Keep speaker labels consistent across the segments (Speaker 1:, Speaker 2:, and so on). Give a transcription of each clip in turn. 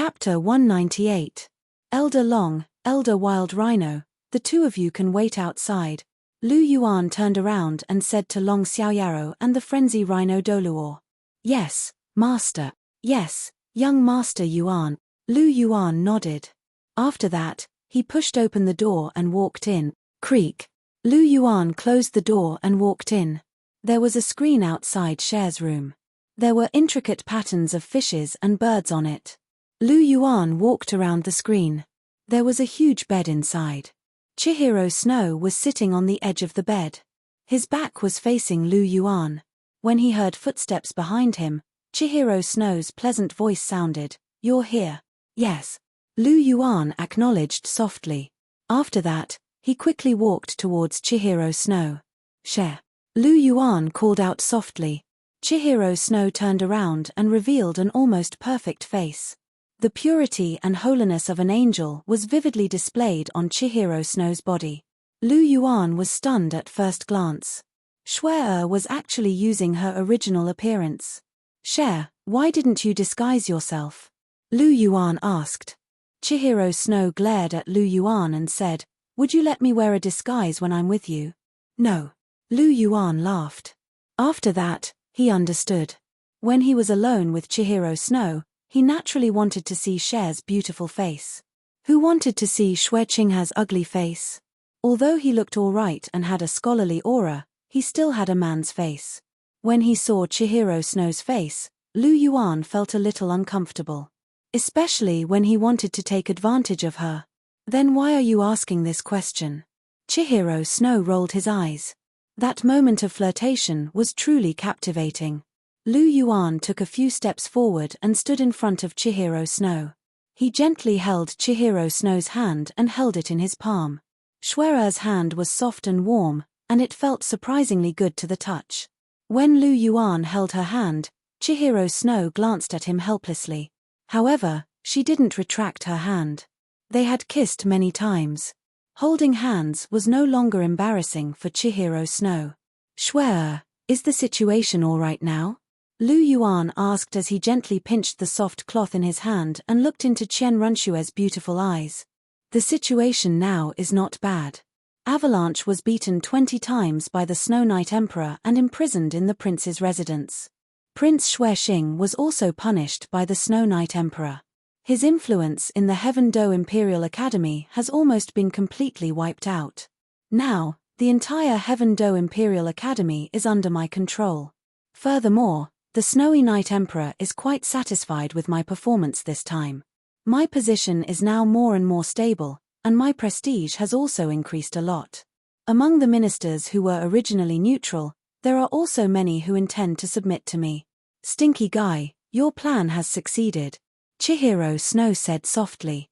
Speaker 1: Chapter 198. Elder Long, Elder Wild Rhino, the two of you can wait outside. Lu Yuan turned around and said to Long Xiaoyaro and the frenzy Rhino Douluo. Yes, Master. Yes, young Master Yuan. Lu Yuan nodded. After that, he pushed open the door and walked in. Creak. Lu Yuan closed the door and walked in. There was a screen outside Cher's room. There were intricate patterns of fishes and birds on it. Lu Yuan walked around the screen. There was a huge bed inside. Chihiro Snow was sitting on the edge of the bed. His back was facing Lu Yuan. When he heard footsteps behind him, Chihiro Snow's pleasant voice sounded, "You're here." "Yes." Lu Yuan acknowledged softly. After that, he quickly walked towards Chihiro Snow. "Cher." Lu Yuan called out softly. Chihiro Snow turned around and revealed an almost perfect face. The purity and holiness of an angel was vividly displayed on Chihiro Snow's body. Lu Yuan was stunned at first glance. Shui was actually using her original appearance. "Cher, why didn't you disguise yourself?" Lu Yuan asked. Chihiro Snow glared at Lu Yuan and said, "Would you let me wear a disguise when I'm with you?" "No." Lu Yuan laughed. After that, he understood. When he was alone with Chihiro Snow, he naturally wanted to see Cher's beautiful face. Who wanted to see Shui Qingha's ugly face? Although he looked alright and had a scholarly aura, he still had a man's face. When he saw Chihiro Snow's face, Lu Yuan felt a little uncomfortable. Especially when he wanted to take advantage of her. "Then why are you asking this question?" Chihiro Snow rolled his eyes. That moment of flirtation was truly captivating. Lu Yuan took a few steps forward and stood in front of Chihiro Snow. He gently held Chihiro Snow's hand and held it in his palm. Shui's hand was soft and warm, and it felt surprisingly good to the touch. When Lu Yuan held her hand, Chihiro Snow glanced at him helplessly. However, she didn't retract her hand. They had kissed many times. Holding hands was no longer embarrassing for Chihiro Snow. "Shui, is the situation all right now?" Lu Yuan asked as he gently pinched the soft cloth in his hand and looked into Qian Runshue's beautiful eyes. "The situation now is not bad. Avalanche was beaten 20 times by the Snow Knight Emperor and imprisoned in the prince's residence. Prince Shui Xing was also punished by the Snow Knight Emperor. His influence in the Heaven Do Imperial Academy has almost been completely wiped out. Now, the entire Heaven Do Imperial Academy is under my control. Furthermore, the Snowy Knight Emperor is quite satisfied with my performance this time. My position is now more and more stable, and my prestige has also increased a lot. Among the ministers who were originally neutral, there are also many who intend to submit to me. Stinky guy, your plan has succeeded," Chihiro Snow said softly.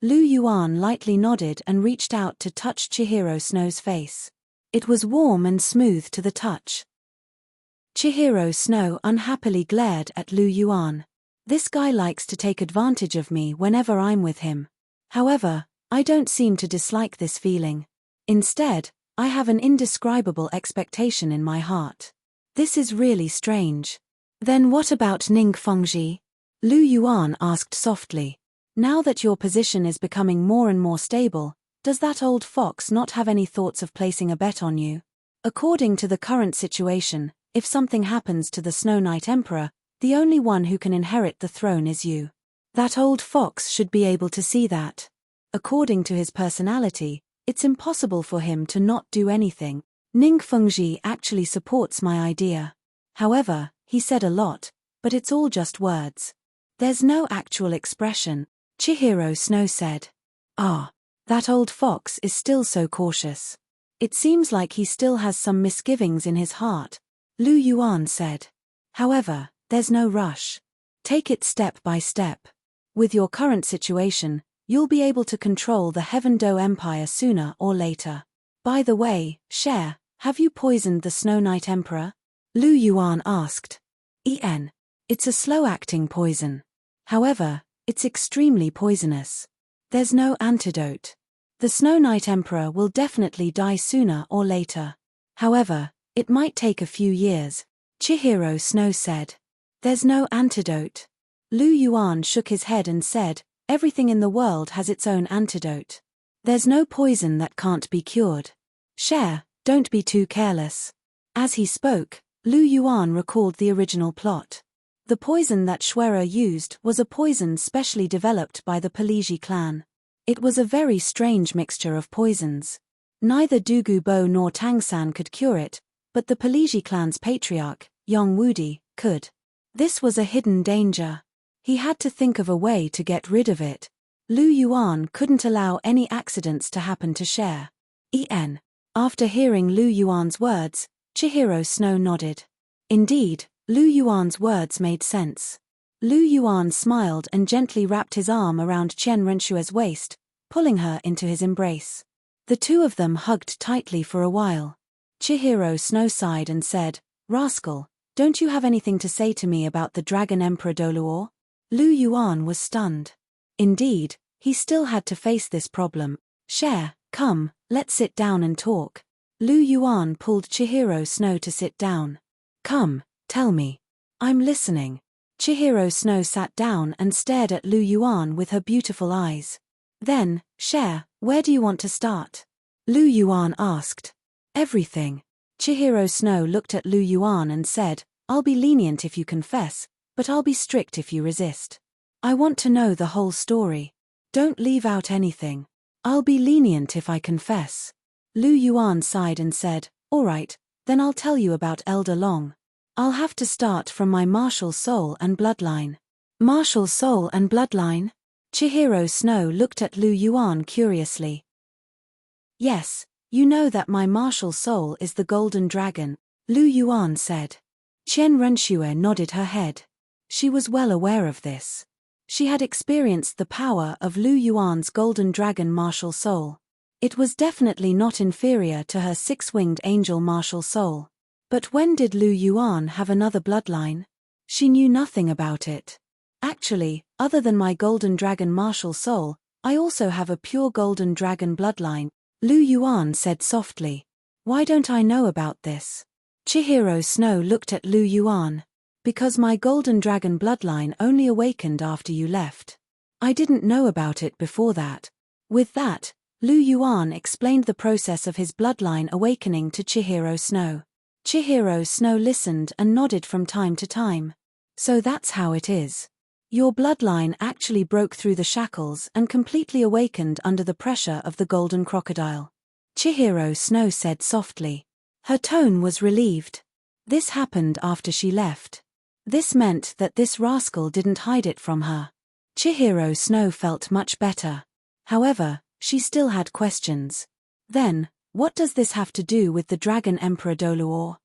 Speaker 1: Lu Yuan lightly nodded and reached out to touch Chihiro Snow's face. It was warm and smooth to the touch. Chihiro Snow unhappily glared at Lu Yuan. "This guy likes to take advantage of me whenever I'm with him. However, I don't seem to dislike this feeling. Instead, I have an indescribable expectation in my heart. This is really strange." "Then what about Ning Fengji?" Lu Yuan asked softly. "Now that your position is becoming more and more stable, does that old fox not have any thoughts of placing a bet on you? According to the current situation, if something happens to the Snow Knight Emperor, the only one who can inherit the throne is you. That old fox should be able to see that. According to his personality, it's impossible for him to not do anything. Ning Fengji actually supports my idea. However, he said a lot, but it's all just words. There's no actual expression," Chihiro Snow said. "Ah, that old fox is still so cautious. It seems like he still has some misgivings in his heart," Lu Yuan said. "However, there's no rush. Take it step by step. With your current situation, you'll be able to control the Heaven Do Empire sooner or later. By the way, Cher, have you poisoned the Snow Knight Emperor?" Lu Yuan asked. It's a slow-acting poison. However, it's extremely poisonous. There's no antidote. The Snow Knight Emperor will definitely die sooner or later. However, it might take a few years," Chihiro Snow said. "There's no antidote. Lu Yuan shook his head and said, everything in the world has its own antidote. There's no poison that can't be cured. Share, don't be too careless. As he spoke, Lu Yuan recalled the original plot. The poison that Shuero used was a poison specially developed by the Peliji clan. It was a very strange mixture of poisons. Neither Dugu Bo nor Tangsan could cure it, but the Peliji clan's patriarch, Yong Wudi, could. This was a hidden danger. He had to think of a way to get rid of it. Lu Yuan couldn't allow any accidents to happen to Share. After hearing Lu Yuan's words, Chihiro Snow nodded. Indeed, Lu Yuan's words made sense. Lu Yuan smiled and gently wrapped his arm around Chen Renshue's waist, pulling her into his embrace. The two of them hugged tightly for a while. Chihiro Snow sighed and said, Rascal, don't you have anything to say to me about the Dragon Emperor Douluo? Lu Yuan was stunned. Indeed, he still had to face this problem. Share, come, let's sit down and talk. Lu Yuan pulled Chihiro Snow to sit down. Come, tell me. I'm listening. Chihiro Snow sat down and stared at Lu Yuan with her beautiful eyes. Then, Share, where do you want to start? Lu Yuan asked. Everything. Chihiro Snow looked at Lu Yuan and said, I'll be lenient if you confess, but I'll be strict if you resist. I want to know the whole story. Don't leave out anything. I'll be lenient if I confess. Lu Yuan sighed and said, all right, then I'll tell you about Elder Long. I'll have to start from my martial soul and bloodline. Martial soul and bloodline? Chihiro Snow looked at Lu Yuan curiously. Yes, you know that my martial soul is the golden dragon, Lu Yuan said. Chen Renshue nodded her head. She was well aware of this. She had experienced the power of Lu Yuan's golden dragon martial soul. It was definitely not inferior to her six-winged angel martial soul. But when did Lu Yuan have another bloodline? She knew nothing about it. Actually, other than my golden dragon martial soul, I also have a pure golden dragon bloodline, Lu Yuan said softly. Why don't I know about this? Chihiro Snow looked at Lu Yuan. Because my golden dragon bloodline only awakened after you left. I didn't know about it before that. With that, Lu Yuan explained the process of his bloodline awakening to Chihiro Snow. Chihiro Snow listened and nodded from time to time. So that's how it is. Your bloodline actually broke through the shackles and completely awakened under the pressure of the golden crocodile. Chihiro Snow said softly. Her tone was relieved. This happened after she left. This meant that this rascal didn't hide it from her. Chihiro Snow felt much better. However, she still had questions. Then, what does this have to do with the Dragon Emperor Douluo?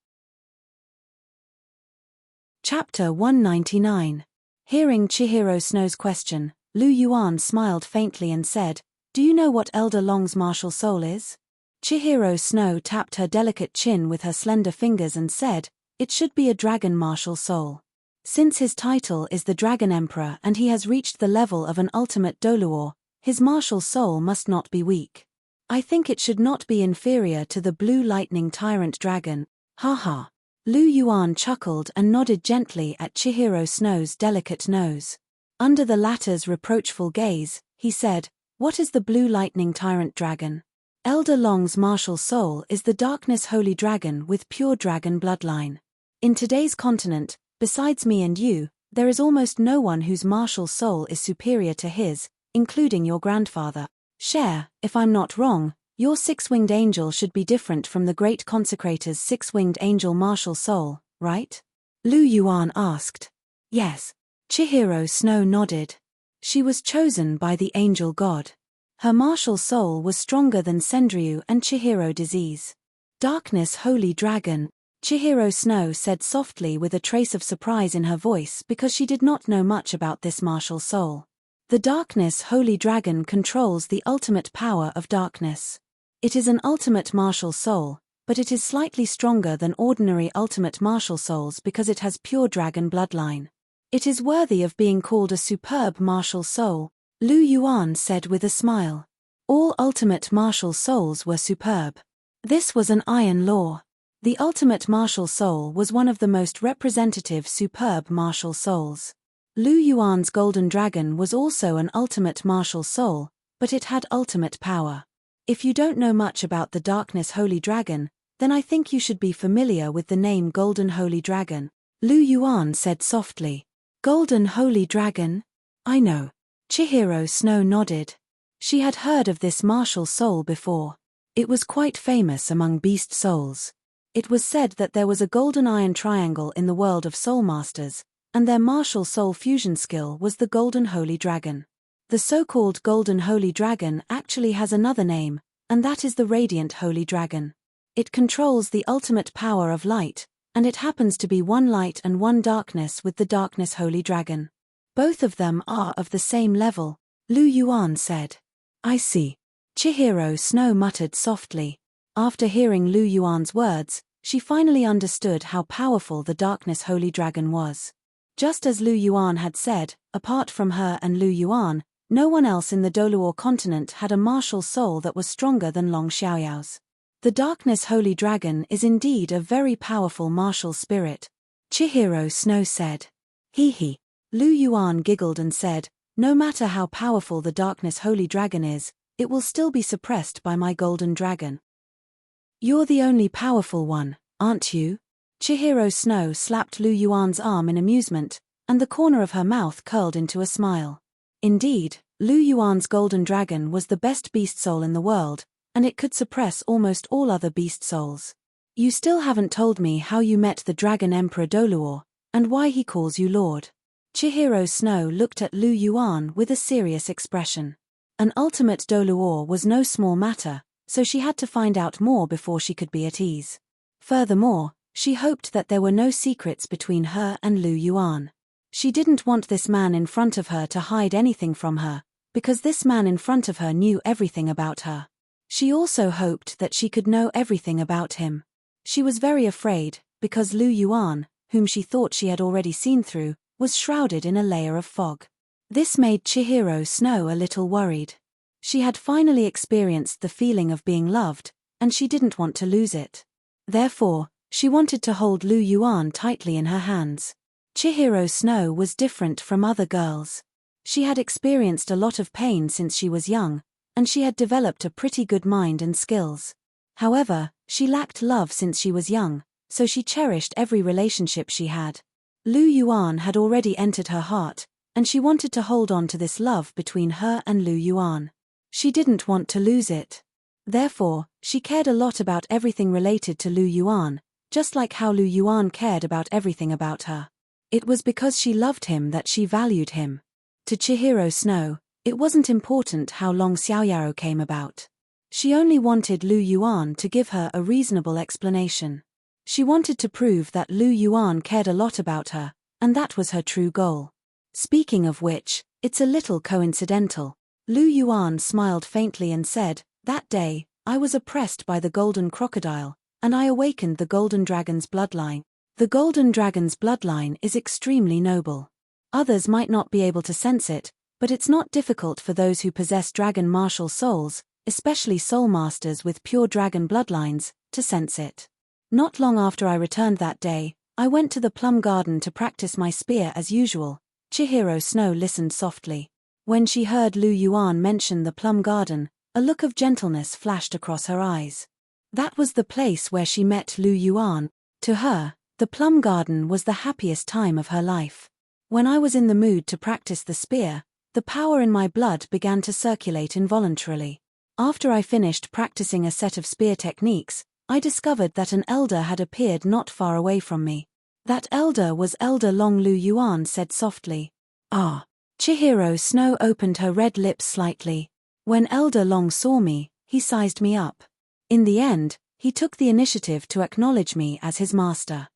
Speaker 1: Chapter 199. Hearing Chihiro Snow's question, Lu Yuan smiled faintly and said, Do you know what Elder Long's martial soul is? Chihiro Snow tapped her delicate chin with her slender fingers and said, It should be a dragon martial soul. Since his title is the Dragon Emperor and he has reached the level of an ultimate Douluo, his martial soul must not be weak. I think it should not be inferior to the Blue Lightning Tyrant Dragon. Haha. Lu Yuan chuckled and nodded gently at Chihiro Snow's delicate nose. Under the latter's reproachful gaze, he said, What is the Blue Lightning Tyrant Dragon? Elder Long's martial soul is the Darkness Holy Dragon with pure dragon bloodline. In today's continent, besides me and you, there is almost no one whose martial soul is superior to his, including your grandfather. Share, if I'm not wrong, your six-winged angel should be different from the great consecrator's six-winged angel martial soul, right? Lu Yuan asked. Yes. Chihiro Snow nodded. She was chosen by the angel god. Her martial soul was stronger than Sendryu and Chihiro disease. Darkness Holy Dragon, Chihiro Snow said softly with a trace of surprise in her voice because she did not know much about this martial soul. The Darkness Holy Dragon controls the ultimate power of darkness. It is an ultimate martial soul, but it is slightly stronger than ordinary ultimate martial souls because it has pure dragon bloodline. It is worthy of being called a superb martial soul, Lu Yuan said with a smile. All ultimate martial souls were superb. This was an iron law. The ultimate martial soul was one of the most representative superb martial souls. Lu Yuan's golden dragon was also an ultimate martial soul, but it had ultimate power. If you don't know much about the Darkness Holy Dragon, then I think you should be familiar with the name Golden Holy Dragon, Lu Yuan said softly. Golden Holy Dragon? I know. Chihiro Snow nodded. She had heard of this martial soul before. It was quite famous among beast souls. It was said that there was a golden iron triangle in the world of soul masters, and their martial soul fusion skill was the Golden Holy Dragon. The so-called Golden Holy Dragon actually has another name, and that is the Radiant Holy Dragon. It controls the ultimate power of light, and it happens to be one light and one darkness with the Darkness Holy Dragon. Both of them are of the same level, Lu Yuan said. I see. Chihiro Snow muttered softly. After hearing Lu Yuan's words, she finally understood how powerful the Darkness Holy Dragon was. Just as Lu Yuan had said, apart from her and Lu Yuan, no one else in the Douluo continent had a martial soul that was stronger than Long Xiaoyao's. The Darkness Holy Dragon is indeed a very powerful martial spirit, Chihiro Snow said. Hee hee. Lu Yuan giggled and said, no matter how powerful the Darkness Holy Dragon is, it will still be suppressed by my Golden Dragon. You're the only powerful one, aren't you? Chihiro Snow slapped Lu Yuan's arm in amusement, and the corner of her mouth curled into a smile. Indeed, Lu Yuan's Golden Dragon was the best beast soul in the world, and it could suppress almost all other beast souls. You still haven't told me how you met the Dragon Emperor Douluo, and why he calls you Lord. Chihiro Snow looked at Lu Yuan with a serious expression. An ultimate Douluo was no small matter, so she had to find out more before she could be at ease. Furthermore, she hoped that there were no secrets between her and Lu Yuan. She didn't want this man in front of her to hide anything from her, because this man in front of her knew everything about her. She also hoped that she could know everything about him. She was very afraid, because Lu Yuan, whom she thought she had already seen through, was shrouded in a layer of fog. This made Chihiro Snow a little worried. She had finally experienced the feeling of being loved, and she didn't want to lose it. Therefore, she wanted to hold Lu Yuan tightly in her hands. Chihiro Snow was different from other girls. She had experienced a lot of pain since she was young, and she had developed a pretty good mind and skills. However, she lacked love since she was young, so she cherished every relationship she had. Lu Yuan had already entered her heart, and she wanted to hold on to this love between her and Lu Yuan. She didn't want to lose it. Therefore, she cared a lot about everything related to Lu Yuan, just like how Lu Yuan cared about everything about her. It was because she loved him that she valued him. To Chihiro Snow, it wasn't important how Long Xiaoyao came about. She only wanted Lu Yuan to give her a reasonable explanation. She wanted to prove that Lu Yuan cared a lot about her, and that was her true goal. Speaking of which, it's a little coincidental. Lu Yuan smiled faintly and said, that day, I was oppressed by the golden crocodile, and I awakened the golden dragon's bloodline. The golden dragon's bloodline is extremely noble. Others might not be able to sense it, but it's not difficult for those who possess dragon martial souls, especially soul masters with pure dragon bloodlines, to sense it. Not long after I returned that day, I went to the plum garden to practice my spear as usual. Chihiro Snow listened softly. When she heard Lu Yuan mention the plum garden, a look of gentleness flashed across her eyes. That was the place where she met Lu Yuan. To her, the plum garden was the happiest time of her life. When I was in the mood to practice the spear, the power in my blood began to circulate involuntarily. After I finished practicing a set of spear techniques, I discovered that an elder had appeared not far away from me. That elder was Elder Long. Lu Yuan said softly. Ah. Chihiro Snow opened her red lips slightly. When Elder Long saw me, he sized me up. In the end, he took the initiative to acknowledge me as his master.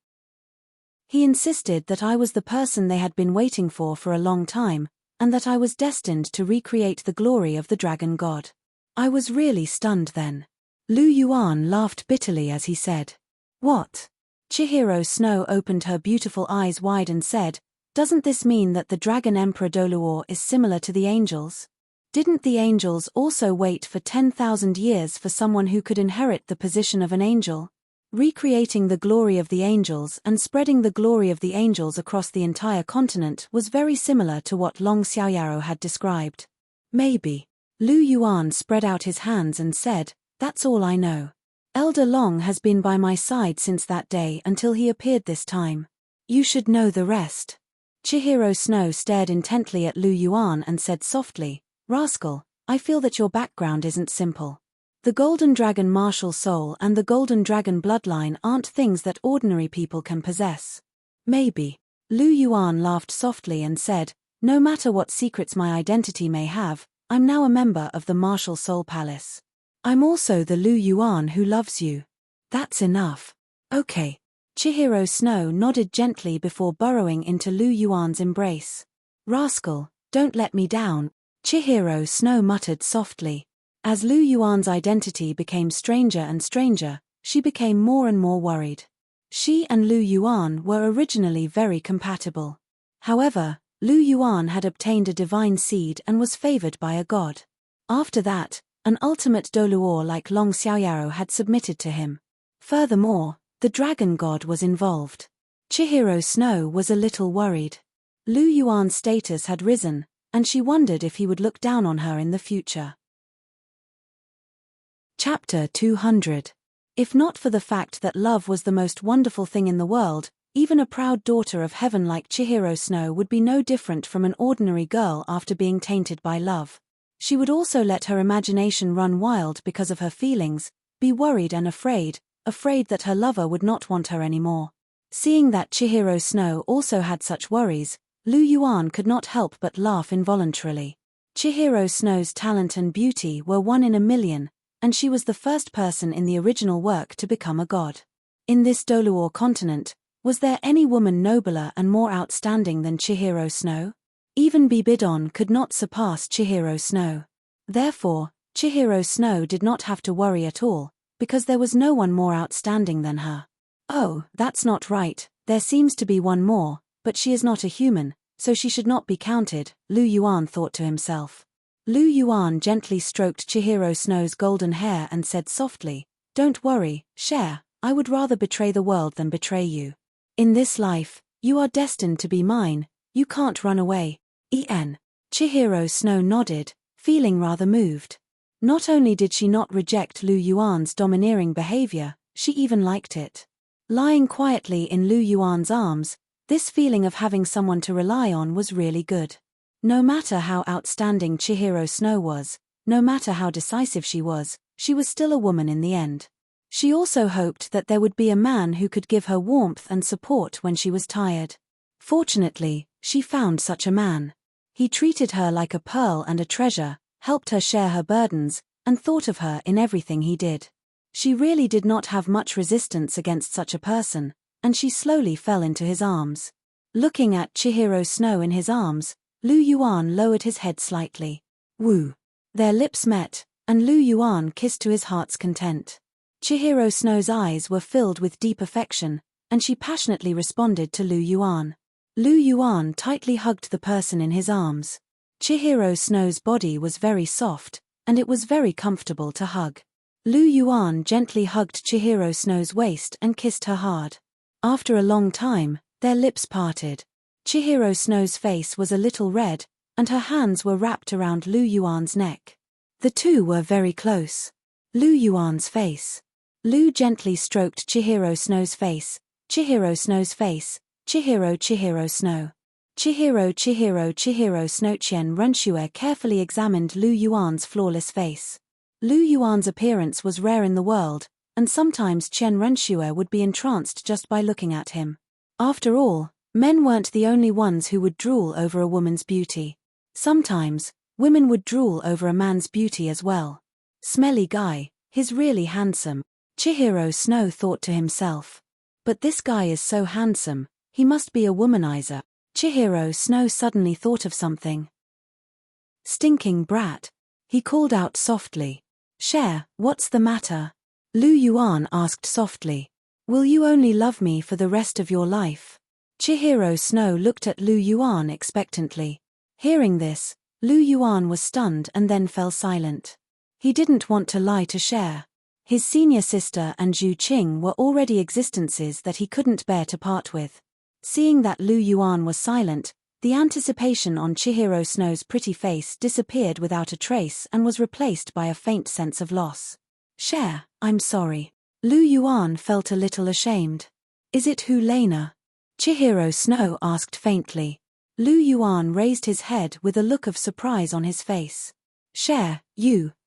Speaker 1: He insisted that I was the person they had been waiting for a long time, and that I was destined to recreate the glory of the dragon god. I was really stunned then. Lu Yuan laughed bitterly as he said, "What?" Chihiro Snow opened her beautiful eyes wide and said, "Doesn't this mean that the Dragon Emperor Douluo is similar to the angels? Didn't the angels also wait for 10,000 years for someone who could inherit the position of an angel?" Recreating the glory of the angels and spreading the glory of the angels across the entire continent was very similar to what Long Xiaoyaro had described. Maybe. Lu Yuan spread out his hands and said, "That's all I know. Elder Long has been by my side since that day until he appeared this time. You should know the rest." Chihiro Snow stared intently at Lu Yuan and said softly, "Rascal, I feel that your background isn't simple. The Golden Dragon martial soul and the Golden Dragon bloodline aren't things that ordinary people can possess. Maybe." Lu Yuan laughed softly and said, "No matter what secrets my identity may have, I'm now a member of the Martial Soul Palace. I'm also the Lu Yuan who loves you. That's enough. Okay." Chihiro Snow nodded gently before burrowing into Lu Yuan's embrace. "Rascal, don't let me down," Chihiro Snow muttered softly. As Lu Yuan's identity became stranger and stranger, she became more and more worried. She and Lu Yuan were originally very compatible. However, Lu Yuan had obtained a divine seed and was favored by a god. After that, an ultimate Douluo like Long Xiaoyaro had submitted to him. Furthermore, the dragon god was involved. Chihiro Snow was a little worried. Lu Yuan's status had risen, and she wondered if he would look down on her in the future. Chapter 200. If not for the fact that love was the most wonderful thing in the world, even a proud daughter of heaven like Chihiro Snow would be no different from an ordinary girl after being tainted by love. She would also let her imagination run wild because of her feelings, be worried and afraid that her lover would not want her anymore. Seeing that Chihiro Snow also had such worries, Lu Yuan could not help but laugh involuntarily. Chihiro Snow's talent and beauty were 1 in a million, and she was the first person in the original work to become a god. In this Douluo continent, was there any woman nobler and more outstanding than Chihiro Snow? Even Bibidon could not surpass Chihiro Snow. Therefore, Chihiro Snow did not have to worry at all, because there was no one more outstanding than her. "Oh, that's not right, there seems to be one more, but she is not a human, so she should not be counted," Lu Yuan thought to himself. Lu Yuan gently stroked Chihiro Snow's golden hair and said softly, "Don't worry, Cher, I would rather betray the world than betray you. In this life, you are destined to be mine, you can't run away." Chihiro Snow nodded, feeling rather moved. Not only did she not reject Lu Yuan's domineering behavior, she even liked it. Lying quietly in Lu Yuan's arms, this feeling of having someone to rely on was really good. No matter how outstanding Chihiro Snow was, no matter how decisive she was still a woman in the end. She also hoped that there would be a man who could give her warmth and support when she was tired. Fortunately, she found such a man. He treated her like a pearl and a treasure, helped her share her burdens, and thought of her in everything he did. She really did not have much resistance against such a person, and she slowly fell into his arms. Looking at Chihiro Snow in his arms, Lu Yuan lowered his head slightly. Woo! Their lips met, and Lu Yuan kissed to his heart's content. Chihiro Snow's eyes were filled with deep affection, and she passionately responded to Lu Yuan. Lu Yuan tightly hugged the person in his arms. Chihiro Snow's body was very soft, and it was very comfortable to hug. Lu Yuan gently hugged Chihiro Snow's waist and kissed her hard. After a long time, their lips parted. Chihiro Snow's face was a little red, and her hands were wrapped around Lu Yuan's neck. The two were very close. Lu Yuan's face. Lu gently stroked Chihiro Snow's face. Chihiro Snow's face. Chihiro Snow. Chihiro Snow. Chen Renshue carefully examined Lu Yuan's flawless face. Lu Yuan's appearance was rare in the world, and sometimes Chen Renshue would be entranced just by looking at him. After all, men weren't the only ones who would drool over a woman's beauty. Sometimes, women would drool over a man's beauty as well. Smelly guy, he's really handsome, Chihiro Snow thought to himself. But this guy is so handsome, he must be a womanizer. Chihiro Snow suddenly thought of something. Stinking brat, he called out softly. Cher, what's the matter? Lu Yuan asked softly. Will you only love me for the rest of your life? Chihiro Snow looked at Lu Yuan expectantly. Hearing this, Lu Yuan was stunned and then fell silent. He didn't want to lie to Cher. His senior sister and Zhu Qing were already existences that he couldn't bear to part with. Seeing that Lu Yuan was silent, the anticipation on Chihiro Snow's pretty face disappeared without a trace and was replaced by a faint sense of loss. "Cher, I'm sorry." Lu Yuan felt a little ashamed. "Is it Lena?" Chihiro Snow asked faintly. Lu Yuan raised his head with a look of surprise on his face. "Cher,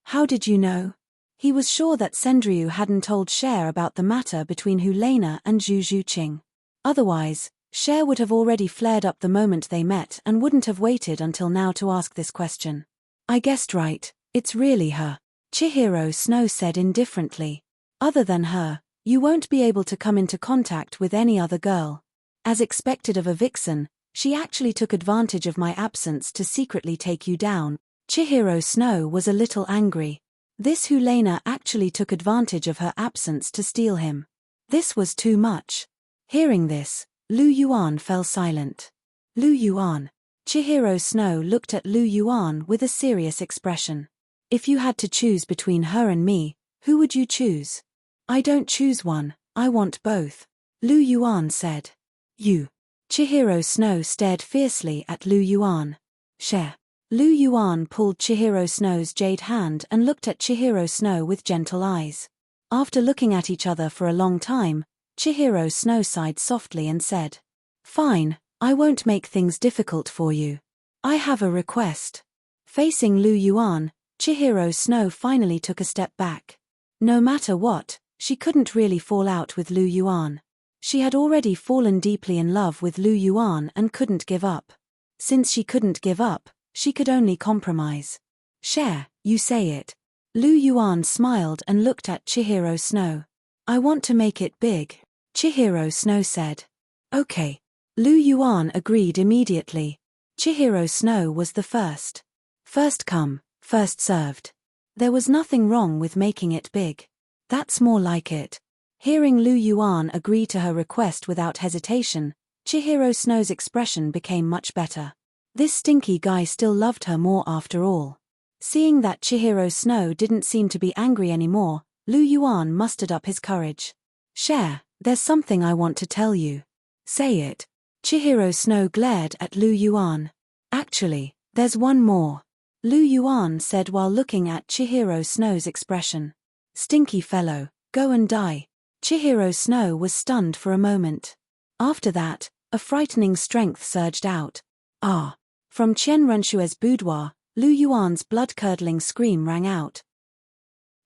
Speaker 1: how did you know?" He was sure that Sendryu hadn't told Cher about the matter between Lena and Zhu Qing. Otherwise, Cher would have already flared up the moment they met and wouldn't have waited until now to ask this question. "I guessed right, it's really her," Chihiro Snow said indifferently. "Other than her, you won't be able to come into contact with any other girl. As expected of a vixen, she actually took advantage of my absence to secretly take you down." Chihiro Snow was a little angry. This Lena actually took advantage of her absence to steal him. This was too much. Hearing this, Lu Yuan fell silent. "Lu Yuan." Chihiro Snow looked at Lu Yuan with a serious expression. "If you had to choose between her and me, who would you choose?" "I don't choose one, I want both," Lu Yuan said. "You?" Chihiro Snow stared fiercely at Lu Yuan. "Cher." Lu Yuan pulled Chihiro Snow's jade hand and looked at Chihiro Snow with gentle eyes. After looking at each other for a long time, Chihiro Snow sighed softly and said, "Fine, I won't make things difficult for you. I have a request." Facing Lu Yuan, Chihiro Snow finally took a step back. No matter what, she couldn't really fall out with Lu Yuan. She had already fallen deeply in love with Lu Yuan and couldn't give up. Since she couldn't give up, she could only compromise. "Cher, you say it." Lu Yuan smiled and looked at Chihiro Snow. "I want to make it big," Chihiro Snow said. "Okay." Lu Yuan agreed immediately. Chihiro Snow was the first. First come, first served. There was nothing wrong with making it big. That's more like it. Hearing Lu Yuan agree to her request without hesitation, Chihiro Snow's expression became much better. This stinky guy still loved her more after all. Seeing that Chihiro Snow didn't seem to be angry anymore, Lu Yuan mustered up his courage. "Cher, there's something I want to tell you." "Say it." Chihiro Snow glared at Lu Yuan. "Actually, there's one more," Lu Yuan said while looking at Chihiro Snow's expression. "Stinky fellow, go and die." Chihiro Snow was stunned for a moment. After that, a frightening strength surged out. "Ah!" From Chen Renshue's boudoir, Lu Yuan's blood-curdling scream rang out.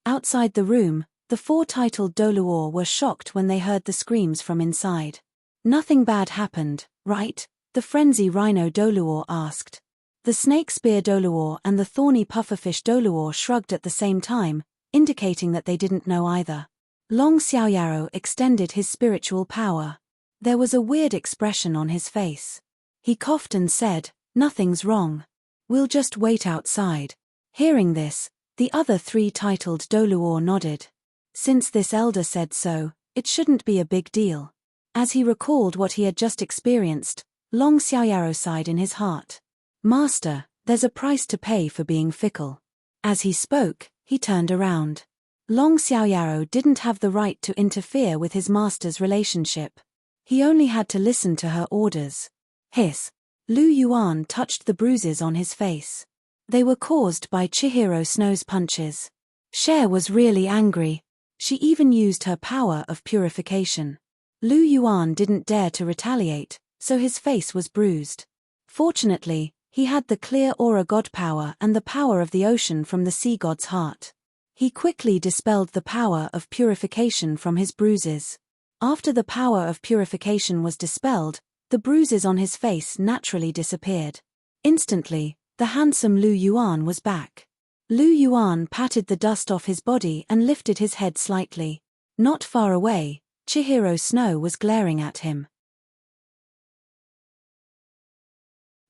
Speaker 1: Outside the room, the four titled Douluo were shocked when they heard the screams from inside. "Nothing bad happened, right?" the frenzy rhino Douluo asked. The snake spear Douluo and the thorny pufferfish Douluo shrugged at the same time, indicating that they didn't know either. Long Xiaoyaro extended his spiritual power. There was a weird expression on his face. He coughed and said, "Nothing's wrong. We'll just wait outside." Hearing this, the other three titled Douluo nodded. Since this elder said so, it shouldn't be a big deal. As he recalled what he had just experienced, Long Xiaoyaro sighed in his heart. "Master, there's a price to pay for being fickle." As he spoke, he turned around. Long Xiaoyaro didn't have the right to interfere with his master's relationship. He only had to listen to her orders. Hiss. Lu Yuan touched the bruises on his face. They were caused by Chihiro Snow's punches. Cher was really angry. She even used her power of purification. Lu Yuan didn't dare to retaliate, so his face was bruised. Fortunately, he had the clear aura god power and the power of the ocean from the sea god's heart. He quickly dispelled the power of purification from his bruises. After the power of purification was dispelled, the bruises on his face naturally disappeared. Instantly, the handsome Lu Yuan was back. Lu Yuan patted the dust off his body and lifted his head slightly. Not far away, Chihiro Snow was glaring at him.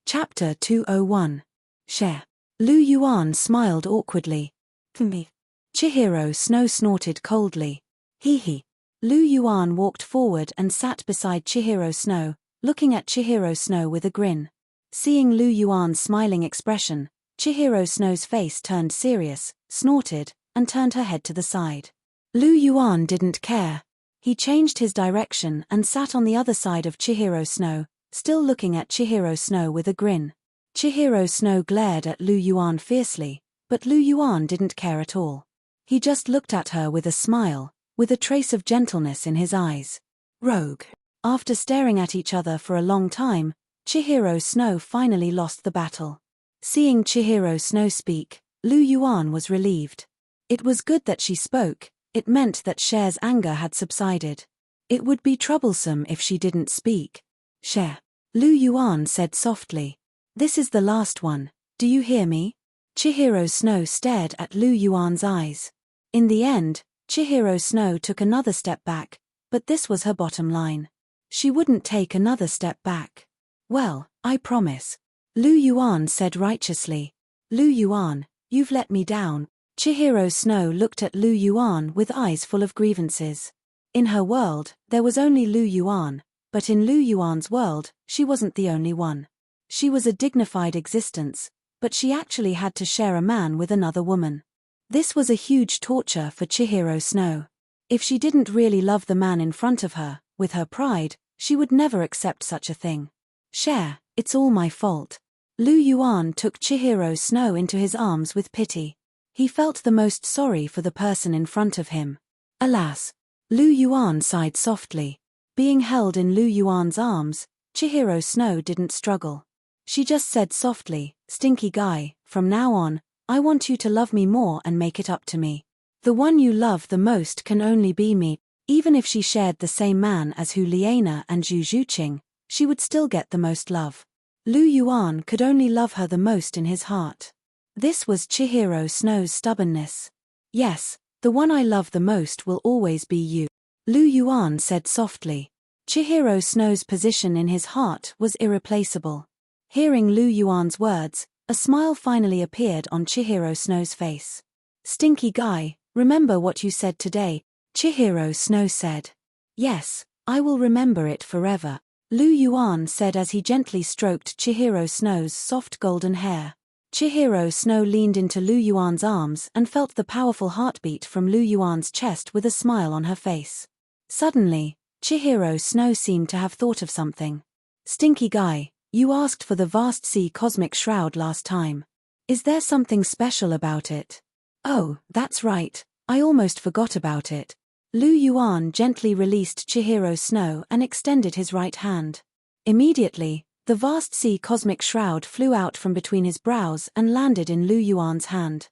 Speaker 1: Chapter 201. Cher. Lu Yuan smiled awkwardly. "Me." Chihiro Snow snorted coldly. Hee. Lu Yuan walked forward and sat beside Chihiro Snow, looking at Chihiro Snow with a grin. Seeing Lu Yuan's smiling expression, Chihiro Snow's face turned serious, snorted, and turned her head to the side. Lu Yuan didn't care. He changed his direction and sat on the other side of Chihiro Snow, still looking at Chihiro Snow with a grin. Chihiro Snow glared at Lu Yuan fiercely, but Lu Yuan didn't care at all. He just looked at her with a smile, with a trace of gentleness in his eyes. Rogue. After staring at each other for a long time, Chihiro Snow finally lost the battle. Seeing Chihiro Snow speak, Lu Yuan was relieved. It was good that she spoke. It meant that Cher's anger had subsided. It would be troublesome if she didn't speak. Cher. Lu Yuan said softly. This is the last one, do you hear me? Chihiro Snow stared at Lu Yuan's eyes. In the end, Chihiro Snow took another step back, but this was her bottom line. She wouldn't take another step back. Well, I promise. Lu Yuan said righteously. Lu Yuan, you've let me down. Chihiro Snow looked at Lu Yuan with eyes full of grievances. In her world, there was only Lu Yuan, but in Lu Yuan's world, she wasn't the only one. She was a dignified existence, but she actually had to share a man with another woman. This was a huge torture for Chihiro Snow. If she didn't really love the man in front of her, with her pride, she would never accept such a thing. Cher, it's all my fault. Lu Yuan took Chihiro Snow into his arms with pity. He felt the most sorry for the person in front of him. Alas! Lu Yuan sighed softly. Being held in Lu Yuan's arms, Chihiro Snow didn't struggle. She just said softly, "Stinky guy, from now on, I want you to love me more and make it up to me. The one you love the most can only be me." Even if she shared the same man as Hu Liana and Zhu Zhuqing, she would still get the most love. Lu Yuan could only love her the most in his heart. This was Chihiro Snow's stubbornness. Yes, the one I love the most will always be you. Lu Yuan said softly. Chihiro Snow's position in his heart was irreplaceable. Hearing Lu Yuan's words, a smile finally appeared on Chihiro Snow's face. "Stinky guy, remember what you said today," Chihiro Snow said. "Yes, I will remember it forever," Lu Yuan said as he gently stroked Chihiro Snow's soft golden hair. Chihiro Snow leaned into Lu Yuan's arms and felt the powerful heartbeat from Lu Yuan's chest with a smile on her face. Suddenly, Chihiro Snow seemed to have thought of something. "Stinky guy, you asked for the vast sea cosmic shroud last time. Is there something special about it?" "Oh, that's right, I almost forgot about it." Lu Yuan gently released Chihiro Snow and extended his right hand. Immediately, the vast sea cosmic shroud flew out from between his brows and landed in Lu Yuan's hand.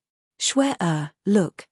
Speaker 1: Look.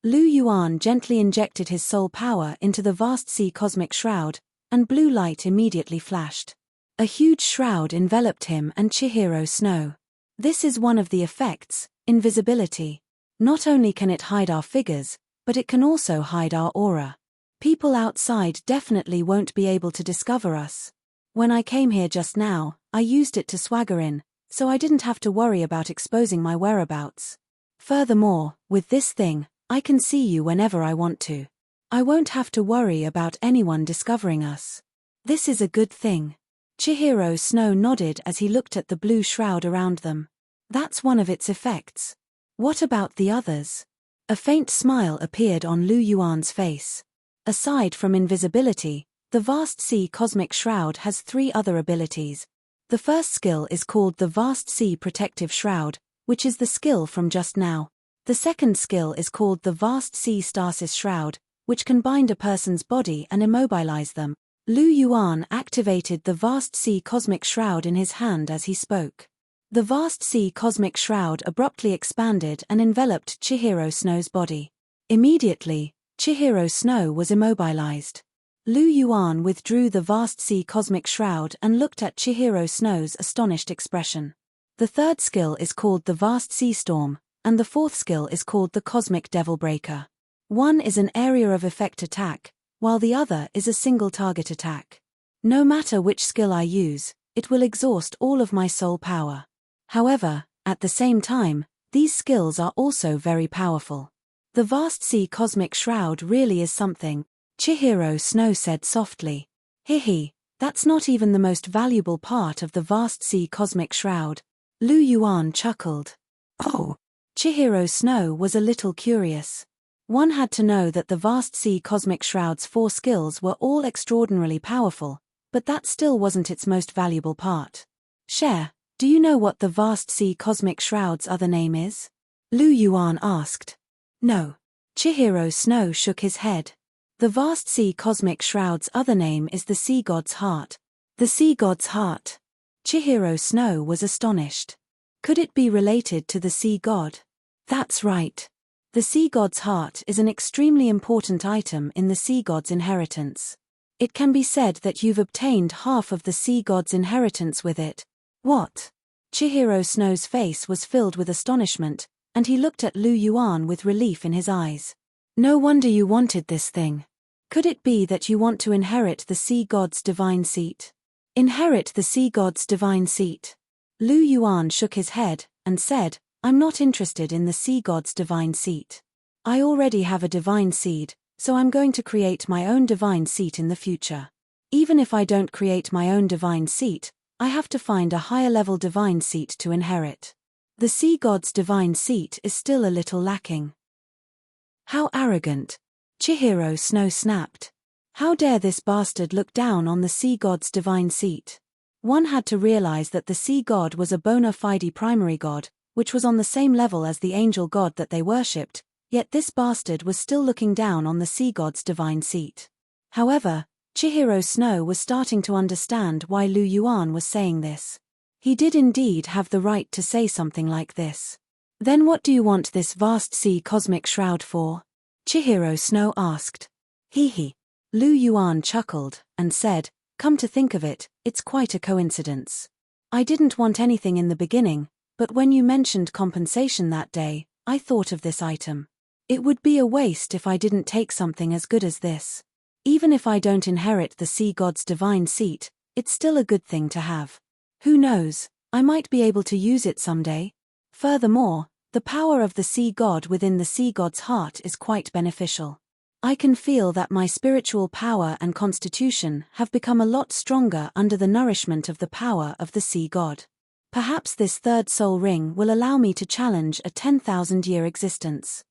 Speaker 1: Lu Yuan gently injected his soul power into the vast sea cosmic shroud, and blue light immediately flashed. A huge shroud enveloped him and Chihiro Snow. This is one of the effects, invisibility. Not only can it hide our figures, but it can also hide our aura. People outside definitely won't be able to discover us. When I came here just now, I used it to swagger in, so I didn't have to worry about exposing my whereabouts. Furthermore, with this thing, I can see you whenever I want to. I won't have to worry about anyone discovering us. This is a good thing. Chihiro Snow nodded as he looked at the blue shroud around them. That's one of its effects. What about the others? A faint smile appeared on Lu Yuan's face. Aside from invisibility, the vast sea cosmic shroud has 3 other abilities. The first skill is called the vast sea protective shroud, which is the skill from just now. The second skill is called the vast sea stasis shroud, which can bind a person's body and immobilize them. Lu Yuan activated the vast sea cosmic shroud in his hand as he spoke. The vast sea cosmic shroud abruptly expanded and enveloped Chihiro Snow's body. Immediately, Chihiro Snow was immobilized. Lu Yuan withdrew the vast sea cosmic shroud and looked at Chihiro Snow's astonished expression. The third skill is called the vast sea storm, and the fourth skill is called the cosmic devil breaker. One is an area of effect attack, while the other is a single target attack. No matter which skill I use, it will exhaust all of my soul power. However, at the same time, these skills are also very powerful. The vast sea cosmic shroud really is something, Chihiro Snow said softly. Hihi, that's not even the most valuable part of the vast sea cosmic shroud. Lu Yuan chuckled. Oh. Chihiro Snow was a little curious. One had to know that the vast sea cosmic shroud's 4 skills were all extraordinarily powerful, but that still wasn't its most valuable part. Cher, do you know what the vast sea cosmic shroud's other name is? Lu Yuan asked. No. Chihiro Snow shook his head. The vast sea cosmic shroud's other name is the sea god's heart. The sea god's heart. Chihiro Snow was astonished. Could it be related to the sea god? That's right. The sea god's heart is an extremely important item in the sea god's inheritance. It can be said that you've obtained half of the sea god's inheritance with it. What? Chihiro Snow's face was filled with astonishment, and he looked at Lu Yuan with relief in his eyes. No wonder you wanted this thing. Could it be that you want to inherit the sea god's divine seat? Inherit the sea god's divine seat? Lu Yuan shook his head, and said, I'm not interested in the sea god's divine seat. I already have a divine seed, so I'm going to create my own divine seat in the future. Even if I don't create my own divine seat, I have to find a higher-level divine seat to inherit. The sea god's divine seat is still a little lacking. How arrogant! Chihiro Snow snapped. How dare this bastard look down on the sea god's divine seat? One had to realize that the sea god was a bona fide primary god, which was on the same level as the angel god that they worshipped, yet this bastard was still looking down on the sea god's divine seat. However, Chihiro Snow was starting to understand why Lu Yuan was saying this. He did indeed have the right to say something like this. Then what do you want this vast sea cosmic shroud for? Chihiro Snow asked. Hee. Lu Yuan chuckled, and said, come to think of it, it's quite a coincidence. I didn't want anything in the beginning, but when you mentioned compensation that day, I thought of this item. It would be a waste if I didn't take something as good as this. Even if I don't inherit the sea god's divine seat, it's still a good thing to have. Who knows, I might be able to use it someday. Furthermore, the power of the sea god within the sea god's heart is quite beneficial. I can feel that my spiritual power and constitution have become a lot stronger under the nourishment of the power of the sea god. Perhaps this third soul ring will allow me to challenge a 10,000-year existence.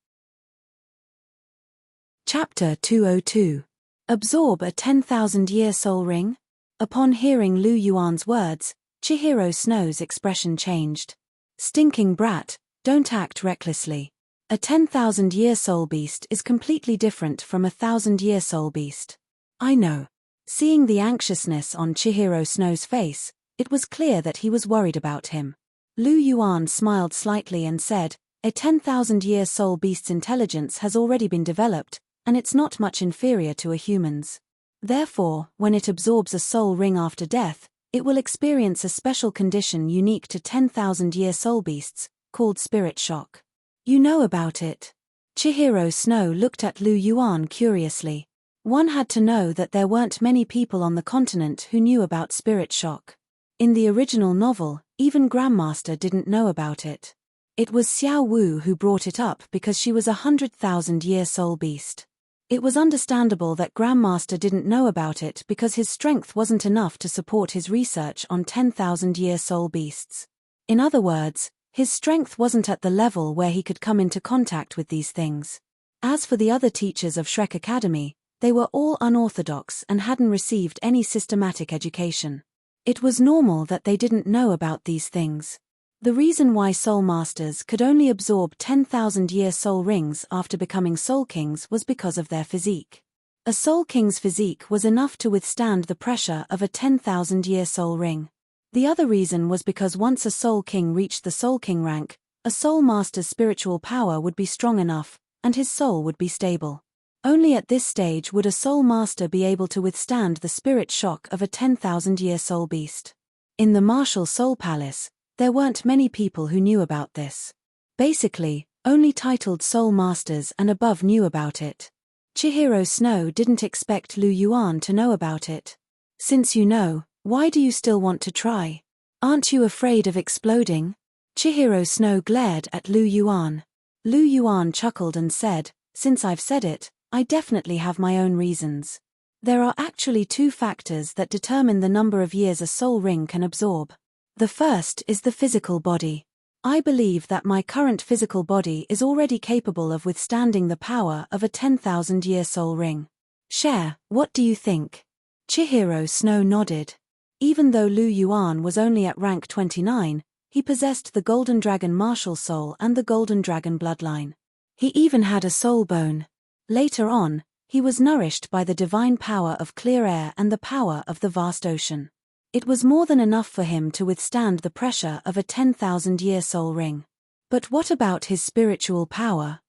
Speaker 1: Chapter 202. Absorb a 10,000-year soul ring? Upon hearing Lu Yuan's words, Chihiro Snow's expression changed. Stinking brat, don't act recklessly. A 10,000-year soul beast is completely different from a 1,000-year soul beast. I know. Seeing the anxiousness on Chihiro Snow's face, it was clear that he was worried about him. Lu Yuan smiled slightly and said, a 10,000-year soul beast's intelligence has already been developed, and it's not much inferior to a human's. Therefore, when it absorbs a soul ring after death, it will experience a special condition unique to 10,000-year soul beasts, called spirit shock. You know about it? Chihiro Snow looked at Lu Yuan curiously. One had to know that there weren't many people on the continent who knew about spirit shock. In the original novel, even Grandmaster didn't know about it. It was Xiao Wu who brought it up because she was a 100,000-year soul beast. It was understandable that Grandmaster didn't know about it because his strength wasn't enough to support his research on 10,000-year soul beasts. In other words, his strength wasn't at the level where he could come into contact with these things. As for the other teachers of Shrek Academy, they were all unorthodox and hadn't received any systematic education. It was normal that they didn't know about these things. The reason why Soul Masters could only absorb 10,000-year soul rings after becoming Soul Kings was because of their physique. A Soul King's physique was enough to withstand the pressure of a 10,000-year soul ring. The other reason was because once a Soul King reached the Soul King rank, a Soul Master's spiritual power would be strong enough, and his soul would be stable. Only at this stage would a Soul Master be able to withstand the spirit shock of a 10,000-year soul beast. In the Martial Soul Palace, there weren't many people who knew about this. Basically, only titled Soul Masters and above knew about it. Chihiro Snow didn't expect Lu Yuan to know about it. Since you know, why do you still want to try? Aren't you afraid of exploding? Chihiro Snow glared at Lu Yuan. Lu Yuan chuckled and said, since I've said it, I definitely have my own reasons. There are actually 2 factors that determine the number of years a soul ring can absorb. The first is the physical body. I believe that my current physical body is already capable of withstanding the power of a 10,000-year soul ring. Cher, what do you think? Chihiro Snow nodded. Even though Lu Yuan was only at rank 29, he possessed the Golden Dragon martial soul and the Golden Dragon bloodline. He even had a soul bone. Later on, he was nourished by the divine power of clear air and the power of the vast ocean. It was more than enough for him to withstand the pressure of a 10,000-year soul ring. But what about his spiritual power?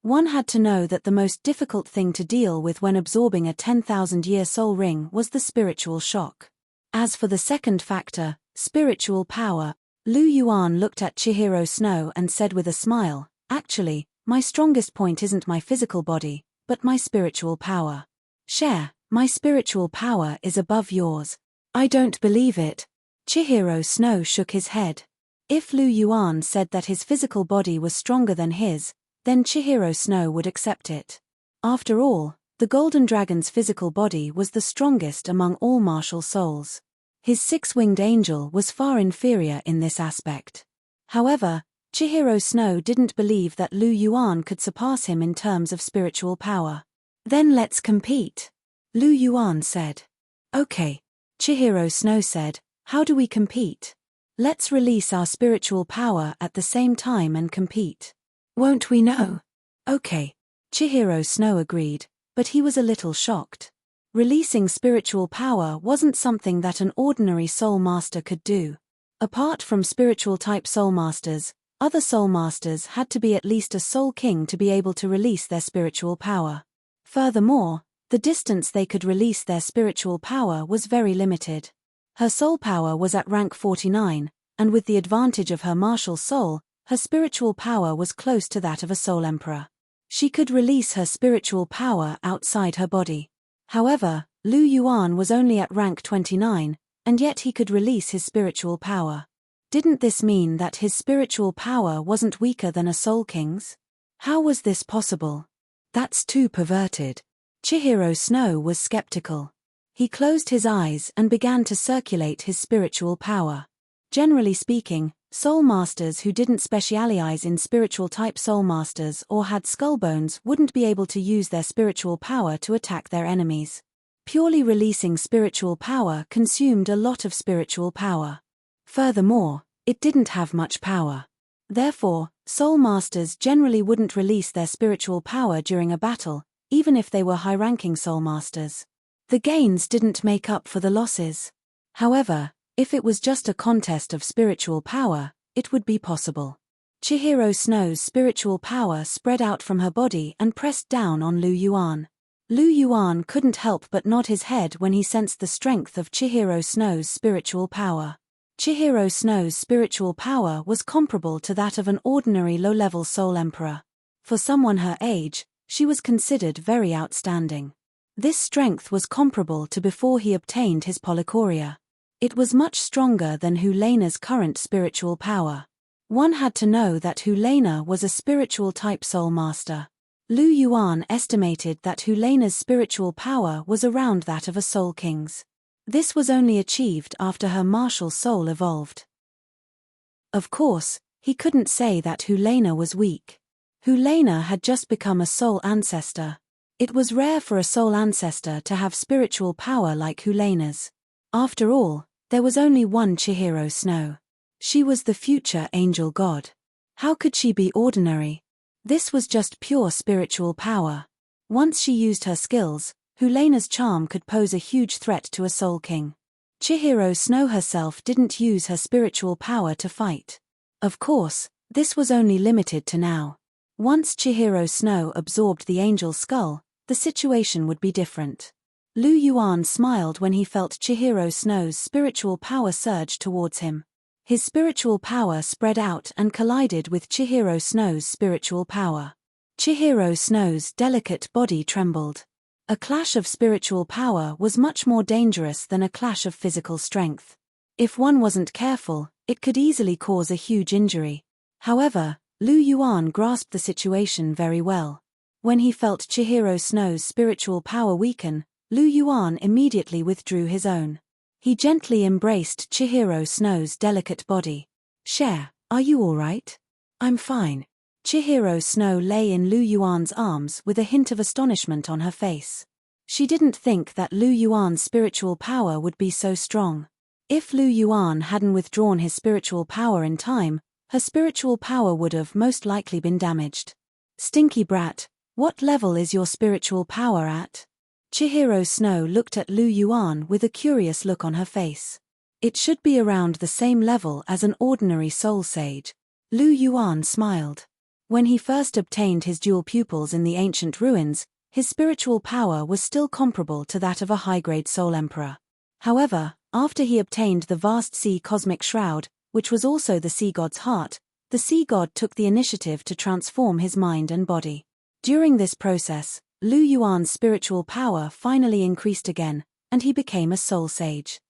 Speaker 1: One had to know that the most difficult thing to deal with when absorbing a 10,000-year soul ring was the spiritual shock. As for the second factor, spiritual power, Lu Yuan looked at Chihiro Snow and said with a smile, "Actually, my strongest point isn't my physical body, but my spiritual power. Cher, my spiritual power is above yours." "I don't believe it." Chihiro Snow shook his head. If Lu Yuan said that his physical body was stronger than his, then Chihiro Snow would accept it. After all, the Golden Dragon's physical body was the strongest among all martial souls. His six-winged angel was far inferior in this aspect. However, Chihiro Snow didn't believe that Lu Yuan could surpass him in terms of spiritual power. "Then let's compete," Lu Yuan said. "Okay." Chihiro Snow said, "How do we compete?" "Let's release our spiritual power at the same time and compete. Won't we know?" "Okay." Chihiro Snow agreed, but he was a little shocked. Releasing spiritual power wasn't something that an ordinary soul master could do. Apart from spiritual-type soul masters, other soul masters had to be at least a soul king to be able to release their spiritual power. Furthermore, the distance they could release their spiritual power was very limited. Her soul power was at rank 49, and with the advantage of her martial soul, her spiritual power was close to that of a soul emperor. She could release her spiritual power outside her body. However, Lu Yuan was only at rank 29, and yet he could release his spiritual power. Didn't this mean that his spiritual power wasn't weaker than a soul king's? How was this possible? That's too perverted. Chihiro Snow was skeptical. He closed his eyes and began to circulate his spiritual power. Generally speaking, soul masters who didn't specialize in spiritual-type soul masters or had skull bones wouldn't be able to use their spiritual power to attack their enemies. Purely releasing spiritual power consumed a lot of spiritual power. Furthermore, it didn't have much power. Therefore, soul masters generally wouldn't release their spiritual power during a battle, even if they were high-ranking soul masters. The gains didn't make up for the losses. However, if it was just a contest of spiritual power, it would be possible. Chihiro Snow's spiritual power spread out from her body and pressed down on Lu Yuan. Lu Yuan couldn't help but nod his head when he sensed the strength of Chihiro Snow's spiritual power. Chihiro Snow's spiritual power was comparable to that of an ordinary low-level soul emperor. For someone her age, she was considered very outstanding. This strength was comparable to before he obtained his polychoria. It was much stronger than Helena's current spiritual power. One had to know that Helena was a spiritual-type soul master. Lu Yuan estimated that Helena's spiritual power was around that of a soul king's. This was only achieved after her martial soul evolved. Of course, he couldn't say that Helena was weak. Helena had just become a soul ancestor. It was rare for a soul ancestor to have spiritual power like Helena's. After all, there was only one Chihiro Snow. She was the future angel god. How could she be ordinary? This was just pure spiritual power. Once she used her skills, Helena's charm could pose a huge threat to a soul king. Chihiro Snow herself didn't use her spiritual power to fight. Of course, this was only limited to now. Once Chihiro Snow absorbed the angel skull, the situation would be different. Lu Yuan smiled when he felt Chihiro Snow's spiritual power surge towards him. His spiritual power spread out and collided with Chihiro Snow's spiritual power. Chihiro Snow's delicate body trembled. A clash of spiritual power was much more dangerous than a clash of physical strength. If one wasn't careful, it could easily cause a huge injury. However, Lu Yuan grasped the situation very well. When he felt Chihiro Snow's spiritual power weaken, Lu Yuan immediately withdrew his own. He gently embraced Chihiro Snow's delicate body. "Cher, Are you all right? I'm fine. Chihiro Snow lay in Lu Yuan's arms with a hint of astonishment on her face. She didn't think that Lu Yuan's spiritual power would be so strong. If Lu Yuan hadn't withdrawn his spiritual power in time, her spiritual power would have most likely been damaged. Stinky brat, what level is your spiritual power at? Chihiro Snow looked at Lu Yuan with a curious look on her face. It should be around the same level as an ordinary soul sage. Lu Yuan smiled. When he first obtained his dual pupils in the ancient ruins, his spiritual power was still comparable to that of a high-grade soul emperor. However, after he obtained the vast sea cosmic shroud, which was also the sea god's heart, the sea god took the initiative to transform his mind and body. During this process, Lu Yuan's spiritual power finally increased again, and he became a soul sage.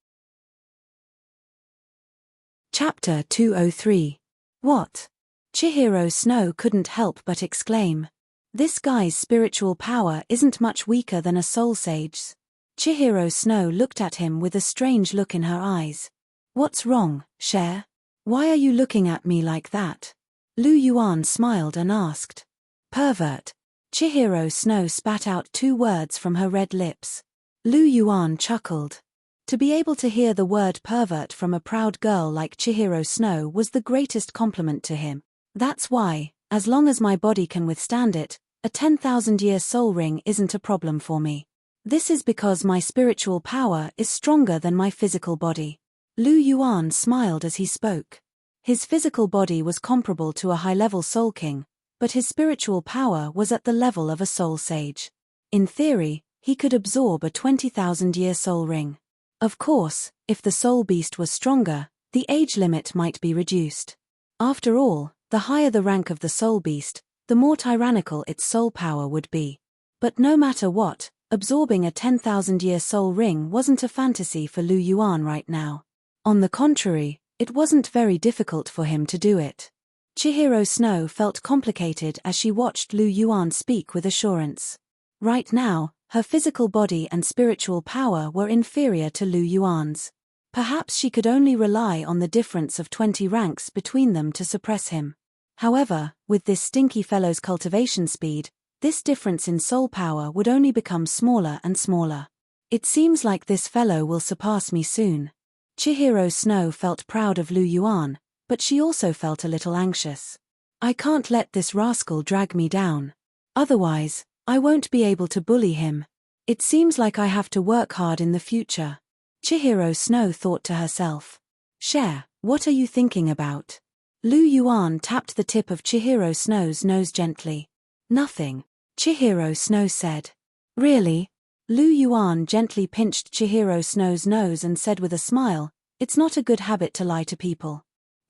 Speaker 1: Chapter 203. What? Chihiro Snow couldn't help but exclaim. This guy's spiritual power isn't much weaker than a soul sage's. Chihiro Snow looked at him with a strange look in her eyes. What's wrong, Cher? Why are you looking at me like that? Lu Yuan smiled and asked. Pervert. Chihiro Snow spat out 2 words from her red lips. Lu Yuan chuckled. To be able to hear the word pervert from a proud girl like Chihiro Snow was the greatest compliment to him. That's why, as long as my body can withstand it, a 10,000-year soul ring isn't a problem for me. This is because my spiritual power is stronger than my physical body. Lu Yuan smiled as he spoke. His physical body was comparable to a high-level soul king, but his spiritual power was at the level of a soul sage. In theory, he could absorb a 20,000-year soul ring. Of course, if the soul beast was stronger, the age limit might be reduced. After all, the higher the rank of the soul beast, the more tyrannical its soul power would be. But no matter what, absorbing a 10,000-year soul ring wasn't a fantasy for Lu Yuan right now. On the contrary, it wasn't very difficult for him to do it. Chihiro Snow felt complicated as she watched Lu Yuan speak with assurance. Right now, her physical body and spiritual power were inferior to Lu Yuan's. Perhaps she could only rely on the difference of 20 ranks between them to suppress him. However, with this stinky fellow's cultivation speed, this difference in soul power would only become smaller and smaller. It seems like this fellow will surpass me soon. Chihiro Snow felt proud of Lu Yuan, but she also felt a little anxious. I can't let this rascal drag me down. Otherwise, I won't be able to bully him. It seems like I have to work hard in the future. Chihiro Snow thought to herself. Cher, what are you thinking about? Lu Yuan tapped the tip of Chihiro Snow's nose gently. Nothing, Chihiro Snow said. Really? Lu Yuan gently pinched Chihiro Snow's nose and said with a smile, it's not a good habit to lie to people.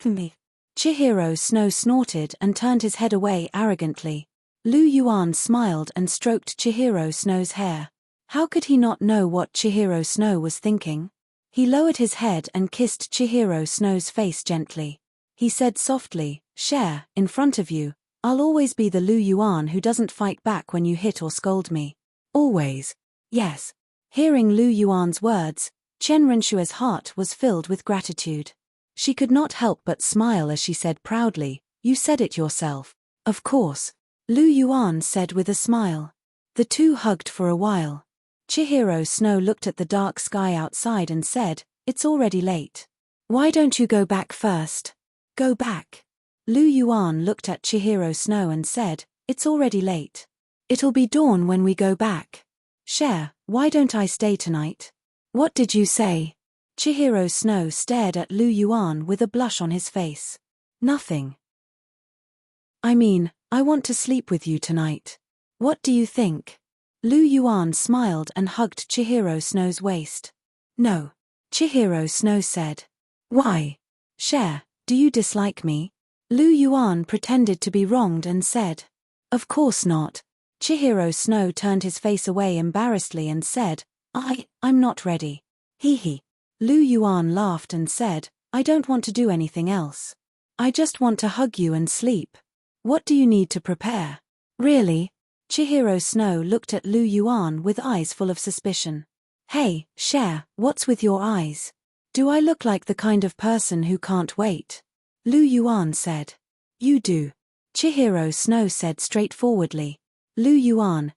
Speaker 1: Me. Chihiro Snow snorted and turned his head away arrogantly. Lu Yuan smiled and stroked Chihiro Snow's hair. How could he not know what Chihiro Snow was thinking? He lowered his head and kissed Chihiro Snow's face gently. He said softly, Cher, in front of you, I'll always be the Lu Yuan who doesn't fight back when you hit or scold me. Always. Yes. Hearing Lu Yuan's words, Chen Renshua's heart was filled with gratitude. She could not help but smile as she said proudly, you said it yourself. Of course. Lu Yuan said with a smile. The two hugged for a while. Chihiro Snow looked at the dark sky outside and said, it's already late. Why don't you go back first? Go back. Lu Yuan looked at Chihiro Snow and said, it's already late. It'll be dawn when we go back. Cher, why don't I stay tonight? What did you say? Chihiro Snow stared at Lu Yuan with a blush on his face. Nothing. I mean, I want to sleep with you tonight. What do you think? Lu Yuan smiled and hugged Chihiro Snow's waist. No. Chihiro Snow said. Why? Cher, do you dislike me? Lu Yuan pretended to be wronged and said. Of course not. Chihiro Snow turned his face away embarrassedly and said, I'm not ready. Hee hee. Lu Yuan laughed and said, I don't want to do anything else. I just want to hug you and sleep. What do you need to prepare? Really? Chihiro Snow looked at Lu Yuan with eyes full of suspicion. Hey, Cher, what's with your eyes? Do I look like the kind of person who can't wait? Lu Yuan said. You do. Chihiro Snow said straightforwardly. Lu Yuan,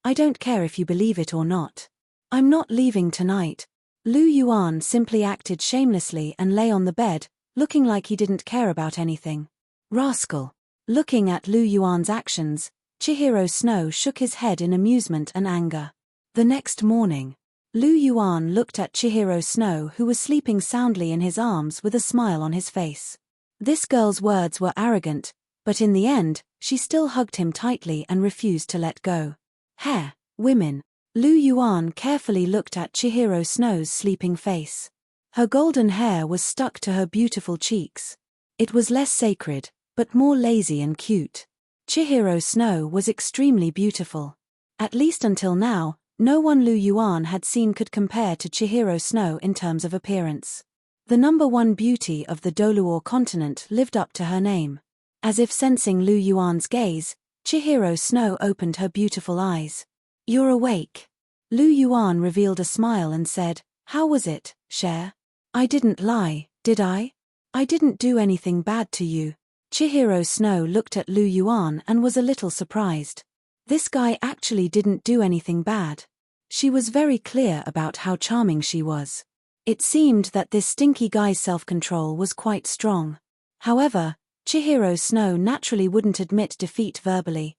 Speaker 1: I don't care if you believe it or not. I'm not leaving tonight. Lu Yuan simply acted shamelessly and lay on the bed, looking like he didn't care about anything. Rascal. Looking at Lu Yuan's actions, Chihiro Snow shook his head in amusement and anger. The next morning, Lu Yuan looked at Chihiro Snow, who was sleeping soundly in his arms with a smile on his face. This girl's words were arrogant, but in the end, she still hugged him tightly and refused to let go. Hair, women. Lu Yuan carefully looked at Chihiro Snow's sleeping face. Her golden hair was stuck to her beautiful cheeks. It was less sacred, but more lazy and cute. Chihiro Snow was extremely beautiful. At least until now, no one Lu Yuan had seen could compare to Chihiro Snow in terms of appearance. The number one beauty of the Douluo continent lived up to her name. As if sensing Lu Yuan's gaze, Chihiro Snow opened her beautiful eyes. You're awake. Lu Yuan revealed a smile and said, How was it, Cher? I didn't lie, did I? I didn't do anything bad to you. Chihiro Snow looked at Lu Yuan and was a little surprised. This guy actually didn't do anything bad. She was very clear about how charming she was. It seemed that this stinky guy's self-control was quite strong. However, Chihiro Snow naturally wouldn't admit defeat verbally.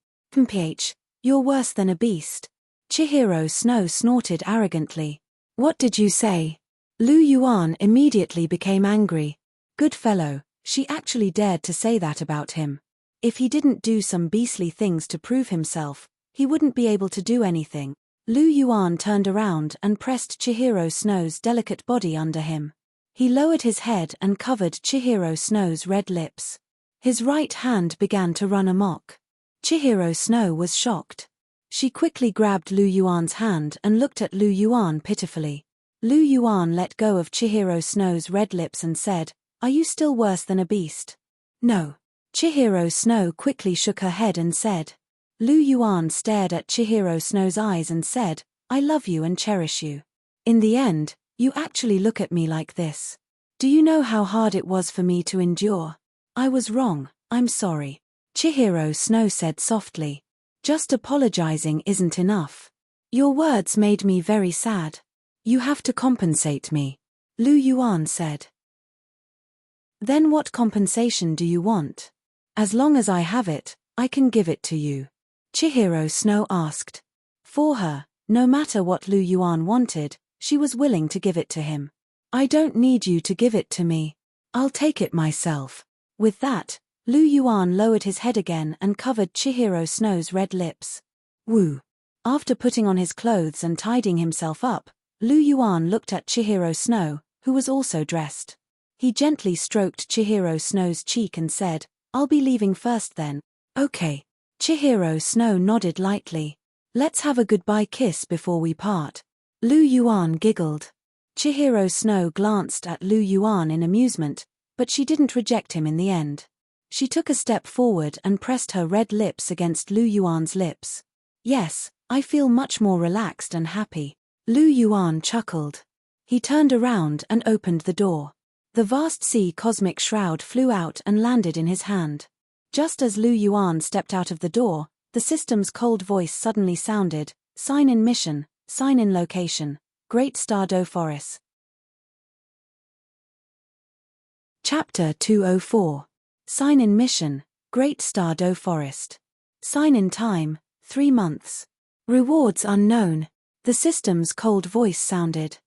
Speaker 1: You're worse than a beast. Chihiro Snow snorted arrogantly. What did you say? Lu Yuan immediately became angry. Good fellow, she actually dared to say that about him. If he didn't do some beastly things to prove himself, he wouldn't be able to do anything. Lu Yuan turned around and pressed Chihiro Snow's delicate body under him. He lowered his head and covered Chihiro Snow's red lips. His right hand began to run amok. Chihiro Snow was shocked. She quickly grabbed Lu Yuan's hand and looked at Lu Yuan pitifully. Lu Yuan let go of Chihiro Snow's red lips and said, Are you still worse than a beast? No. Chihiro Snow quickly shook her head and said. Lu Yuan stared at Chihiro Snow's eyes and said, I love you and cherish you. In the end, you actually look at me like this. Do you know how hard it was for me to endure? I was wrong, I'm sorry. Chihiro Snow said softly. Just apologizing isn't enough. Your words made me very sad. You have to compensate me. Lu Yuan said. Then what compensation do you want? As long as I have it, I can give it to you. Chihiro Snow asked. For her, no matter what Lu Yuan wanted, she was willing to give it to him. I don't need you to give it to me. I'll take it myself. With that, Lu Yuan lowered his head again and covered Chihiro Snow's red lips. Woo. After putting on his clothes and tidying himself up, Lu Yuan looked at Chihiro Snow, who was also dressed. He gently stroked Chihiro Snow's cheek and said, I'll be leaving first then. Okay. Chihiro Snow nodded lightly. Let's have a goodbye kiss before we part. Lu Yuan giggled. Chihiro Snow glanced at Lu Yuan in amusement, but she didn't reject him in the end. She took a step forward and pressed her red lips against Lu Yuan's lips. Yes, I feel much more relaxed and happy. Lu Yuan chuckled. He turned around and opened the door. The vast sea cosmic shroud flew out and landed in his hand. Just as Lu Yuan stepped out of the door, the system's cold voice suddenly sounded, Sign in mission, sign in location, Great Star Do Forest. Chapter 204. Sign in mission, Great Star Do Forest. Sign in time, 3 months. Rewards unknown. The system's cold voice sounded.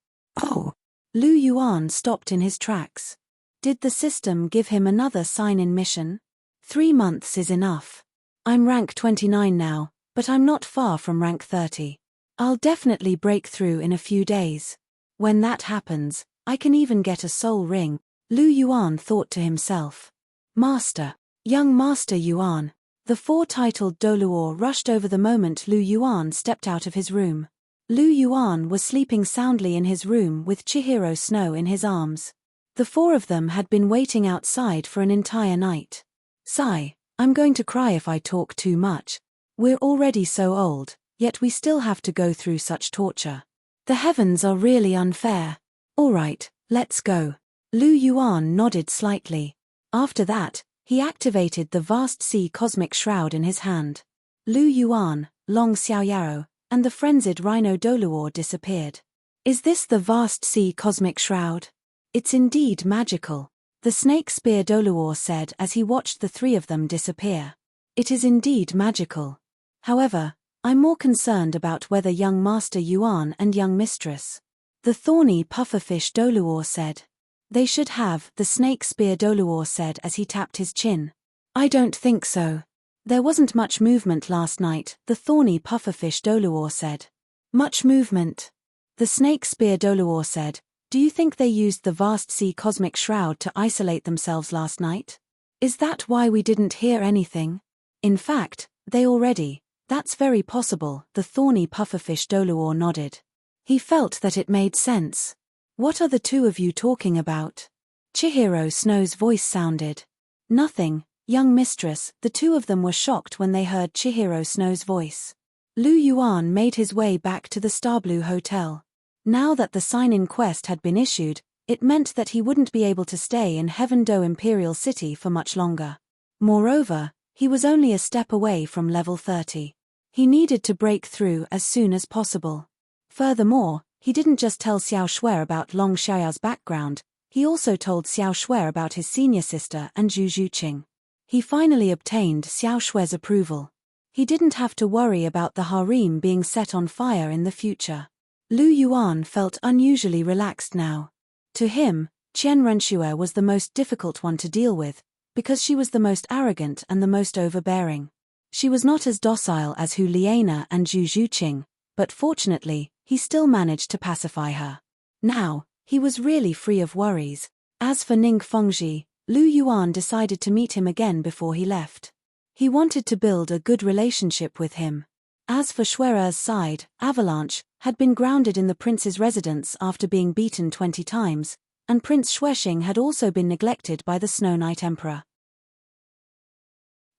Speaker 1: Oh. Lu Yuan stopped in his tracks. Did the system give him another sign-in mission? 3 months is enough. I'm rank 29 now, but I'm not far from rank 30. I'll definitely break through in a few days. When that happens, I can even get a soul ring, Lu Yuan thought to himself. Master. Young Master Yuan. The 4-titled Douluo rushed over the moment Lu Yuan stepped out of his room. Lu Yuan was sleeping soundly in his room with Chihiro Snow in his arms. The 4 of them had been waiting outside for an entire night. Sigh, I'm going to cry if I talk too much. We're already so old, yet we still have to go through such torture. The heavens are really unfair. All right, let's go. Lu Yuan nodded slightly. After that, he activated the vast sea cosmic shroud in his hand. Lu Yuan, Long Xiaoyaro, and the frenzied rhino Douluo disappeared. Is this the vast sea cosmic shroud? It's indeed magical, the snake spear Douluo said as he watched the three of them disappear. It is indeed magical. However, I'm more concerned about whether young Master Yuan and young Mistress. The thorny pufferfish Douluo said. They should have, the snake spear Douluo said as he tapped his chin. I don't think so. There wasn't much movement last night, the thorny pufferfish Douluo said. Much movement. The snake spear Douluo said, do you think they used the vast sea cosmic shroud to isolate themselves last night? Is that why we didn't hear anything? In fact, they already. That's very possible, the thorny pufferfish Douluo nodded. He felt that it made sense. What are the two of you talking about? Chihiro Snow's voice sounded. Nothing, young mistress. The two of them were shocked when they heard Chihiro Snow's voice. Lu Yuan made his way back to the Starblue Hotel. Now that the sign-in quest had been issued, it meant that he wouldn't be able to stay in Heaven Do Imperial City for much longer. Moreover, he was only a step away from level 30. He needed to break through as soon as possible. Furthermore, he didn't just tell Xiao Shui about Long Xiaoyao's background, he also told Xiao Shui about his senior sister and Zhu Zhuqing. He finally obtained Xiao Shui's approval. He didn't have to worry about the harem being set on fire in the future. Lu Yuan felt unusually relaxed now. To him, Qian Renxue was the most difficult one to deal with, because she was the most arrogant and the most overbearing. She was not as docile as Hu Liana and Zhu Zhuqing, but fortunately, he still managed to pacify her. Now, he was really free of worries. As for Ning Fengji, Lu Yuan decided to meet him again before he left. He wanted to build a good relationship with him. As for Xuere's side, Avalanche had been grounded in the prince's residence after being beaten 20 times, and Prince Xuexing had also been neglected by the Snow Knight Emperor.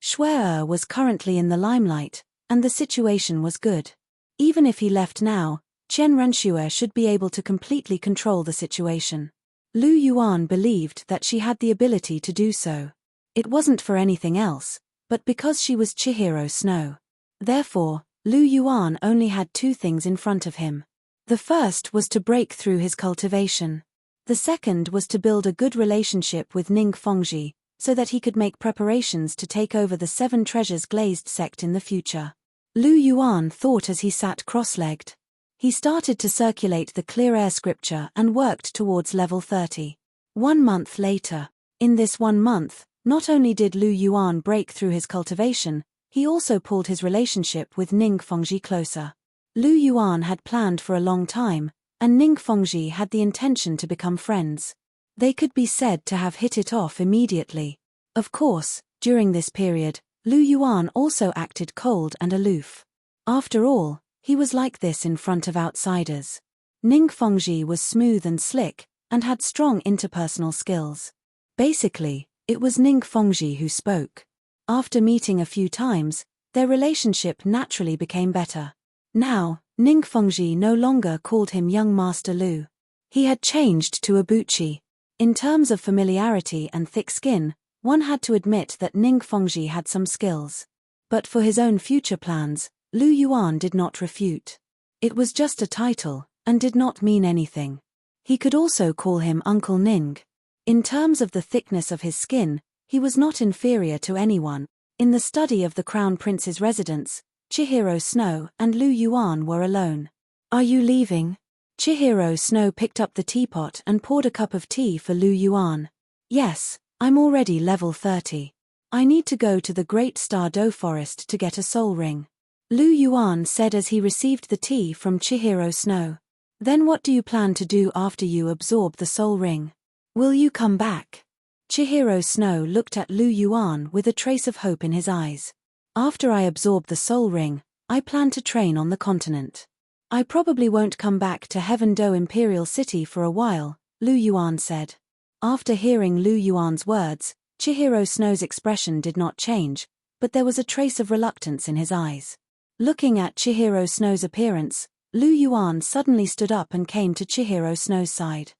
Speaker 1: Xuere was currently in the limelight, and the situation was good. Even if he left now, Qian Renxue should be able to completely control the situation. Lu Yuan believed that she had the ability to do so. It wasn't for anything else, but because she was Chihiro Snow. Therefore, Lu Yuan only had two things in front of him. The first was to break through his cultivation. The second was to build a good relationship with Ning Fengji, so that he could make preparations to take over the Seven Treasures Glazed sect in the future. Lu Yuan thought as he sat cross-legged. He started to circulate the clear air scripture and worked towards level 30. 1 month later. In this 1 month, not only did Lu Yuan break through his cultivation, he also pulled his relationship with Ning Fengji closer. Lu Yuan had planned for a long time, and Ning Fengji had the intention to become friends. They could be said to have hit it off immediately. Of course, during this period, Lu Yuan also acted cold and aloof. After all, he was like this in front of outsiders. Ning Fengji was smooth and slick, and had strong interpersonal skills. Basically, it was Ning Fengji who spoke. After meeting a few times, their relationship naturally became better. Now, Ning Fengji no longer called him young Master Lu. He had changed to Abuchi. In terms of familiarity and thick skin, one had to admit that Ning Fengji had some skills. But for his own future plans, Lu Yuan did not refute. It was just a title, and did not mean anything. He could also call him Uncle Ning. In terms of the thickness of his skin, he was not inferior to anyone. In the study of the Crown Prince's residence, Chihiro Snow and Lu Yuan were alone. Are you leaving? Chihiro Snow picked up the teapot and poured a cup of tea for Lu Yuan. Yes, I'm already level 30. I need to go to the Great Star Do Forest to get a soul ring. Lu Yuan said as he received the tea from Chihiro Snow. Then what do you plan to do after you absorb the soul ring? Will you come back? Chihiro Snow looked at Lu Yuan with a trace of hope in his eyes. After I absorb the soul ring, I plan to train on the continent. I probably won't come back to Heaven Do Imperial City for a while, Lu Yuan said. After hearing Lu Yuan's words, Chihiro Snow's expression did not change, but there was a trace of reluctance in his eyes. Looking at Chihiro Snow's appearance, Lu Yuan suddenly stood up and came to Chihiro Snow's side.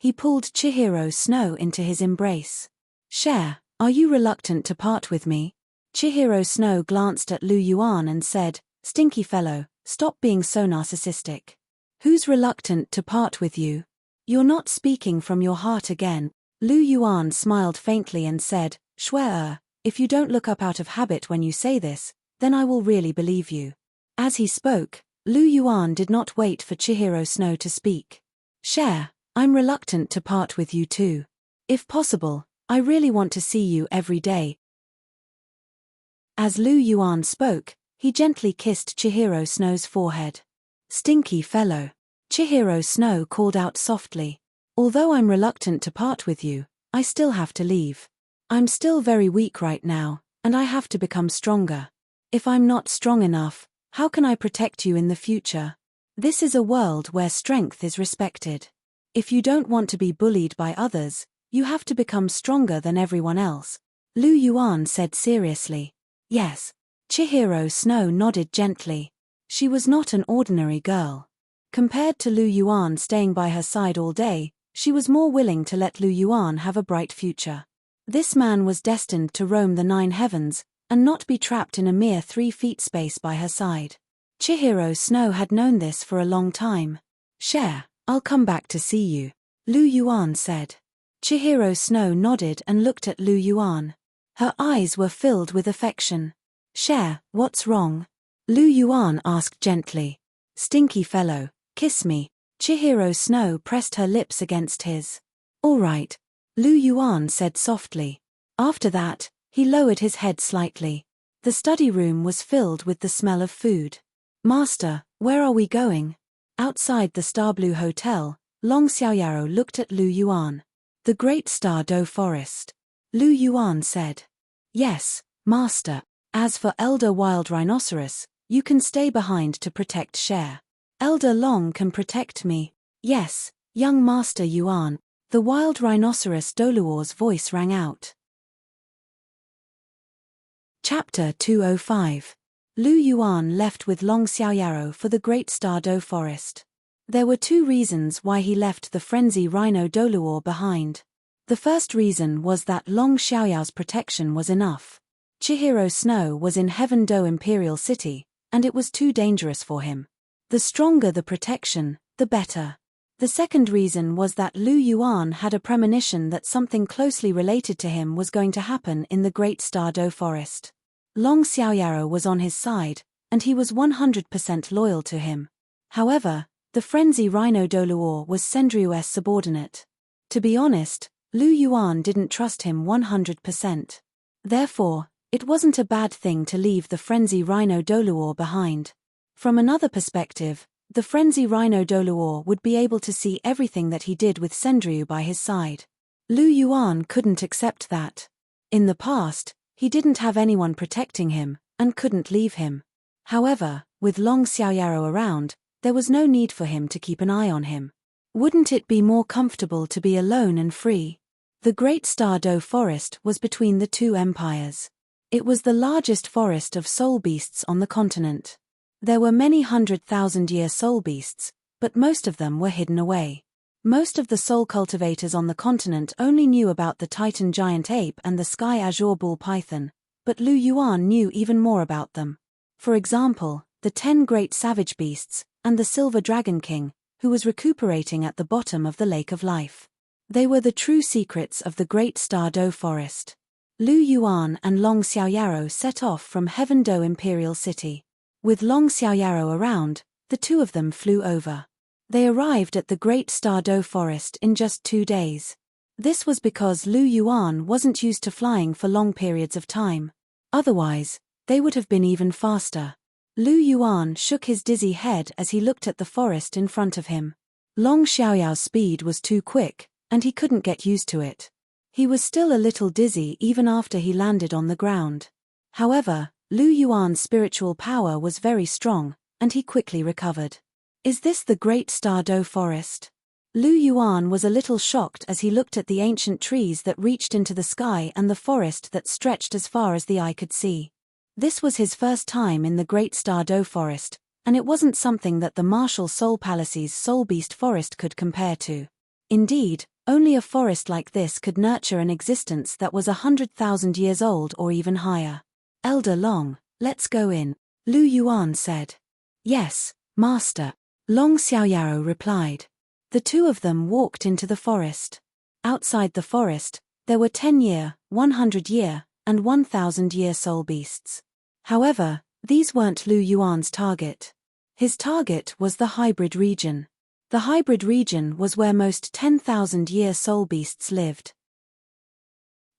Speaker 1: He pulled Chihiro Snow into his embrace. Share, Are you reluctant to part with me? Chihiro Snow glanced at Lu Yuan and said, Stinky fellow, stop being so narcissistic. Who's reluctant to part with you? You're not speaking from your heart again. Lu Yuan smiled faintly and said, Swear, if you don't look up out of habit when you say this, then I will really believe you. As he spoke, Lu Yuan did not wait for Chihiro Snow to speak. Share, I'm reluctant to part with you too. If possible, I really want to see you every day. As Lu Yuan spoke, he gently kissed Chihiro Snow's forehead. Stinky fellow. Chihiro Snow called out softly. Although I'm reluctant to part with you, I still have to leave. I'm still very weak right now, and I have to become stronger. If I'm not strong enough, how can I protect you in the future? This is a world where strength is respected. If you don't want to be bullied by others, you have to become stronger than everyone else. Lu Yuan said seriously. Yes. Chihiro Snow nodded gently. She was not an ordinary girl. Compared to Lu Yuan staying by her side all day, she was more willing to let Lu Yuan have a bright future. This man was destined to roam the 9 heavens, and not be trapped in a mere 3 feet space by her side. Chihiro Snow had known this for a long time. Share, I'll come back to see you, Lu Yuan said. Chihiro Snow nodded and looked at Lu Yuan. Her eyes were filled with affection. Share, what's wrong? Lu Yuan asked gently. Stinky fellow, kiss me. Chihiro Snow pressed her lips against his. All right, Lu Yuan said softly. After that, he lowered his head slightly. The study room was filled with the smell of food. Master, where are we going? Outside the Star Blue Hotel, Long Xiaoyaro looked at Lu Yuan. The Great Star Do Forest. Lu Yuan said. Yes, Master. As for Elder Wild Rhinoceros, you can stay behind to protect Share. Elder Long can protect me. Yes, young Master Yuan. The Wild Rhinoceros Douluo's voice rang out. Chapter 205. Lu Yuan left with Long Xiaoyaro for the Great Star Do Forest. There were 2 reasons why he left the frenzy rhino Douluo behind. The first reason was that Long Xiaoyao's protection was enough. Chihiro Snow was in Heaven Do Imperial City, and it was too dangerous for him. The stronger the protection, the better. The second reason was that Lu Yuan had a premonition that something closely related to him was going to happen in the Great Star Do Forest. Long Xiaoyaro was on his side, and he was 100% loyal to him. However, the frenzy rhino Douluo was Sendriu's subordinate. To be honest, Lu Yuan didn't trust him 100%. Therefore, it wasn't a bad thing to leave the frenzy rhino Douluo behind. From another perspective, the frenzy rhino Douluo would be able to see everything that he did with Sendriu by his side. Lu Yuan couldn't accept that. In the past, he didn't have anyone protecting him, and couldn't leave him. However, with Long Xiaoyaro around, there was no need for him to keep an eye on him. Wouldn't it be more comfortable to be alone and free? The Great Star Do Forest was between the 2 empires. It was the largest forest of soul beasts on the continent. There were many 100,000-year soul beasts, but most of them were hidden away. Most of the soul cultivators on the continent only knew about the Titan giant ape and the sky azure bull python, but Lu Yuan knew even more about them. For example, the 10 great savage beasts, and the silver dragon king, who was recuperating at the bottom of the lake of life. They were the true secrets of the Great Star Do Forest. Lu Yuan and Long Xiaoyaro set off from Heaven Do Imperial City. With Long Xiaoyaro around, the 2 of them flew over. They arrived at the Great Star Do Forest in just 2 days. This was because Lu Yuan wasn't used to flying for long periods of time. Otherwise, they would have been even faster. Lu Yuan shook his dizzy head as he looked at the forest in front of him. Long Xiaoyao's speed was too quick, and he couldn't get used to it. He was still a little dizzy even after he landed on the ground. However, Lu Yuan's spiritual power was very strong, and he quickly recovered. Is this the Great Star Do Forest? Lu Yuan was a little shocked as he looked at the ancient trees that reached into the sky and the forest that stretched as far as the eye could see. This was his first time in the Great Star Do Forest, and it wasn't something that the martial Soul Palace's Soul Beast Forest could compare to. Indeed, Only a forest like this could nurture an existence that was 100,000 years old or even higher. Elder Long, let's go in, Lu Yuan said. Yes, master, Long Xiaoyaro replied. The two of them walked into the forest. Outside the forest, there were 10-year, 100-year, and 1,000-year soul beasts. However, these weren't Lu Yuan's target. His target was the hybrid region. The hybrid region was where most 10,000-year soul beasts lived.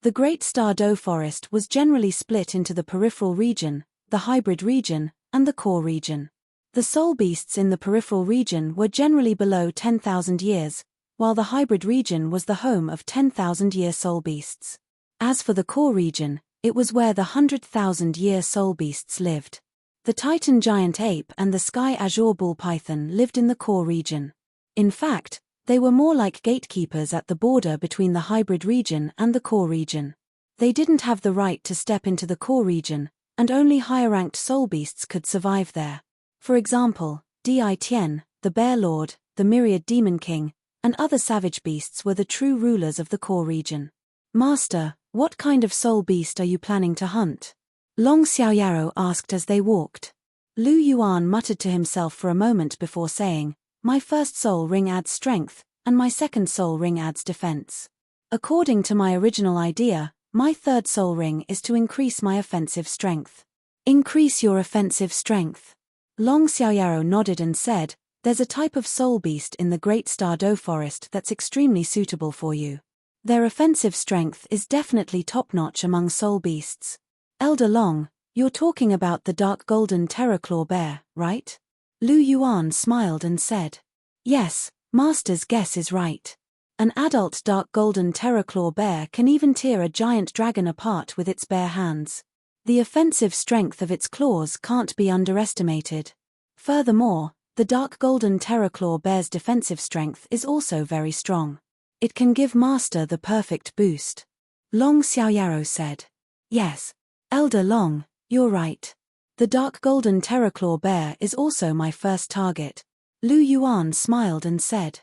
Speaker 1: The Great Star Dough Forest was generally split into the peripheral region, the hybrid region, and the core region. The soul beasts in the peripheral region were generally below 10,000 years, while the hybrid region was the home of 10,000-year soul beasts. As for the core region, it was where the 100,000-year soul beasts lived. The Titan giant ape and the sky azure bull python lived in the core region. In fact, they were more like gatekeepers at the border between the hybrid region and the core region. They didn't have the right to step into the core region, and only higher-ranked soul beasts could survive there. For example, Di Tian, the Bear Lord, the Myriad Demon King, and other savage beasts were the true rulers of the core region. Master, what kind of soul beast are you planning to hunt? Long Xiaoyaro asked as they walked. Lu Yuan muttered to himself for a moment before saying, my first soul ring adds strength, and my second soul ring adds defense. According to my original idea, my third soul ring is to increase my offensive strength. Increase your offensive strength. Long Xiaoyaro nodded and said, there's a type of soul beast in the Great Star Dough Forest that's extremely suitable for you. Their offensive strength is definitely top-notch among soul beasts. Elder Long, you're talking about the dark golden terraclaw bear, right? Lu Yuan smiled and said. Yes, master's guess is right. An adult dark golden terraclaw bear can even tear a giant dragon apart with its bare hands. The offensive strength of its claws can't be underestimated. Furthermore, the dark golden terraclaw bear's defensive strength is also very strong. It can give master the perfect boost. Long Xiaoyaro said. Yes, Elder Long, you're right. The dark golden terraclaw bear is also my first target. Lu Yuan smiled and said.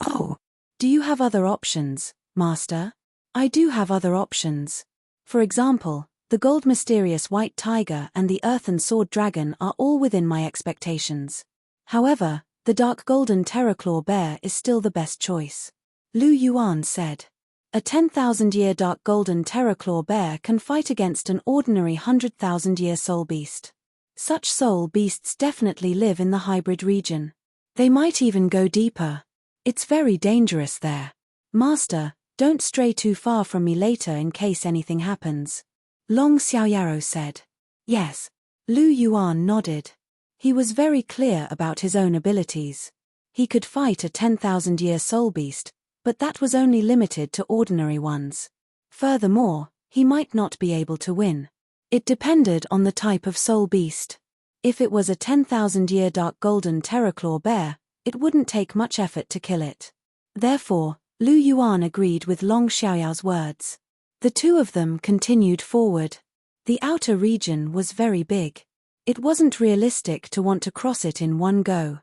Speaker 1: Oh, do you have other options, master? I do have other options. For example, the gold mysterious white tiger and the earthen sword dragon are all within my expectations. However, the dark golden terraclaw bear is still the best choice. Lu Yuan said. A 10,000-year dark golden terraclaw bear can fight against an ordinary 100,000-year soul beast. Such soul beasts definitely live in the hybrid region. They might even go deeper. It's very dangerous there. Master, don't stray too far from me later in case anything happens. Long Xiaoyaro said. Yes. Lu Yuan nodded. He was very clear about his own abilities. He could fight a 10,000-year soul beast, but that was only limited to ordinary ones. Furthermore, he might not be able to win. It depended on the type of soul beast. If it was a 10,000-year dark golden terraclaw bear, it wouldn't take much effort to kill it. Therefore, Lu Yuan agreed with Long Xiaoyao's words. The two of them continued forward. The outer region was very big. It wasn't realistic to want to cross it in one go.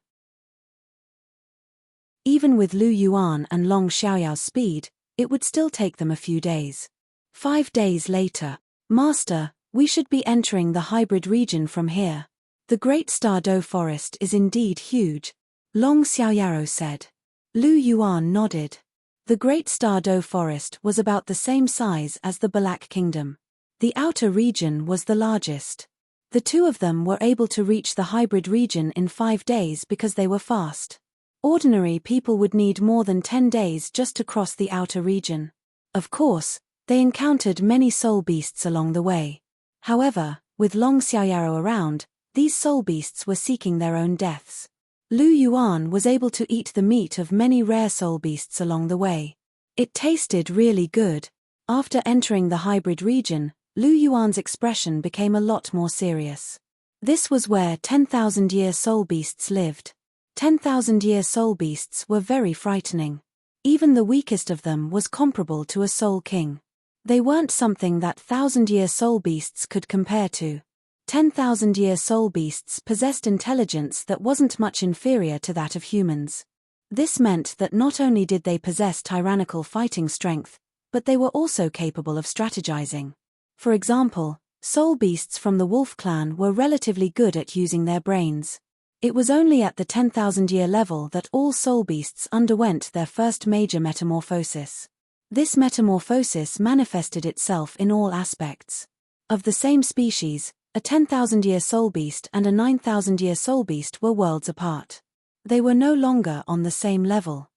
Speaker 1: Even with Lu Yuan and Long Xiaoyao's speed, it would still take them a few days. 5 days later. Master, we should be entering the hybrid region from here. The Great Star Dough Forest is indeed huge, Long Xiaoyaro said. Lu Yuan nodded. The Great Star Dough Forest was about the same size as the Balak Kingdom. The outer region was the largest. The two of them were able to reach the hybrid region in 5 days because they were fast. Ordinary people would need more than 10 days just to cross the outer region. Of course, they encountered many soul beasts along the way. However, with Long Xiaoyaro around, these soul beasts were seeking their own deaths. Lu Yuan was able to eat the meat of many rare soul beasts along the way. It tasted really good. After entering the hybrid region, Lu Yuan's expression became a lot more serious. This was where 10,000-year soul beasts lived. 10,000-year soul beasts were very frightening. Even the weakest of them was comparable to a soul king. They weren't something that 1,000-year soul beasts could compare to. 10,000-year soul beasts possessed intelligence that wasn't much inferior to that of humans. This meant that not only did they possess tyrannical fighting strength, but they were also capable of strategizing. For example, soul beasts from the wolf clan were relatively good at using their brains. It was only at the 10,000-year level that all soul beasts underwent their first major metamorphosis. This metamorphosis manifested itself in all aspects. Of the same species, a 10,000-year soul beast and a 9,000-year soul beast were worlds apart. They were no longer on the same level.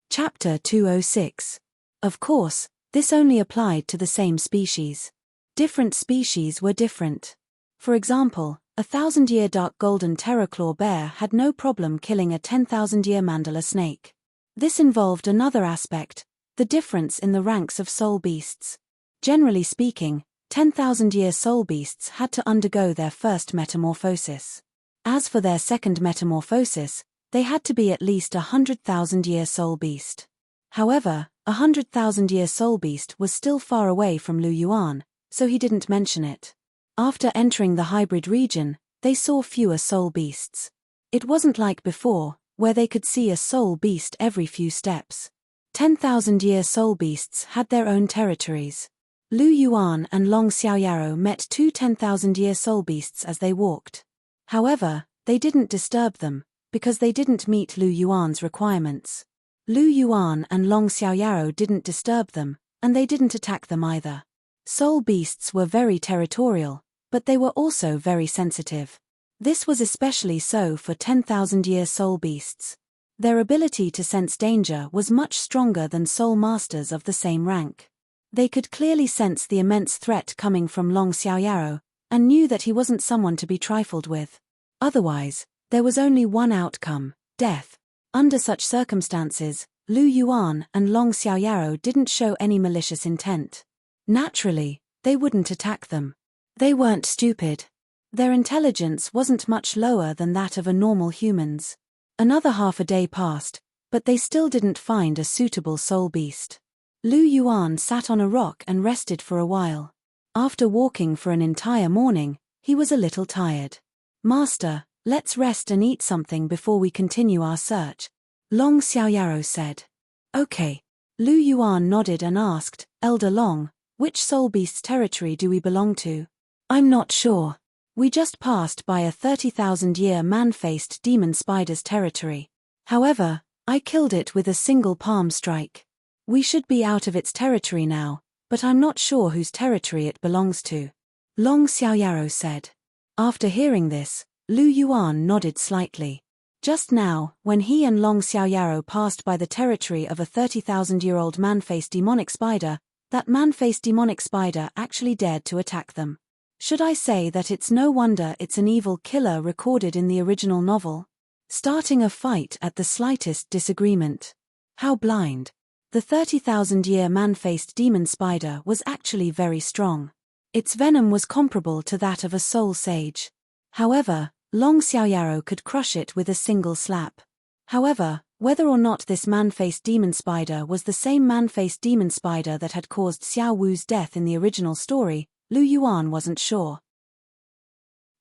Speaker 1: Chapter 206. Of course, this only applied to the same species. Different species were different. For example, a 1,000-year dark golden terraclaw bear had no problem killing a 10,000-year mandala snake. This involved another aspect, the difference in the ranks of soul beasts. Generally speaking, 10,000-year soul beasts had to undergo their first metamorphosis. As for their second metamorphosis, they had to be at least a 100,000-year soul beast. However, a 100,000-year soul beast was still far away from Lu Yuan, so he didn't mention it. After entering the hybrid region, they saw fewer soul beasts. It wasn't like before, where they could see a soul beast every few steps. 10,000-year soul beasts had their own territories. Lu Yuan and Long Xiaoyaro met two 10,000-year soul beasts as they walked. However, they didn't disturb them, because they didn't meet Lu Yuan's requirements. Lu Yuan and Long Xiaoyaro didn't disturb them, and they didn't attack them either. Soul beasts were very territorial, but they were also very sensitive. This was especially so for 10,000-year soul beasts. Their ability to sense danger was much stronger than soul masters of the same rank. They could clearly sense the immense threat coming from Long Xiaoyaro, and knew that he wasn't someone to be trifled with. Otherwise, there was only one outcome: death. Under such circumstances, Lu Yuan and Long Xiaoyaro didn't show any malicious intent. Naturally, they wouldn't attack them. They weren't stupid. Their intelligence wasn't much lower than that of a normal human's. Another half a day passed, but they still didn't find a suitable soul beast. Lu Yuan sat on a rock and rested for a while. After walking for an entire morning, he was a little tired. "Master, let's rest and eat something before we continue our search," Long Xiaoyaro said. "Okay." Lu Yuan nodded and asked, "Elder Long, which soul beast's territory do we belong to?" "I'm not sure. We just passed by a 30,000-year man-faced demon spider's territory. However, I killed it with a single palm strike. We should be out of its territory now, but I'm not sure whose territory it belongs to," Long Xiaoyaro said. After hearing this, Lu Yuan nodded slightly. Just now, when he and Long Xiaoyaro passed by the territory of a 30,000-year-old man-faced demonic spider, that man-faced demonic spider actually dared to attack them. Should I say that it's no wonder it's an evil killer recorded in the original novel? Starting a fight at the slightest disagreement. How blind. The 30,000-year man-faced demon spider was actually very strong. Its venom was comparable to that of a soul sage. However, Long Xiaoyaro could crush it with a single slap. However, whether or not this man-faced demon spider was the same man-faced demon spider that had caused Xiao Wu's death in the original story, Lu Yuan wasn't sure.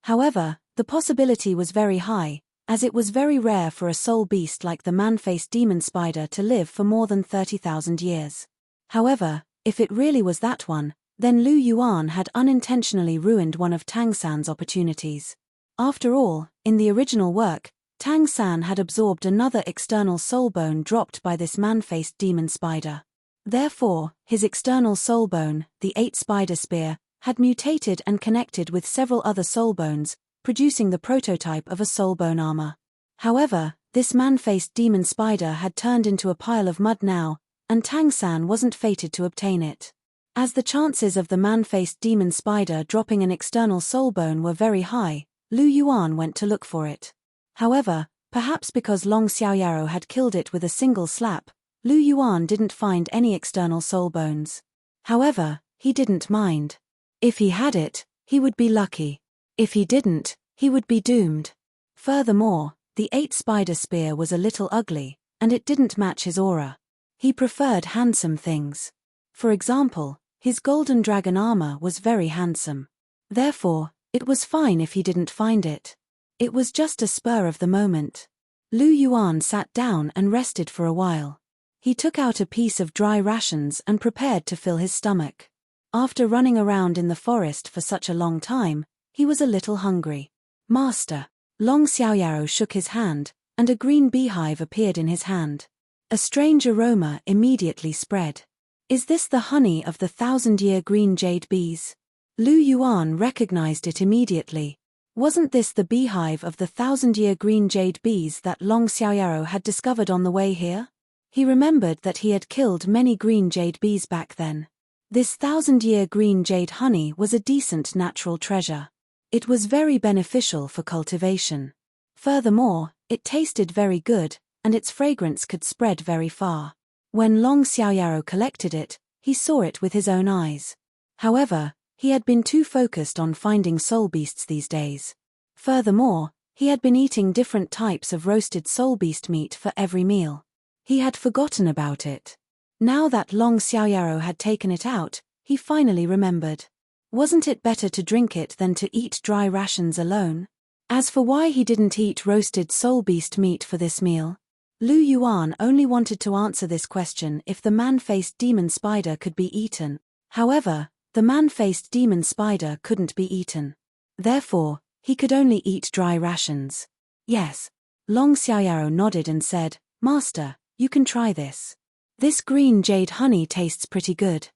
Speaker 1: However, the possibility was very high, as it was very rare for a soul beast like the man-faced demon spider to live for more than 30,000 years. However, if it really was that one, then Lu Yuan had unintentionally ruined one of Tang San's opportunities. After all, in the original work, Tang San had absorbed another external soul bone dropped by this man-faced demon spider. Therefore, his external soul bone, the 8 spider spear, had mutated and connected with several other soul bones, producing the prototype of a soul bone armor. However, this man-faced demon spider had turned into a pile of mud now, and Tang San wasn't fated to obtain it. As the chances of the man-faced demon spider dropping an external soul bone were very high, Lu Yuan went to look for it. However, perhaps because Long Xiaoyaro had killed it with a single slap, Lu Yuan didn't find any external soul bones. However, he didn't mind. If he had it, he would be lucky. If he didn't, he would be doomed. Furthermore, the 8 spider spear was a little ugly, and it didn't match his aura. He preferred handsome things. For example, his golden dragon armor was very handsome. Therefore, it was fine if he didn't find it. It was just a spur of the moment. Lu Yuan sat down and rested for a while. He took out a piece of dry rations and prepared to fill his stomach. After running around in the forest for such a long time, he was a little hungry. Master. Long Xiaoyaro shook his hand, and a green beehive appeared in his hand. A strange aroma immediately spread. Is this the honey of the 1,000-year green jade bees? Lu Yuan recognized it immediately. Wasn't this the beehive of the 1,000-year green jade bees that Long Xiaoyaro had discovered on the way here? He remembered that he had killed many green jade bees back then. This 1,000-year green jade honey was a decent natural treasure. It was very beneficial for cultivation. Furthermore, it tasted very good, and its fragrance could spread very far. When Long Xiaoyaro collected it, he saw it with his own eyes. However, he had been too focused on finding soul beasts these days. Furthermore, he had been eating different types of roasted soul beast meat for every meal. He had forgotten about it. Now that Long Xiaoyaro had taken it out, he finally remembered. Wasn't it better to drink it than to eat dry rations alone? As for why he didn't eat roasted soul beast meat for this meal, Lu Yuan only wanted to answer this question if the man-faced demon spider could be eaten. However, the man-faced demon spider couldn't be eaten. Therefore, he could only eat dry rations. Yes. Long Xiaoyaro nodded and said, Master, you can try this. This green jade honey tastes pretty good.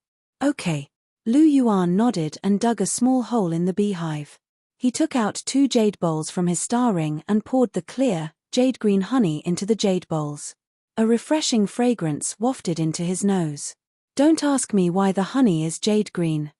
Speaker 1: Okay. Lu Yuan nodded and dug a small hole in the beehive. He took out 2 jade bowls from his star ring and poured the clear, jade-green honey into the jade bowls. A refreshing fragrance wafted into his nose. Don't ask me why the honey is jade-green.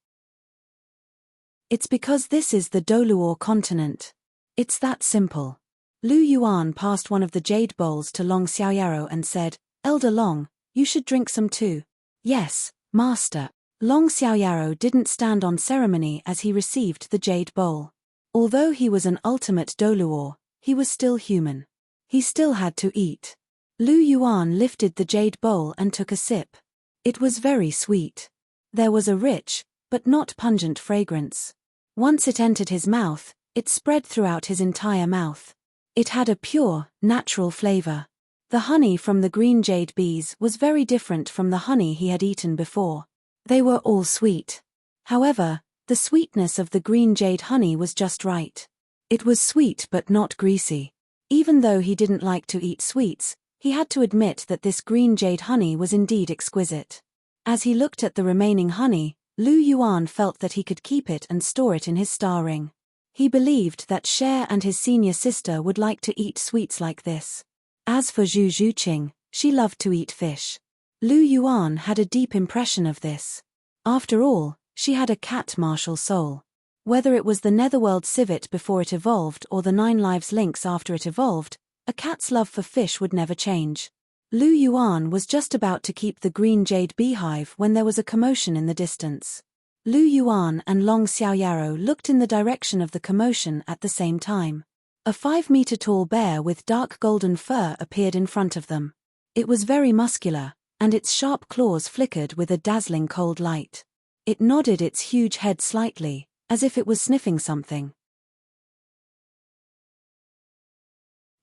Speaker 1: It's because this is the Douluo continent. It's that simple. Lu Yuan passed one of the jade bowls to Long Xiaoyaro and said, Elder Long, you should drink some too. Yes, Master. Long Xiaoyaro didn't stand on ceremony as he received the jade bowl. Although he was an ultimate Douluo, he was still human. He still had to eat. Lu Yuan lifted the jade bowl and took a sip. It was very sweet. There was a rich, but not pungent fragrance. Once it entered his mouth, it spread throughout his entire mouth. It had a pure, natural flavor. The honey from the green jade bees was very different from the honey he had eaten before. They were all sweet. However, the sweetness of the green jade honey was just right. It was sweet but not greasy. Even though he didn't like to eat sweets, he had to admit that this green jade honey was indeed exquisite. As he looked at the remaining honey, Lu Yuan felt that he could keep it and store it in his star ring. He believed that Cher and his senior sister would like to eat sweets like this. As for Zhu Zhuqing, she loved to eat fish. Lu Yuan had a deep impression of this. After all, she had a cat martial soul. Whether it was the Netherworld civet before it evolved or the 9 Lives lynx after it evolved, a cat's love for fish would never change. Lu Yuan was just about to keep the green jade beehive when there was a commotion in the distance. Lu Yuan and Long Xiaoyaro looked in the direction of the commotion at the same time. A 5-meter-tall bear with dark golden fur appeared in front of them. It was very muscular, and its sharp claws flickered with a dazzling cold light. It nodded its huge head slightly, as if it was sniffing something.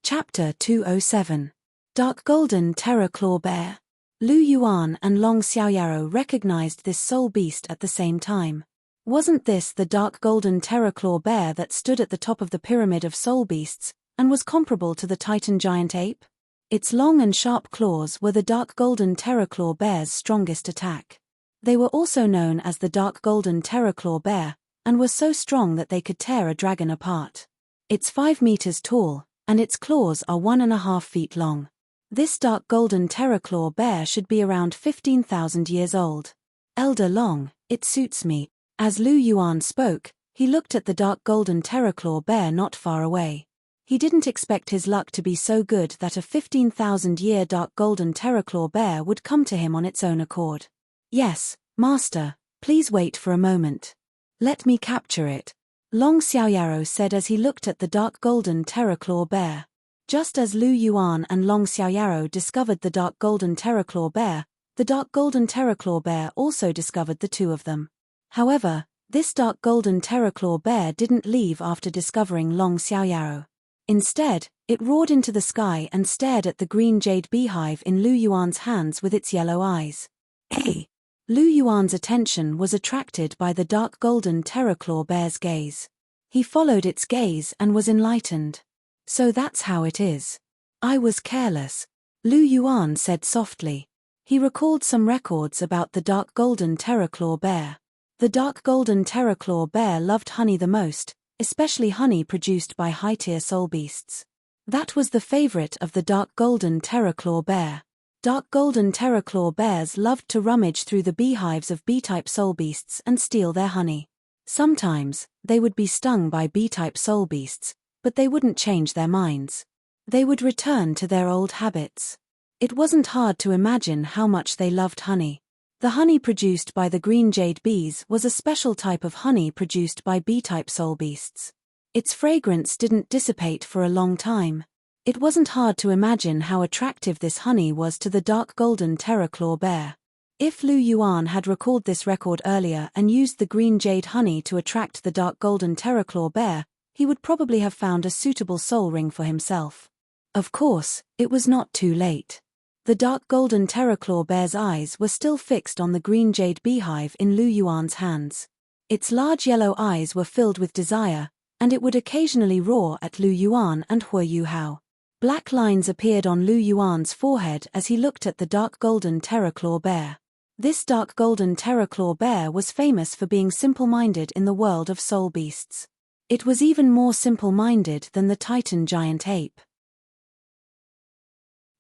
Speaker 1: Chapter 207. Dark Golden Terror Claw Bear. Lu Yuan and Long Xiaoyaro recognized this soul beast at the same time. Wasn't this the dark golden terror claw bear that stood at the top of the pyramid of soul beasts, and was comparable to the Titan giant ape? Its long and sharp claws were the dark golden terror claw bear's strongest attack. They were also known as the dark golden terror claw bear, and were so strong that they could tear a dragon apart. It's 5 meters tall, and its claws are 1.5 feet long. This dark golden terror claw bear should be around 15,000 years old. Elder Long, it suits me. As Lu Yuan spoke, he looked at the dark golden terror claw bear not far away. He didn't expect his luck to be so good that a 15,000-year dark golden terror claw bear would come to him on its own accord. Yes, Master, please wait for a moment. Let me capture it, Long Xiaoyaro said as he looked at the dark golden terror claw bear. Just as Lu Yuan and Long Xiaoyaro discovered the dark golden terror claw bear, the dark golden terror claw bear also discovered the two of them. However, this dark golden terror claw bear didn't leave after discovering Long Xiaoyaro. Instead, it roared into the sky and stared at the green jade beehive in Lu Yuan's hands with its yellow eyes. Hey! Lu Yuan's attention was attracted by the dark golden terraclaw bear's gaze. He followed its gaze and was enlightened. So that's how it is. I was careless, Lu Yuan said softly. He recalled some records about the dark golden terraclaw bear. The dark golden terraclaw bear loved honey the most, especially honey produced by high-tier soul beasts. That was the favorite of the dark golden terraclaw bear. Dark golden terraclaw bears loved to rummage through the beehives of bee-type soul beasts and steal their honey. Sometimes, they would be stung by bee-type soul beasts, but they wouldn't change their minds. They would return to their old habits. It wasn't hard to imagine how much they loved honey. The honey produced by the green jade bees was a special type of honey produced by bee-type soul beasts. Its fragrance didn't dissipate for a long time. It wasn't hard to imagine how attractive this honey was to the dark golden terraclaw bear. If Lu Yuan had recalled this record earlier and used the green jade honey to attract the dark golden terraclaw bear, he would probably have found a suitable soul ring for himself. Of course, it was not too late. The dark golden terraclaw bear's eyes were still fixed on the green jade beehive in Lu Yuan's hands. Its large yellow eyes were filled with desire, and it would occasionally roar at Lu Yuan and Hua Yuhao. Black lines appeared on Lu Yuan's forehead as he looked at the dark golden terraclaw bear. This dark golden terraclaw bear was famous for being simple-minded in the world of soul beasts. It was even more simple-minded than the Titan giant ape.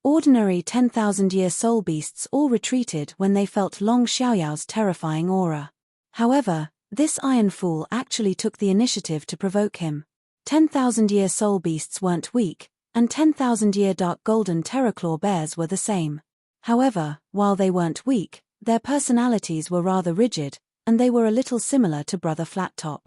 Speaker 1: Ordinary 10,000-year soul beasts all retreated when they felt Long Xiaoyao's terrifying aura. However, this iron fool actually took the initiative to provoke him. 10,000-year soul beasts weren't weak, and 10,000-year dark golden terraclaw bears were the same. However, while they weren't weak, their personalities were rather rigid, and they were a little similar to Brother Flattop.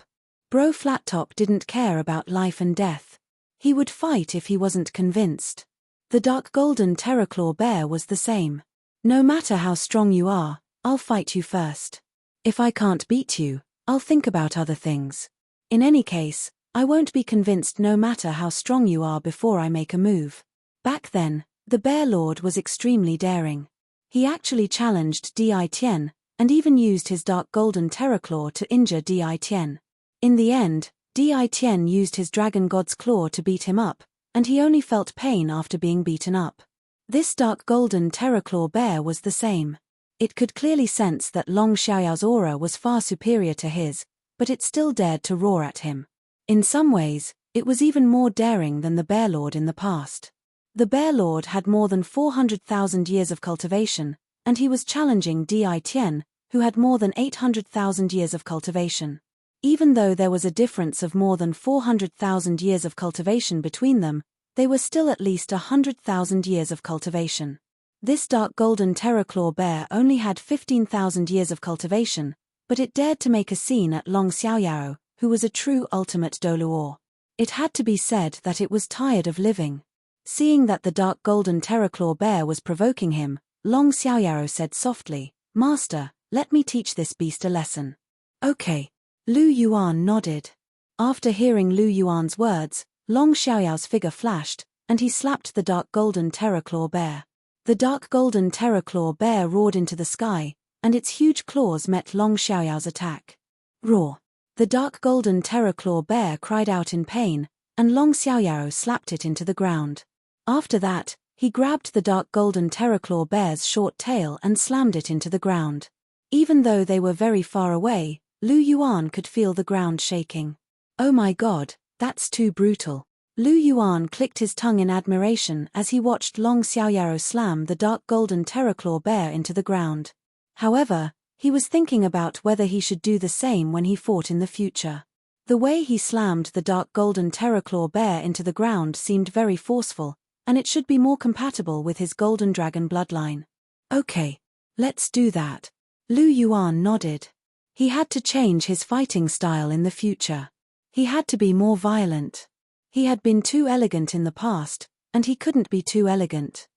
Speaker 1: Bro Flattop didn't care about life and death. He would fight if he wasn't convinced. The dark golden terraclaw bear was the same. No matter how strong you are, I'll fight you first. If I can't beat you, I'll think about other things. In any case, I won't be convinced no matter how strong you are before I make a move. Back then, the Bear Lord was extremely daring. He actually challenged Di Tian, and even used his dark golden terraclaw to injure Di Tian. In the end, Di Tian used his dragon god's claw to beat him up, and he only felt pain after being beaten up. This dark golden terraclaw bear was the same. It could clearly sense that Long Xiaoyao's aura was far superior to his, but it still dared to roar at him. In some ways, it was even more daring than the Bear Lord in the past. The Bear Lord had more than 400,000 years of cultivation, and he was challenging Di Tian, who had more than 800,000 years of cultivation. Even though there was a difference of more than 400,000 years of cultivation between them, they were still at least 100,000 years of cultivation. This dark golden terraclaw bear only had 15,000 years of cultivation, but it dared to make a scene at Long Xiaoyao, who was a true ultimate Douluo. It had to be said that it was tired of living. Seeing that the dark golden terraclaw bear was provoking him, Long Xiaoyao said softly, "Master, let me teach this beast a lesson." "Okay." Lu Yuan nodded. After hearing Lu Yuan's words, Long Xiaoyao's figure flashed, and he slapped the dark golden terraclaw bear. The dark golden terraclaw bear roared into the sky, and its huge claws met Long Xiaoyao's attack. Roar! The dark golden terraclaw bear cried out in pain, and Long Xiaoyao slapped it into the ground. After that, he grabbed the dark golden terraclaw bear's short tail and slammed it into the ground. Even though they were very far away, Lu Yuan could feel the ground shaking. "Oh my god, that's too brutal." Lu Yuan clicked his tongue in admiration as he watched Long Xiaoyao slam the dark golden terraclaw bear into the ground. However, he was thinking about whether he should do the same when he fought in the future. The way he slammed the dark golden terraclaw bear into the ground seemed very forceful, and it should be more compatible with his golden dragon bloodline. "Okay, let's do that." Lu Yuan nodded. He had to change his fighting style in the future. He had to be more violent. He had been too elegant in the past, and he couldn't be too elegant.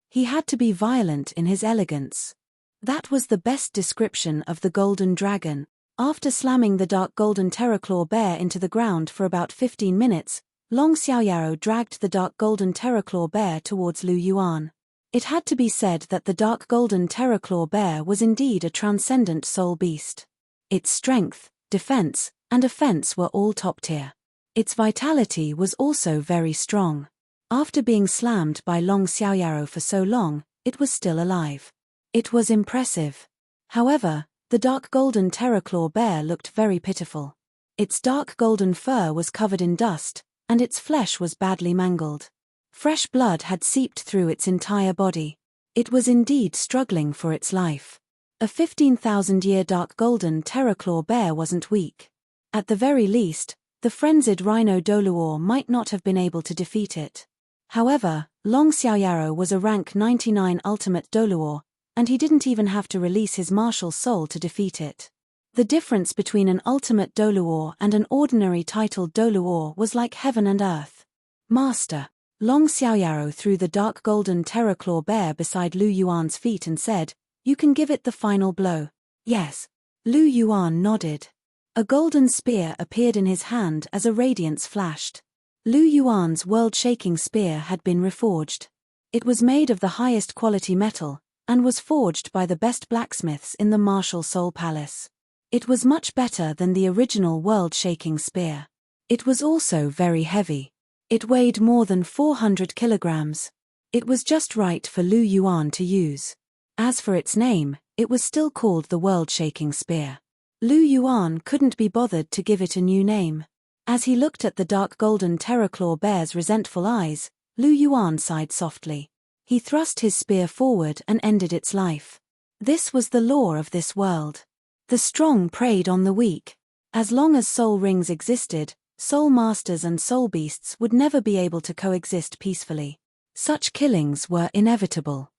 Speaker 1: He had to be violent in his elegance. That was the best description of the golden dragon. After slamming the dark golden terraclaw bear into the ground for about 15 minutes, Long Xiaoyaro dragged the dark golden terraclaw bear towards Lu Yuan. It had to be said that the dark golden terraclaw bear was indeed a transcendent soul beast. Its strength, defense, and offense were all top tier. Its vitality was also very strong. After being slammed by Long Xiaoyaro for so long, it was still alive. It was impressive. However, the dark golden terraclaw bear looked very pitiful. Its dark golden fur was covered in dust, and its flesh was badly mangled. Fresh blood had seeped through its entire body. It was indeed struggling for its life. A 15,000-year dark golden terraclaw bear wasn't weak. At the very least, the frenzied rhino Douluo might not have been able to defeat it. However, Long Xiaoyaro was a rank 99 ultimate Douluo, and he didn't even have to release his martial soul to defeat it. The difference between an ultimate Douluo and an ordinary titled Douluo was like heaven and earth. Master. Long Xiaoyaro threw the dark golden terraclaw bear beside Lu Yuan's feet and said, "You can give it the final blow." "Yes." Lu Yuan nodded. A golden spear appeared in his hand as a radiance flashed. Lu Yuan's world-shaking spear had been reforged. It was made of the highest quality metal, and was forged by the best blacksmiths in the Martial Soul Palace. It was much better than the original world-shaking spear. It was also very heavy. It weighed more than 400 kilograms. It was just right for Lu Yuan to use. As for its name, it was still called the world-shaking spear. Lu Yuan couldn't be bothered to give it a new name. As he looked at the dark golden terraclaw bear's resentful eyes, Lu Yuan sighed softly. He thrust his spear forward and ended its life. This was the law of this world. The strong preyed on the weak. As long as soul rings existed, soul masters and soul beasts would never be able to coexist peacefully. Such killings were inevitable.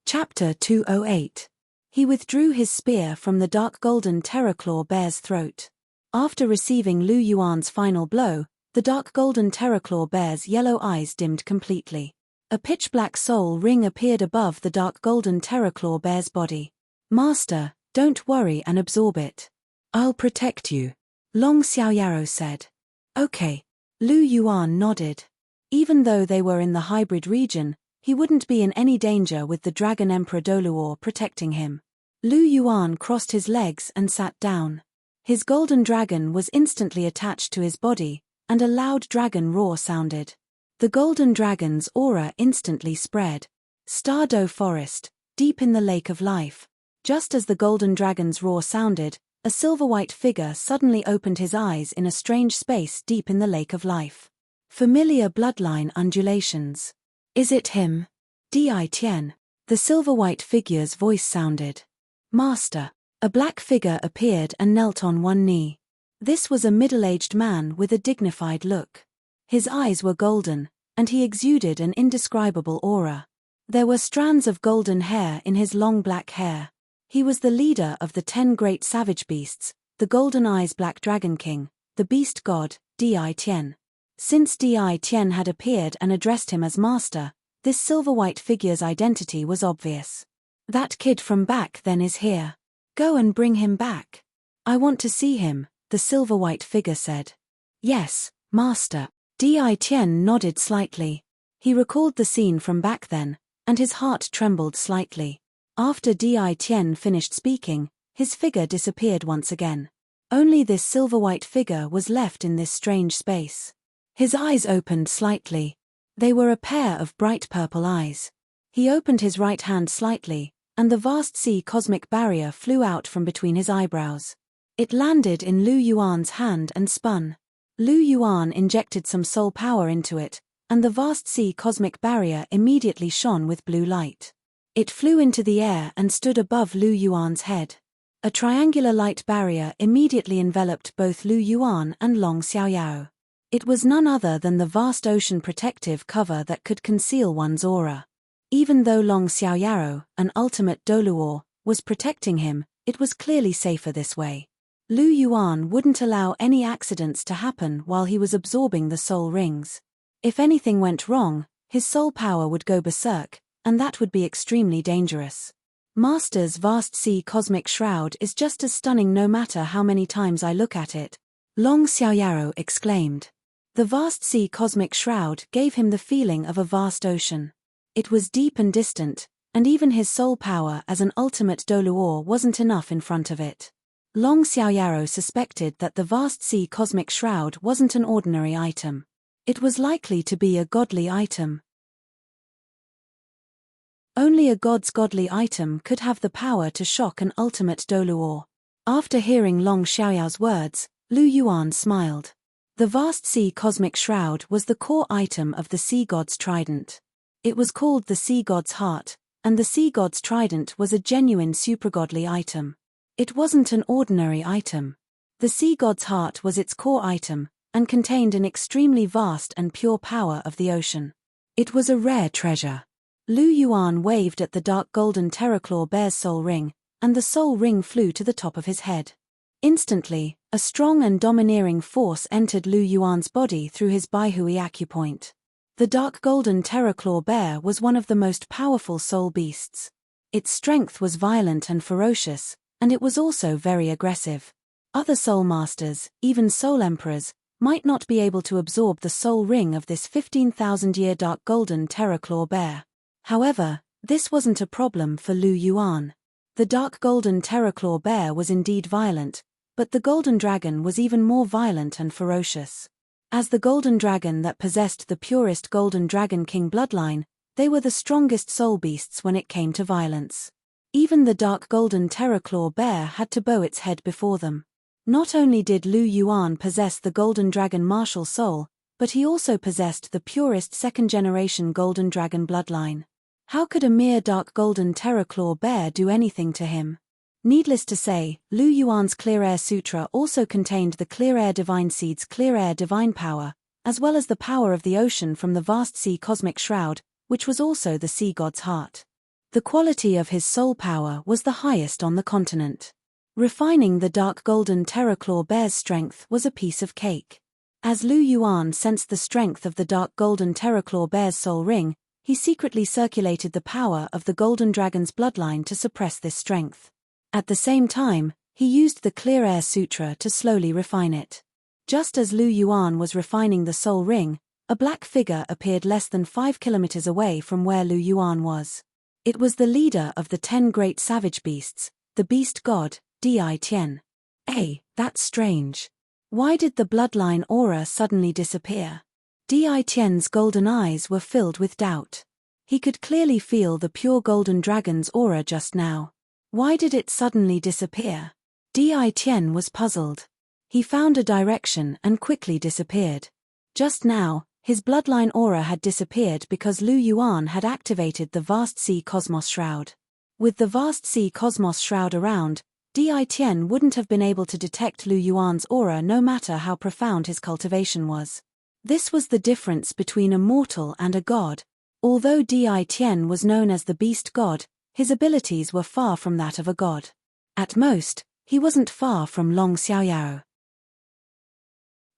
Speaker 1: Chapter 208. He withdrew his spear from the dark golden terraclaw bear's throat. After receiving Lu Yuan's final blow, the dark golden terraclaw bear's yellow eyes dimmed completely. A pitch-black soul ring appeared above the dark golden terraclaw bear's body. "Master, don't worry and absorb it. I'll protect you," Long Xiaoyaro said. "Okay." Lu Yuan nodded. Even though they were in the hybrid region, he wouldn't be in any danger with the Dragon Emperor Douluo protecting him. Lu Yuan crossed his legs and sat down. His golden dragon was instantly attached to his body, and a loud dragon roar sounded. The golden dragon's aura instantly spread. Stardow Forest, deep in the Lake of Life. Just as the golden dragon's roar sounded, a silver-white figure suddenly opened his eyes in a strange space deep in the Lake of Life. Familiar bloodline undulations. "Is it him?" "Di Tian." The silver-white figure's voice sounded. "Master." A black figure appeared and knelt on one knee. This was a middle-aged man with a dignified look. His eyes were golden, and he exuded an indescribable aura. There were strands of golden hair in his long black hair. He was the leader of the 10 great savage beasts, the Golden Eyes Black Dragon King, the beast god, Di Tian. Since Di Tian had appeared and addressed him as master, this silver-white figure's identity was obvious. "That kid from back then is here. Go and bring him back. I want to see him," the silver-white figure said. "Yes, master." Di Tian nodded slightly. He recalled the scene from back then, and his heart trembled slightly. After Di Tian finished speaking, his figure disappeared once again. Only this silver-white figure was left in this strange space. His eyes opened slightly. They were a pair of bright purple eyes. He opened his right hand slightly, and the vast sea cosmic barrier flew out from between his eyebrows. It landed in Lu Yuan's hand and spun. Lu Yuan injected some soul power into it, and the vast sea cosmic barrier immediately shone with blue light. It flew into the air and stood above Lu Yuan's head. A triangular light barrier immediately enveloped both Lu Yuan and Long Xiaoyao. It was none other than the vast ocean protective cover that could conceal one's aura. Even though Long Xiaoyao, an ultimate Douluo, was protecting him, it was clearly safer this way. Lu Yuan wouldn't allow any accidents to happen while he was absorbing the soul rings. If anything went wrong, his soul power would go berserk, and that would be extremely dangerous. Master's vast sea cosmic shroud is just as stunning no matter how many times I look at it, Long Xiaoyaro exclaimed. The vast sea cosmic shroud gave him the feeling of a vast ocean. It was deep and distant, and even his soul power as an ultimate Douluo wasn't enough in front of it. Long Xiaoyaro suspected that the vast sea cosmic shroud wasn't an ordinary item. It was likely to be a godly item. Only a god's godly item could have the power to shock an ultimate Douluo. After hearing Long Xiaoyao's words, Lu Yuan smiled. The vast sea cosmic shroud was the core item of the sea god's trident. It was called the sea god's heart, and the sea god's trident was a genuine supragodly item. It wasn't an ordinary item. The sea god's heart was its core item, and contained an extremely vast and pure power of the ocean. It was a rare treasure. Lu Yuan waved at the dark golden terraclaw bear's soul ring, and the soul ring flew to the top of his head. Instantly, a strong and domineering force entered Lu Yuan's body through his Baihui acupoint. The dark golden terraclaw bear was one of the most powerful soul beasts. Its strength was violent and ferocious, and it was also very aggressive. Other soul masters, even soul emperors, might not be able to absorb the soul ring of this 15,000-year dark golden terraclaw bear. However, this wasn't a problem for Lu Yuan. The dark golden terraclaw bear was indeed violent, but the golden dragon was even more violent and ferocious. As the golden dragon that possessed the purest golden dragon king bloodline, they were the strongest soul beasts when it came to violence. Even the dark golden terraclaw bear had to bow its head before them. Not only did Lu Yuan possess the golden dragon martial soul, but he also possessed the purest second-generation golden dragon bloodline. How could a mere dark golden terraclaw bear do anything to him? Needless to say, Lu Yuan's Clear Air Sutra also contained the Clear Air Divine Seed's Clear Air Divine Power, as well as the power of the ocean from the vast sea cosmic shroud, which was also the sea god's heart. The quality of his soul power was the highest on the continent. Refining the dark golden terraclaw bear's strength was a piece of cake. As Lu Yuan sensed the strength of the dark golden terraclaw bear's soul ring, he secretly circulated the power of the golden dragon's bloodline to suppress this strength. At the same time, he used the Clear Air Sutra to slowly refine it. Just as Lu Yuan was refining the soul ring, a black figure appeared less than 5 kilometers away from where Lu Yuan was. It was the leader of the 10 great savage beasts, the beast god, Di Tian. That's strange. Why did the bloodline aura suddenly disappear? Di Tian's golden eyes were filled with doubt. He could clearly feel the pure golden dragon's aura just now. Why did it suddenly disappear? Di Tian was puzzled. He found a direction and quickly disappeared. Just now, his bloodline aura had disappeared because Lu Yuan had activated the vast sea cosmos shroud. With the vast sea cosmos shroud around, Di Tian wouldn't have been able to detect Lu Yuan's aura no matter how profound his cultivation was. This was the difference between a mortal and a god. Although Di Tian was known as the beast god, his abilities were far from that of a god. At most, he wasn't far from Long Xiaoyao.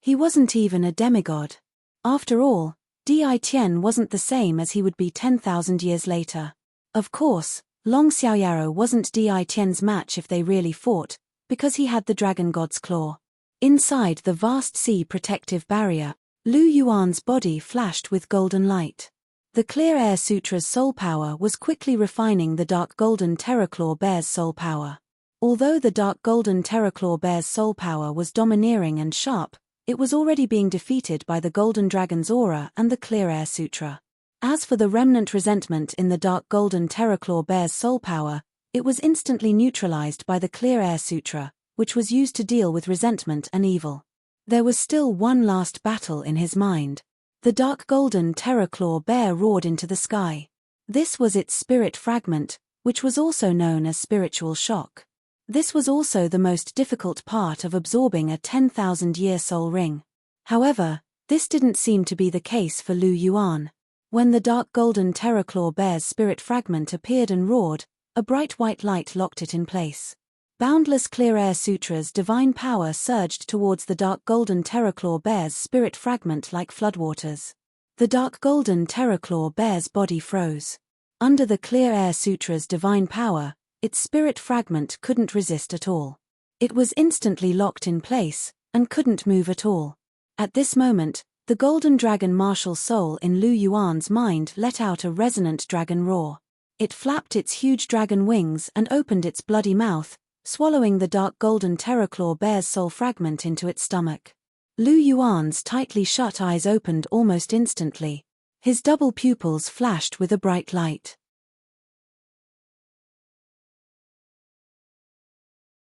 Speaker 1: He wasn't even a demigod. After all, Di Tian wasn't the same as he would be 10,000 years later. Of course, Long Xiaoyao wasn't Di Tian's match if they really fought, because he had the dragon god's claw. Inside the vast sea protective barrier, Lu Yuan's body flashed with golden light. The Clear Air Sutra's soul power was quickly refining the dark golden terraclaw bear's soul power. Although the dark golden terraclaw bear's soul power was domineering and sharp, it was already being defeated by the golden dragon's aura and the Clear Air Sutra. As for the remnant resentment in the dark golden terraclaw bear's soul power, it was instantly neutralized by the Clear Air Sutra, which was used to deal with resentment and evil. There was still one last battle in his mind. The dark golden terraclaw bear roared into the sky. This was its spirit fragment, which was also known as spiritual shock. This was also the most difficult part of absorbing a 10,000-year soul ring. However, this didn't seem to be the case for Lu Yuan. When the dark golden terraclaw bear's spirit fragment appeared and roared, a bright white light locked it in place. Boundless Clear Air Sutra's divine power surged towards the dark golden terraclaw bear's spirit fragment like floodwaters. The dark golden terraclaw bear's body froze. Under the Clear Air Sutra's divine power, its spirit fragment couldn't resist at all. It was instantly locked in place, and couldn't move at all. At this moment, the golden dragon martial soul in Lu Yuan's mind let out a resonant dragon roar. It flapped its huge dragon wings and opened its bloody mouth, swallowing the dark golden terraclaw bear's soul fragment into its stomach. Lu Yuan's tightly shut eyes opened almost instantly. His double pupils flashed with a bright light.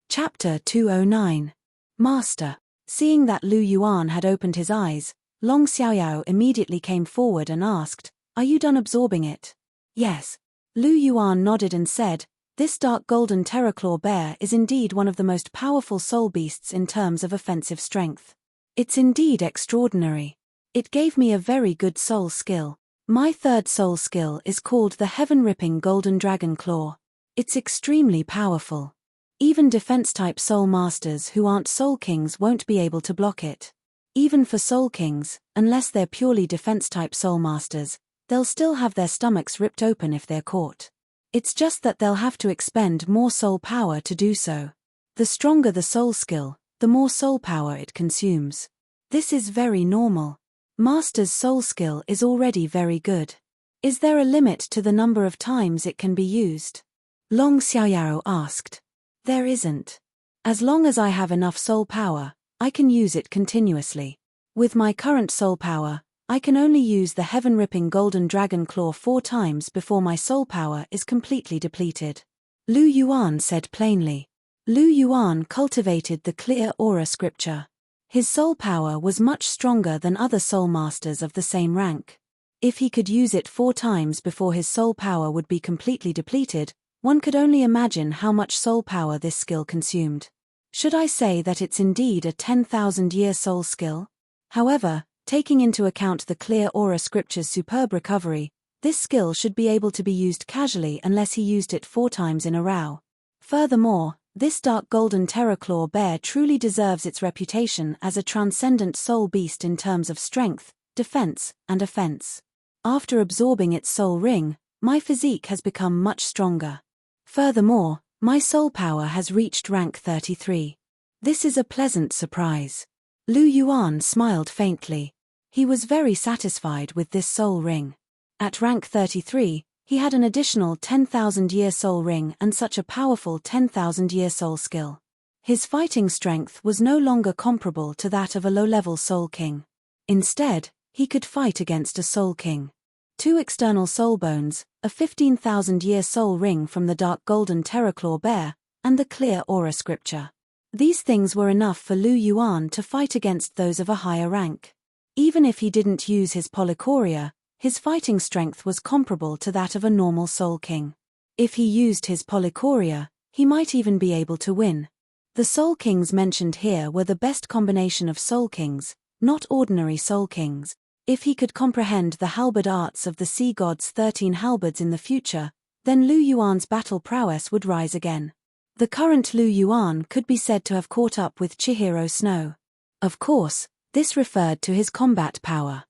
Speaker 1: Chapter 209. Master. Seeing that Lu Yuan had opened his eyes, Long Xiaoyao immediately came forward and asked, "Are you done absorbing it?" "Yes." Lu Yuan nodded and said, "This dark golden terraclaw bear is indeed one of the most powerful soul beasts in terms of offensive strength. It's indeed extraordinary. It gave me a very good soul skill. My third soul skill is called the heaven-ripping golden dragon claw. It's extremely powerful. Even defense-type soul masters who aren't soul kings won't be able to block it. Even for soul kings, unless they're purely defense-type soul masters, they'll still have their stomachs ripped open if they're caught. It's just that they'll have to expend more soul power to do so. The stronger the soul skill, the more soul power it consumes. This is very normal. Master's soul skill is already very good. Is there a limit to the number of times it can be used?" Long Xiaoyao asked. "There isn't. As long as I have enough soul power, I can use it continuously. With my current soul power, I can only use the heaven-ripping golden dragon claw 4 times before my soul power is completely depleted," Lu Yuan said plainly. Lu Yuan cultivated the clear aura scripture. His soul power was much stronger than other soul masters of the same rank. If he could use it 4 times before his soul power would be completely depleted, one could only imagine how much soul power this skill consumed. Should I say that it's indeed a 10,000-year soul skill? However, taking into account the clear aura scripture's superb recovery, this skill should be able to be used casually unless he used it 4 times in a row. Furthermore, this dark golden terraclaw bear truly deserves its reputation as a transcendent soul beast in terms of strength, defense, and offense. After absorbing its soul ring, my physique has become much stronger. Furthermore, my soul power has reached rank 33. This is a pleasant surprise. Lu Yuan smiled faintly. He was very satisfied with this soul ring. At rank 33, he had an additional 10,000-year soul ring and such a powerful 10,000-year soul skill. His fighting strength was no longer comparable to that of a low-level soul king. Instead, he could fight against a soul king. 2 external soul bones, a 15,000-year soul ring from the dark golden terraclaw bear, and the clear aura scripture. These things were enough for Lu Yuan to fight against those of a higher rank. Even if he didn't use his polychoria, his fighting strength was comparable to that of a normal soul king. If he used his polychoria, he might even be able to win. The soul kings mentioned here were the best combination of soul kings, not ordinary soul kings. If he could comprehend the halberd arts of the sea god's 13 halberds in the future, then Lu Yuan's battle prowess would rise again. The current Lu Yuan could be said to have caught up with Chihiro Snow. Of course, this referred to his combat power.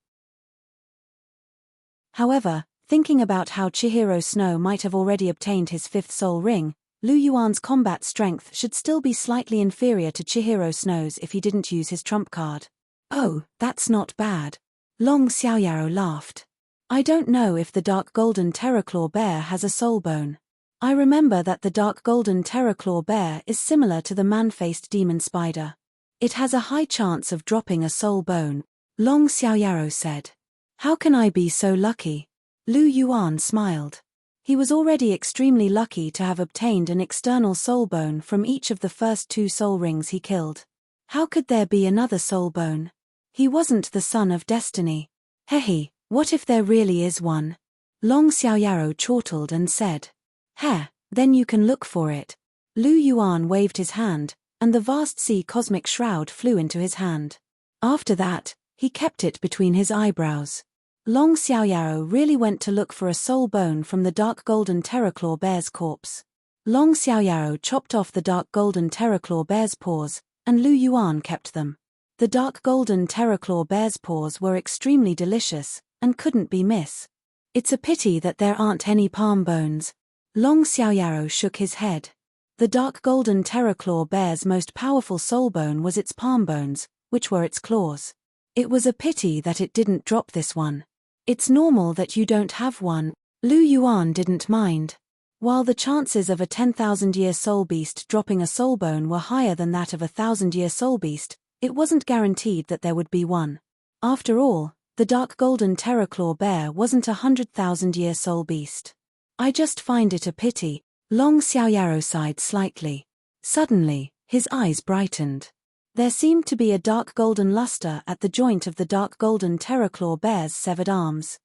Speaker 1: However, thinking about how Chihiro Snow might have already obtained his 5th soul ring, Lu Yuan's combat strength should still be slightly inferior to Chihiro Snow's if he didn't use his trump card. "Oh, that's not bad." Long Xiaoyao laughed. "I don't know if the dark golden terraclaw bear has a soul bone. I remember that the dark golden terraclaw bear is similar to the man-faced demon spider. It has a high chance of dropping a soul bone," Long Xiaoyao said. "How can I be so lucky?" Lu Yuan smiled. He was already extremely lucky to have obtained an external soul bone from each of the first 2 soul rings he killed. How could there be another soul bone? He wasn't the son of destiny. "Hehe, what if there really is one?" Long Xiaoyao chortled and said. "Heh, then you can look for it." Lu Yuan waved his hand, and the vast sea cosmic shroud flew into his hand. After that, he kept it between his eyebrows. Long Xiaoyao really went to look for a soul bone from the dark golden terraclaw bear's corpse. Long Xiaoyao chopped off the dark golden terraclaw bear's paws, and Lu Yuan kept them. The dark golden terraclaw bear's paws were extremely delicious, and couldn't be miss. "It's a pity that there aren't any palm bones," Long Xiaoyaro shook his head. The dark golden terraclaw bear's most powerful soul bone was its palm bones, which were its claws. It was a pity that it didn't drop this one. It's normal that you don't have one. Lu Yuan didn't mind. While the chances of a 10,000-year soul beast dropping a soul bone were higher than that of a 1,000-year soul beast, it wasn't guaranteed that there would be one. After all, the dark golden terraclaw bear wasn't a 100,000-year soul beast. I just find it a pity. Long Xiaoyaro sighed slightly. Suddenly, his eyes brightened. There seemed to be a dark golden luster at the joint of the dark golden terraclaw bear's severed arms.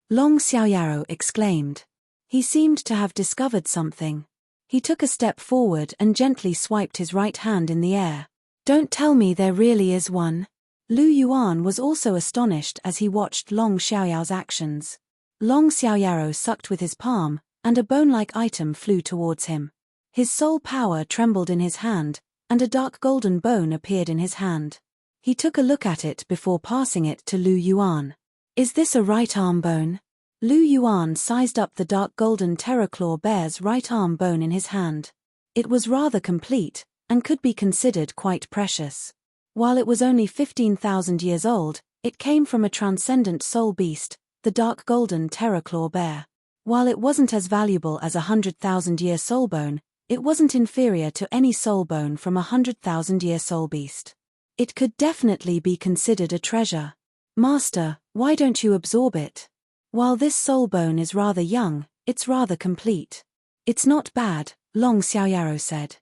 Speaker 1: Long Xiaoyaro exclaimed. He seemed to have discovered something. He took a step forward and gently swiped his right hand in the air. Don't tell me there really is one. Lu Yuan was also astonished as he watched Long Xiaoyao's actions. Long Xiaoyaro sucked with his palm, and a bone-like item flew towards him. His soul power trembled in his hand, and a dark golden bone appeared in his hand. He took a look at it before passing it to Lu Yuan. Is this a right arm bone? Lu Yuan sized up the dark golden terraclaw bear's right arm bone in his hand. It was rather complete, and could be considered quite precious. While it was only 15,000 years old, it came from a transcendent soul beast, the dark golden terraclaw bear. While it wasn't as valuable as a 100,000-year soul bone, it wasn't inferior to any soul bone from a 100,000-year soul beast. It could definitely be considered a treasure. Master, why don't you absorb it? While this soul bone is rather young, it's rather complete. It's not bad, Long Xiaoyaro said.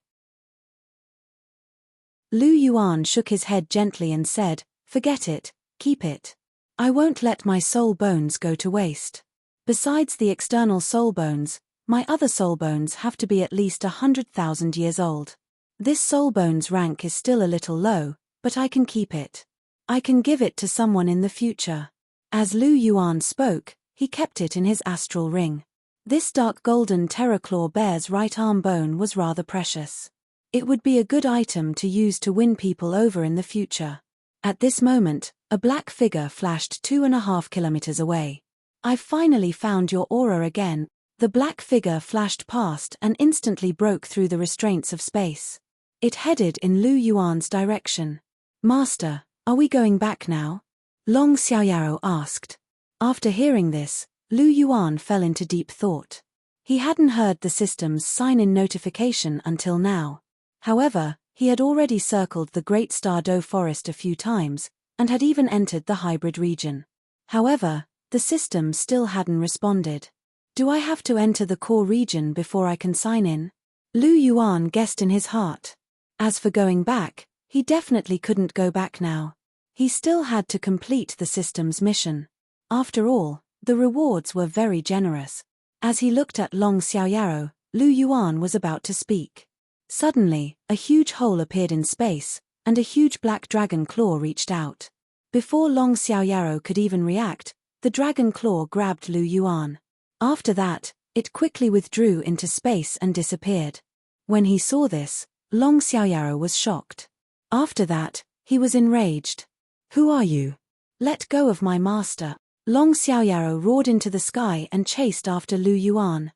Speaker 1: Lu Yuan shook his head gently and said, forget it, keep it. I won't let my soul bones go to waste. Besides the external soul bones, my other soul bones have to be at least 100,000 years old. This soul bone's rank is still a little low, but I can keep it. I can give it to someone in the future. As Lu Yuan spoke, he kept it in his astral ring. This dark golden terraclaw bear's right arm bone was rather precious. It would be a good item to use to win people over in the future. At this moment, a black figure flashed 2.5 kilometers away. I've finally found your aura again. The black figure flashed past and instantly broke through the restraints of space. It headed in Lu Yuan's direction. Master, are we going back now? Long Xiaoyaro asked. After hearing this, Lu Yuan fell into deep thought. He hadn't heard the system's sign-in notification until now. However, he had already circled the Great Star Doe Forest a few times, and had even entered the hybrid region. However, the system still hadn't responded. Do I have to enter the core region before I can sign in? Lu Yuan guessed in his heart. As for going back, he definitely couldn't go back now. He still had to complete the system's mission. After all, the rewards were very generous. As he looked at Long Xiaoyaro, Lu Yuan was about to speak. Suddenly, a huge hole appeared in space, and a huge black dragon claw reached out. Before Long Xiaoyaro could even react, the dragon claw grabbed Lu Yuan. After that, it quickly withdrew into space and disappeared. When he saw this, Long Xiaoyaro was shocked. After that, he was enraged. Who are you? Let go of my master. Long Xiaoyaro roared into the sky and chased after Lu Yuan.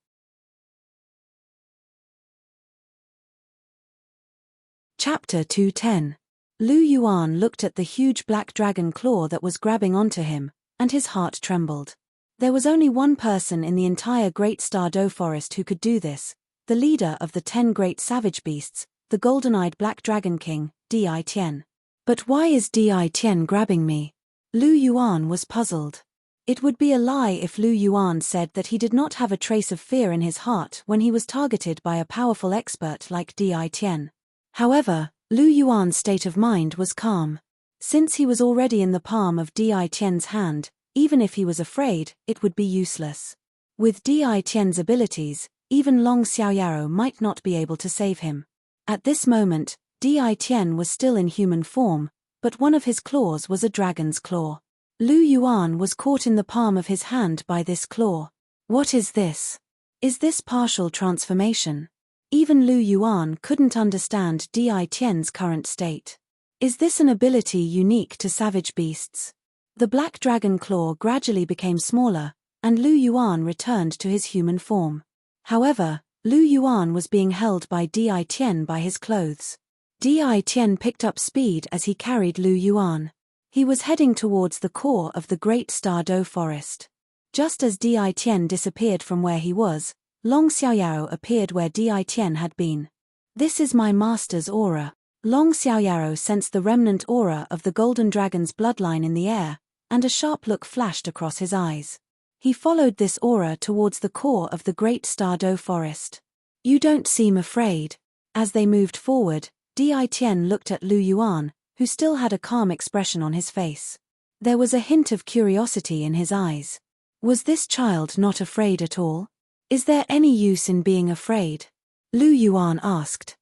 Speaker 1: Chapter 210. Lu Yuan looked at the huge black dragon claw that was grabbing onto him, and his heart trembled. There was only one person in the entire Great Star Doe Forest who could do this, the leader of the 10 great savage beasts, the golden-eyed black dragon king, Di Tian. But why is Di Tian grabbing me? Lu Yuan was puzzled. It would be a lie if Lu Yuan said that he did not have a trace of fear in his heart when he was targeted by a powerful expert like Di Tian. However, Lu Yuan's state of mind was calm. Since he was already in the palm of Di Tian's hand, even if he was afraid, it would be useless. With Di Tian's abilities, even Long Xiaoyaro might not be able to save him. At this moment, Di Tian was still in human form, but one of his claws was a dragon's claw. Lu Yuan was caught in the palm of his hand by this claw. What is this? Is this partial transformation? Even Lu Yuan couldn't understand Di Tian's current state. Is this an ability unique to savage beasts? The black dragon claw gradually became smaller, and Lu Yuan returned to his human form. However, Lu Yuan was being held by Di Tian by his clothes. Di Tian picked up speed as he carried Lu Yuan. He was heading towards the core of the great Star Do forest. Just as Di Tian disappeared from where he was, Long Xiaoyao appeared where Di Tian had been. "This is my master's aura." Long Xiaoyao sensed the remnant aura of the golden dragon's bloodline in the air, and a sharp look flashed across his eyes. He followed this aura towards the core of the great Star Do forest. "You don't seem afraid." As they moved forward, Di Tian looked at Lu Yuan, who still had a calm expression on his face. There was a hint of curiosity in his eyes. Was this child not afraid at all? "Is there any use in being afraid?" Lu Yuan asked.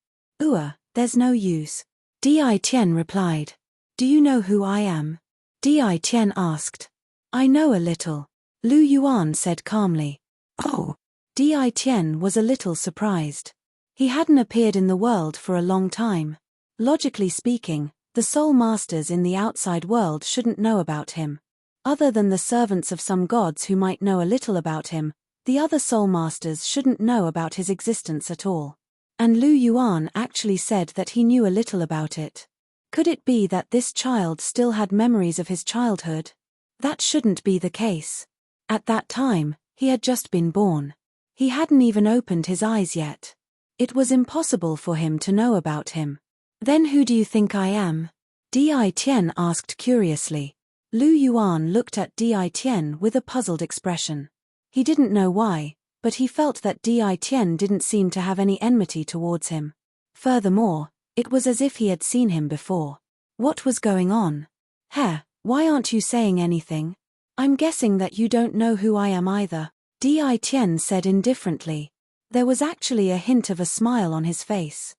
Speaker 1: There's no use." Di Tian replied. "Do you know who I am?" Di Tian asked. "I know a little," Lu Yuan said calmly. "Oh." Di Tian was a little surprised. He hadn't appeared in the world for a long time. Logically speaking, the soul masters in the outside world shouldn't know about him. Other than the servants of some gods who might know a little about him, the other soul masters shouldn't know about his existence at all. And Lu Yuan actually said that he knew a little about it. Could it be that this child still had memories of his childhood? That shouldn't be the case. At that time, he had just been born. He hadn't even opened his eyes yet. It was impossible for him to know about him. "Then who do you think I am?" Di Tian asked curiously. Lu Yuan looked at Di Tian with a puzzled expression. He didn't know why, but he felt that Di Tian didn't seem to have any enmity towards him. Furthermore, it was as if he had seen him before. What was going on? Why aren't you saying anything? I'm guessing that you don't know who I am either," Di Tian said indifferently. There was actually a hint of a smile on his face.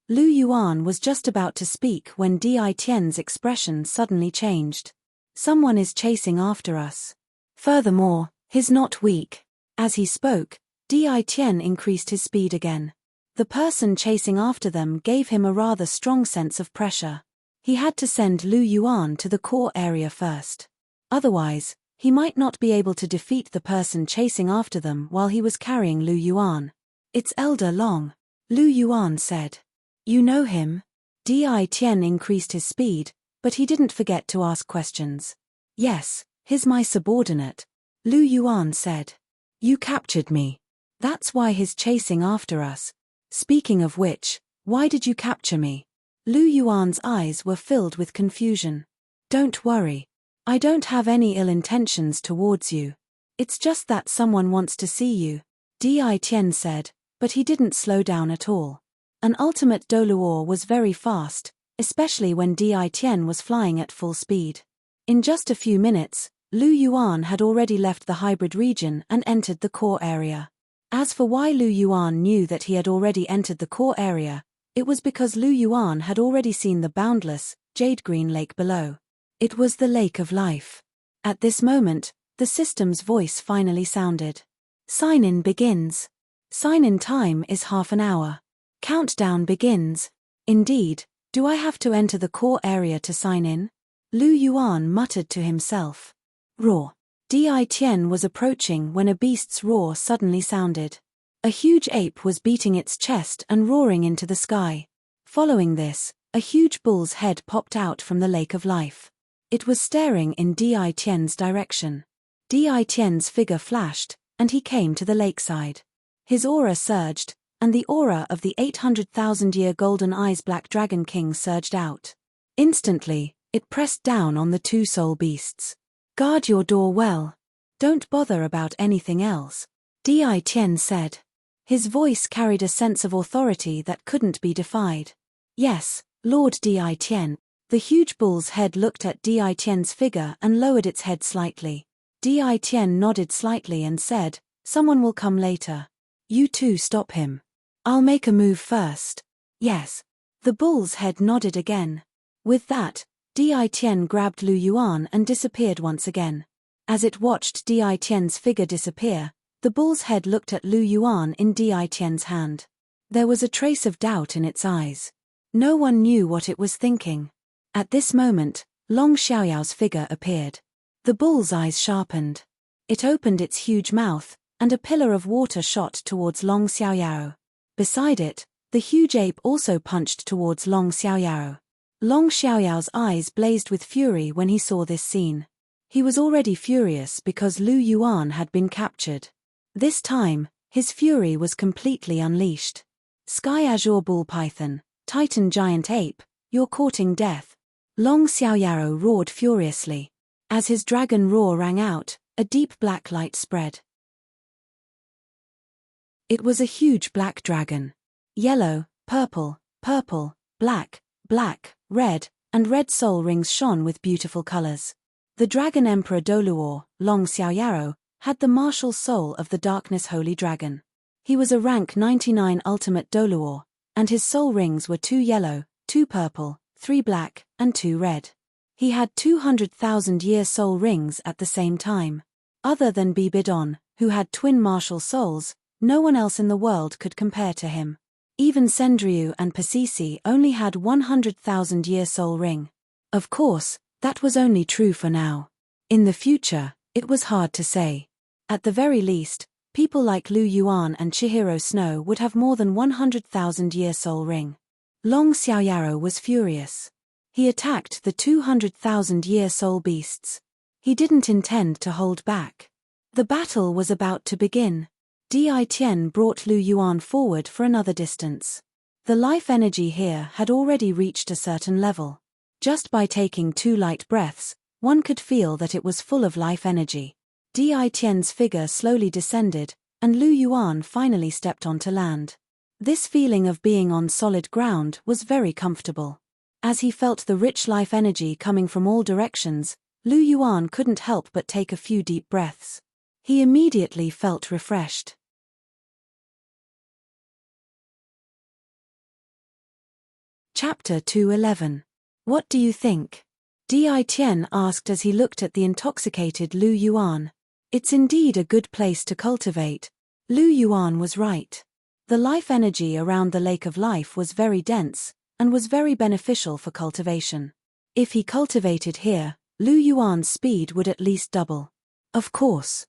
Speaker 1: Lu Yuan was just about to speak when Di Tian's expression suddenly changed. "Someone is chasing after us. Furthermore, he's not weak." As he spoke, Di Tian increased his speed again. The person chasing after them gave him a rather strong sense of pressure. He had to send Lu Yuan to the core area first. Otherwise, he might not be able to defeat the person chasing after them while he was carrying Lu Yuan. "It's Elder Long," Lu Yuan said. "You know him?" Di Tian increased his speed, but he didn't forget to ask questions. "Yes, he's my subordinate," Lu Yuan said. "You captured me. That's why he's chasing after us. Speaking of which, why did you capture me?" Lu Yuan's eyes were filled with confusion. "Don't worry. I don't have any ill intentions towards you. It's just that someone wants to see you," Di Tian said, but he didn't slow down at all. An ultimate Douluo was very fast, especially when Di Tian was flying at full speed. In just a few minutes, Lu Yuan had already left the hybrid region and entered the core area. As for why Lu Yuan knew that he had already entered the core area, it was because Lu Yuan had already seen the boundless, jade-green lake below. It was the lake of life. At this moment, the system's voice finally sounded. "Sign-in begins. Sign-in time is half an hour. Countdown begins." Indeed, do I have to enter the core area to sign in? Lu Yuan muttered to himself. Roar. Di Tian was approaching when a beast's roar suddenly sounded. A huge ape was beating its chest and roaring into the sky. Following this, a huge bull's head popped out from the lake of life. It was staring in Di Tian's direction. Di Tian's figure flashed, and he came to the lakeside. His aura surged, and the aura of the 800,000-year golden eyes Black Dragon King surged out. Instantly, it pressed down on the two soul beasts. "Guard your door well. Don't bother about anything else," Di Tian said. His voice carried a sense of authority that couldn't be defied. "Yes, Lord Di Tian." The huge bull's head looked at Di Tian's figure and lowered its head slightly. Di Tian nodded slightly and said, "Someone will come later. You two stop him. I'll make a move first." "Yes." The bull's head nodded again. With that, Di Tian grabbed Lu Yuan and disappeared once again. As it watched Di Tian's figure disappear, the bull's head looked at Lu Yuan in Di Tian's hand. There was a trace of doubt in its eyes. No one knew what it was thinking. At this moment, Long Xiaoyao's figure appeared. The bull's eyes sharpened. It opened its huge mouth, and a pillar of water shot towards Long Xiaoyao. Beside it, the huge ape also punched towards Long Xiaoyao. Long Xiaoyao's eyes blazed with fury when he saw this scene. He was already furious because Lu Yuan had been captured. This time, his fury was completely unleashed. Sky Azure Bull Python, Titan Giant Ape, you're courting death. Long Xiaoyao roared furiously. As his dragon roar rang out, a deep black light spread. It was a huge black dragon. Yellow, purple, purple, black, black, red, and red soul rings shone with beautiful colors. The Dragon Emperor Douluo, Long Xiaoyao, had the martial soul of the Darkness Holy Dragon. He was a rank 99 ultimate Douluo, and his soul rings were 2 yellow, 2 purple, 3 black, and 2 red. He had 200,000-year soul rings at the same time. Other than Bibidon, who had twin martial souls, no one else in the world could compare to him. Even Sendryu and Pasisi only had 100,000-year soul ring. Of course, that was only true for now. In the future, it was hard to say. At the very least, people like Lu Yuan and Chihiro Snow would have more than 100,000-year soul ring. Long Xiaoyao was furious. He attacked the 200,000-year soul beasts. He didn't intend to hold back. The battle was about to begin. Di Tian brought Lu Yuan forward for another distance. The life energy here had already reached a certain level. Just by taking 2 light breaths, one could feel that it was full of life energy. Di Tian's figure slowly descended, and Lu Yuan finally stepped onto land. This feeling of being on solid ground was very comfortable. As he felt the rich life energy coming from all directions, Lu Yuan couldn't help but take a few deep breaths. He immediately felt refreshed. Chapter 211. What do you think? Di Tian asked as he looked at the intoxicated Lu Yuan. It's indeed a good place to cultivate. Lu Yuan was right. The life energy around the Lake of Life was very dense, and was very beneficial for cultivation. If he cultivated here, Lu Yuan's speed would at least double. Of course.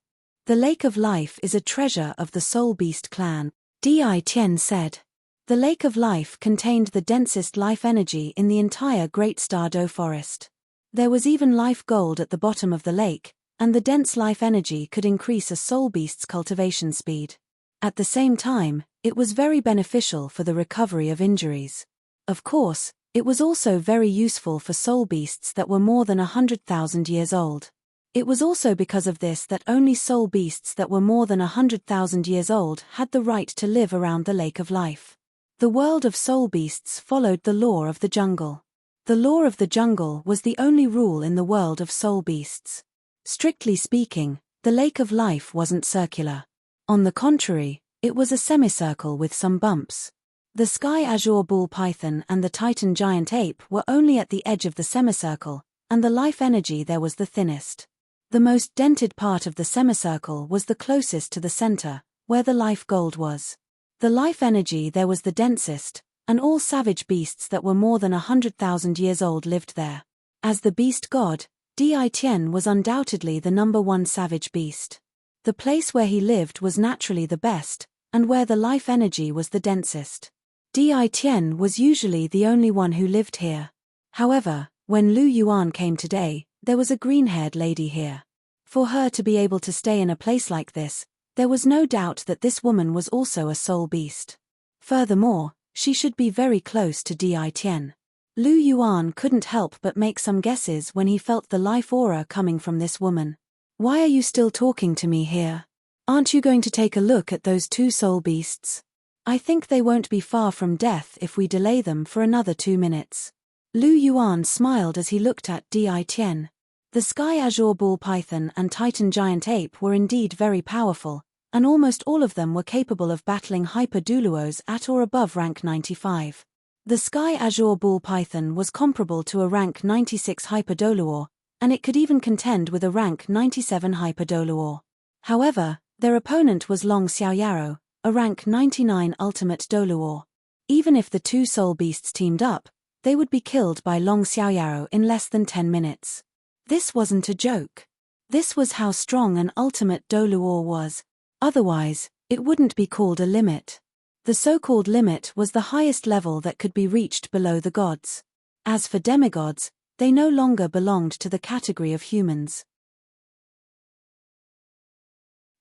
Speaker 1: The Lake of Life is a treasure of the Soul Beast clan, Di Tian said. The Lake of Life contained the densest life energy in the entire Great Stardow Forest. There was even life gold at the bottom of the lake, and the dense life energy could increase a soul beast's cultivation speed. At the same time, it was very beneficial for the recovery of injuries. Of course, it was also very useful for soul beasts that were more than 100,000 years old. It was also because of this that only soul beasts that were more than 100,000 years old had the right to live around the Lake of Life. The world of soul beasts followed the law of the jungle. The law of the jungle was the only rule in the world of soul beasts. Strictly speaking, the Lake of Life wasn't circular. On the contrary, it was a semicircle with some bumps. The Sky Azure Bull Python and the Titan Giant Ape were only at the edge of the semicircle, and the life energy there was the thinnest. The most dented part of the semicircle was the closest to the center, where the life gold was. The life energy there was the densest, and all savage beasts that were more than 100,000 years old lived there. As the beast god, Di Tian was undoubtedly the #1 savage beast. The place where he lived was naturally the best, and where the life energy was the densest. Di Tian was usually the only one who lived here. However, when Lu Yuan came today, there was a green-haired lady here. For her to be able to stay in a place like this, there was no doubt that this woman was also a soul beast. Furthermore, she should be very close to Di Tian. Lu Yuan couldn't help but make some guesses when he felt the life aura coming from this woman. Why are you still talking to me here? Aren't you going to take a look at those 2 soul beasts? I think they won't be far from death if we delay them for another 2 minutes. Lu Yuan smiled as he looked at Di Tian. The Sky Azure Bull Python and Titan Giant Ape were indeed very powerful, and almost all of them were capable of battling Hyper Douluos at or above rank 95. The Sky Azure Bull Python was comparable to a rank 96 Hyper Douluo, and it could even contend with a rank 97 Hyper Douluo. However, their opponent was Long Xiaoyao, a rank 99 Ultimate Douluo. Even if the 2 soul beasts teamed up, they would be killed by Long Xiaoyao in less than 10 minutes. This wasn't a joke. This was how strong an Ultimate Douluo was. Otherwise, it wouldn't be called a limit. The so-called limit was the highest level that could be reached below the gods. As for demigods, they no longer belonged to the category of humans.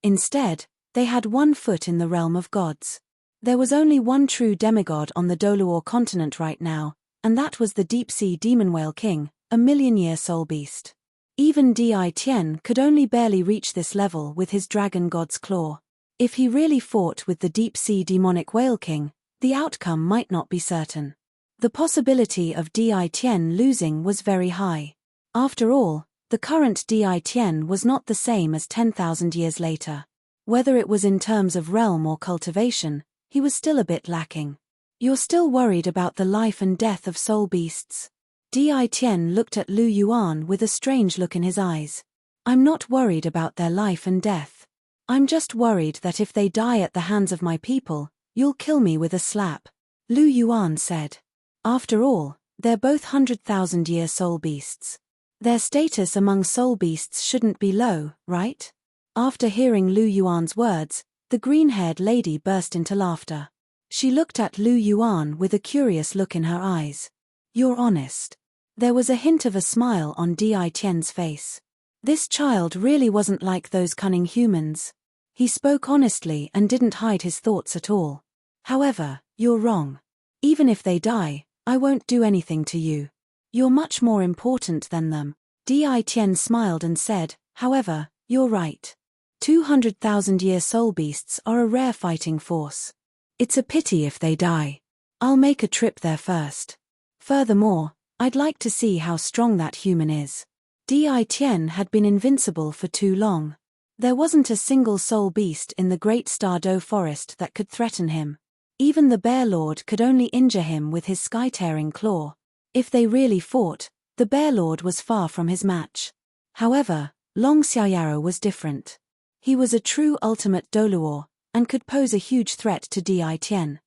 Speaker 1: Instead, they had 1 foot in the realm of gods. There was only one true demigod on the Douluo continent right now, and that was the deep-sea demon whale king, a million-year soul beast. Even Di Tian could only barely reach this level with his dragon god's claw. If he really fought with the deep-sea demonic whale king, the outcome might not be certain. The possibility of Di Tian losing was very high. After all, the current Di Tian was not the same as 10,000 years later. Whether it was in terms of realm or cultivation, he was still a bit lacking. You're still worried about the life and death of soul beasts? Di Tian looked at Lu Yuan with a strange look in his eyes. I'm not worried about their life and death. I'm just worried that if they die at the hands of my people, you'll kill me with a slap, Lu Yuan said. After all, they're both 100,000-year soul beasts. Their status among soul beasts shouldn't be low, right? After hearing Lu Yuan's words, the green-haired lady burst into laughter. She looked at Lu Yuan with a curious look in her eyes. You're honest. There was a hint of a smile on Di Tian's face. This child really wasn't like those cunning humans. He spoke honestly and didn't hide his thoughts at all. However, you're wrong. Even if they die, I won't do anything to you. You're much more important than them. Di Tian smiled and said, however, you're right. 200,000-year soul beasts are a rare fighting force. It's a pity if they die. I'll make a trip there first. Furthermore, I'd like to see how strong that human is. Di Tian had been invincible for too long. There wasn't a single soul beast in the great Douluo forest that could threaten him. Even the Bear Lord could only injure him with his sky-tearing claw. If they really fought, the Bear Lord was far from his match. However, Long Xiaoyaro was different. He was a true ultimate Douluo, and could pose a huge threat to Di Tian.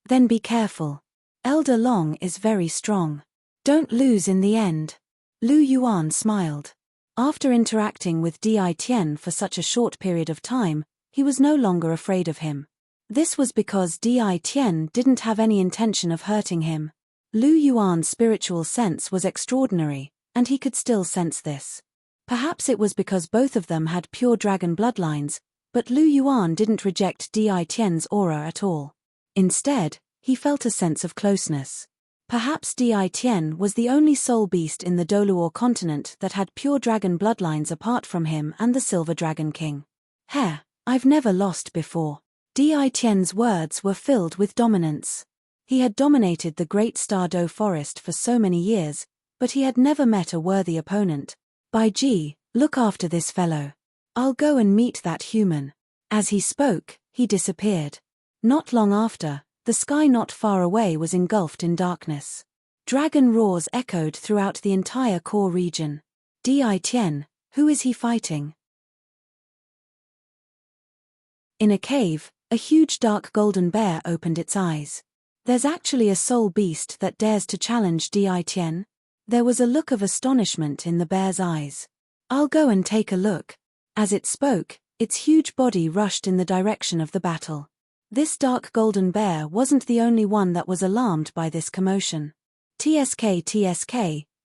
Speaker 1: Then be careful. Elder Long is very strong. Don't lose in the end. Lu Yuan smiled. After interacting with Di Tian for such a short period of time, he was no longer afraid of him. This was because Di Tian didn't have any intention of hurting him. Lu Yuan's spiritual sense was extraordinary, and he could still sense this. Perhaps it was because both of them had pure dragon bloodlines, but Lu Yuan didn't reject Di Tian's aura at all. Instead, he felt a sense of closeness. Perhaps Di Tian was the only soul beast in the Douluo continent that had pure dragon bloodlines apart from him and the Silver Dragon King. I've never lost before. Di Tian's words were filled with dominance. He had dominated the great Douluo forest for so many years, but he had never met a worthy opponent. By Ji, look after this fellow. I'll go and meet that human. As he spoke, he disappeared. Not long after, the sky not far away was engulfed in darkness. Dragon roars echoed throughout the entire core region. Di Tian, who is he fighting? In a cave, a huge dark golden bear opened its eyes. There's actually a soul beast that dares to challenge Di Tian? There was a look of astonishment in the bear's eyes. I'll go and take a look. As it spoke, its huge body rushed in the direction of the battle. This dark golden bear wasn't the only one that was alarmed by this commotion. TSK,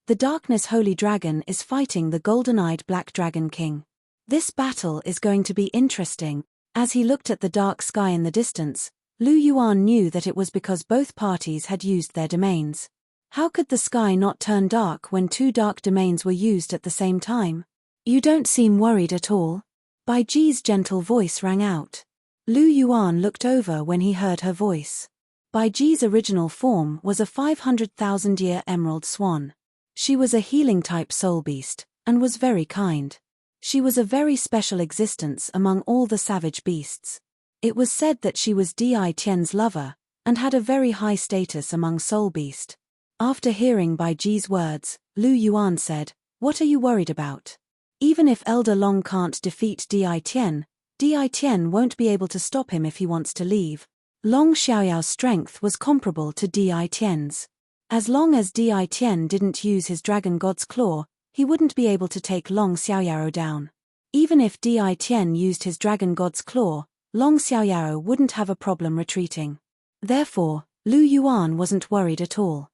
Speaker 1: the Darkness Holy Dragon is fighting the golden-eyed Black Dragon King. This battle is going to be interesting. As he looked at the dark sky in the distance, Lu Yuan knew that it was because both parties had used their domains. How could the sky not turn dark when 2 dark domains were used at the same time? You don't seem worried at all. Bai Ji's gentle voice rang out. Lu Yuan looked over when he heard her voice. Bai Ji's original form was a 500,000-year emerald swan. She was a healing-type soul beast, and was very kind. She was a very special existence among all the savage beasts. It was said that she was Di Tian's lover, and had a very high status among soul beast. After hearing Bai Ji's words, Lu Yuan said, "What are you worried about? Even if Elder Long can't defeat Di Tian won't be able to stop him if he wants to leave." Long Xiaoyao's strength was comparable to Di Tian's. As long as Di Tian didn't use his dragon god's claw, he wouldn't be able to take Long Xiaoyaro down. Even if Di Tian used his dragon god's claw, Long Xiaoyao wouldn't have a problem retreating. Therefore, Lu Yuan wasn't worried at all.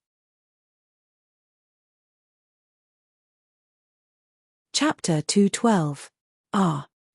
Speaker 1: Chapter 212.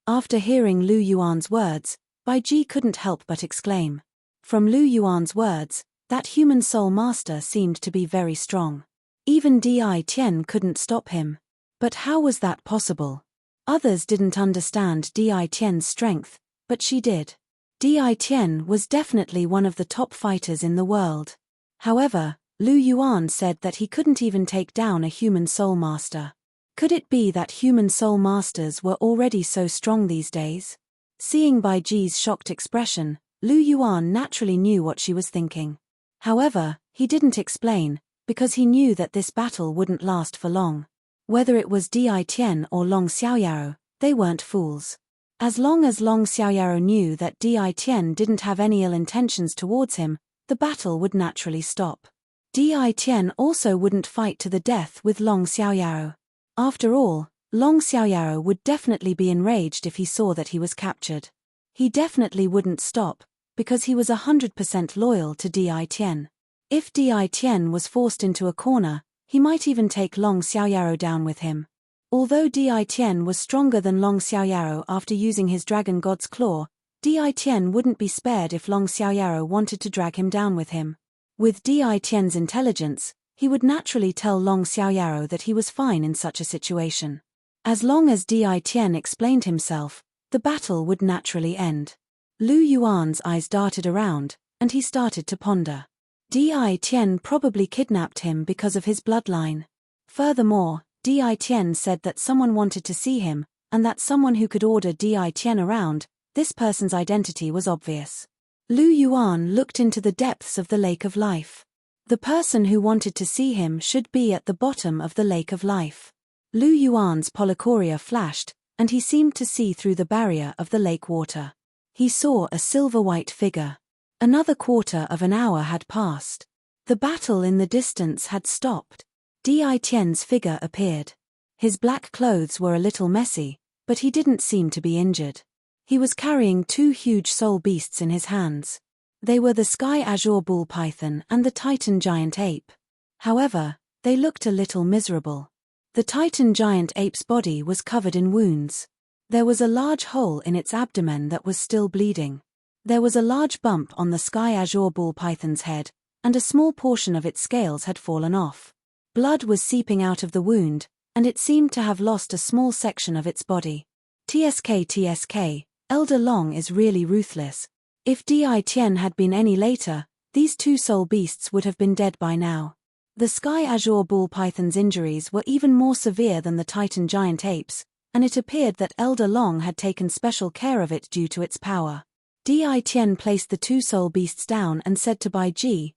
Speaker 1: After hearing Lu Yuan's words, Bai Ji couldn't help but exclaim. From Lu Yuan's words, that human soul master seemed to be very strong. Even Di Tian couldn't stop him. But how was that possible? Others didn't understand Di Tian's strength, but she did. Di Tian was definitely one of the top fighters in the world. However, Lu Yuan said that he couldn't even take down a human soul master. Could it be that human soul masters were already so strong these days? Seeing Bai Ji's shocked expression, Lu Yuan naturally knew what she was thinking. However, he didn't explain, because he knew that this battle wouldn't last for long. Whether it was Di Tian or Long Xiaoyao, they weren't fools. As long as Long Xiaoyao knew that Di Tian didn't have any ill intentions towards him, the battle would naturally stop. Di Tian also wouldn't fight to the death with Long Xiaoyao. After all, Long Xiaoyao would definitely be enraged if he saw that he was captured. He definitely wouldn't stop, because he was 100% loyal to Di Tian. If Di Tian was forced into a corner, he might even take Long Xiaoyao down with him. Although Di Tian was stronger than Long Xiaoyao after using his dragon god's claw, Di Tian wouldn't be spared if Long Xiaoyao wanted to drag him down with him. With Di Tian's intelligence, he would naturally tell Long Xiaoyao that he was fine in such a situation. As long as Di Tian explained himself, the battle would naturally end. Lu Yuan's eyes darted around, and he started to ponder. Di Tian probably kidnapped him because of his bloodline. Furthermore, Di Tian said that someone wanted to see him, and that someone who could order Di Tian around, this person's identity was obvious. Lu Yuan looked into the depths of the Lake of Life. The person who wanted to see him should be at the bottom of the Lake of Life. Lu Yuan's polychoria flashed, and he seemed to see through the barrier of the lake water. He saw a silver-white figure. Another quarter of an hour had passed. The battle in the distance had stopped. Di Tian's figure appeared. His black clothes were a little messy, but he didn't seem to be injured. He was carrying two huge soul beasts in his hands. They were the sky azure bull python and the titan giant ape. However, they looked a little miserable. The titan giant ape's body was covered in wounds. There was a large hole in its abdomen that was still bleeding. There was a large bump on the sky azure bull python's head, and a small portion of its scales had fallen off. Blood was seeping out of the wound, and it seemed to have lost a small section of its body. TSK, Elder Long is really ruthless. If Di Tian had been any later, these two soul beasts would have been dead by now. The sky azure bull python's injuries were even more severe than the titan giant ape's, and it appeared that Elder Long had taken special care of it due to its power. Di Tian placed the two soul beasts down and said to Bai Ji,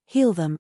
Speaker 1: heal them.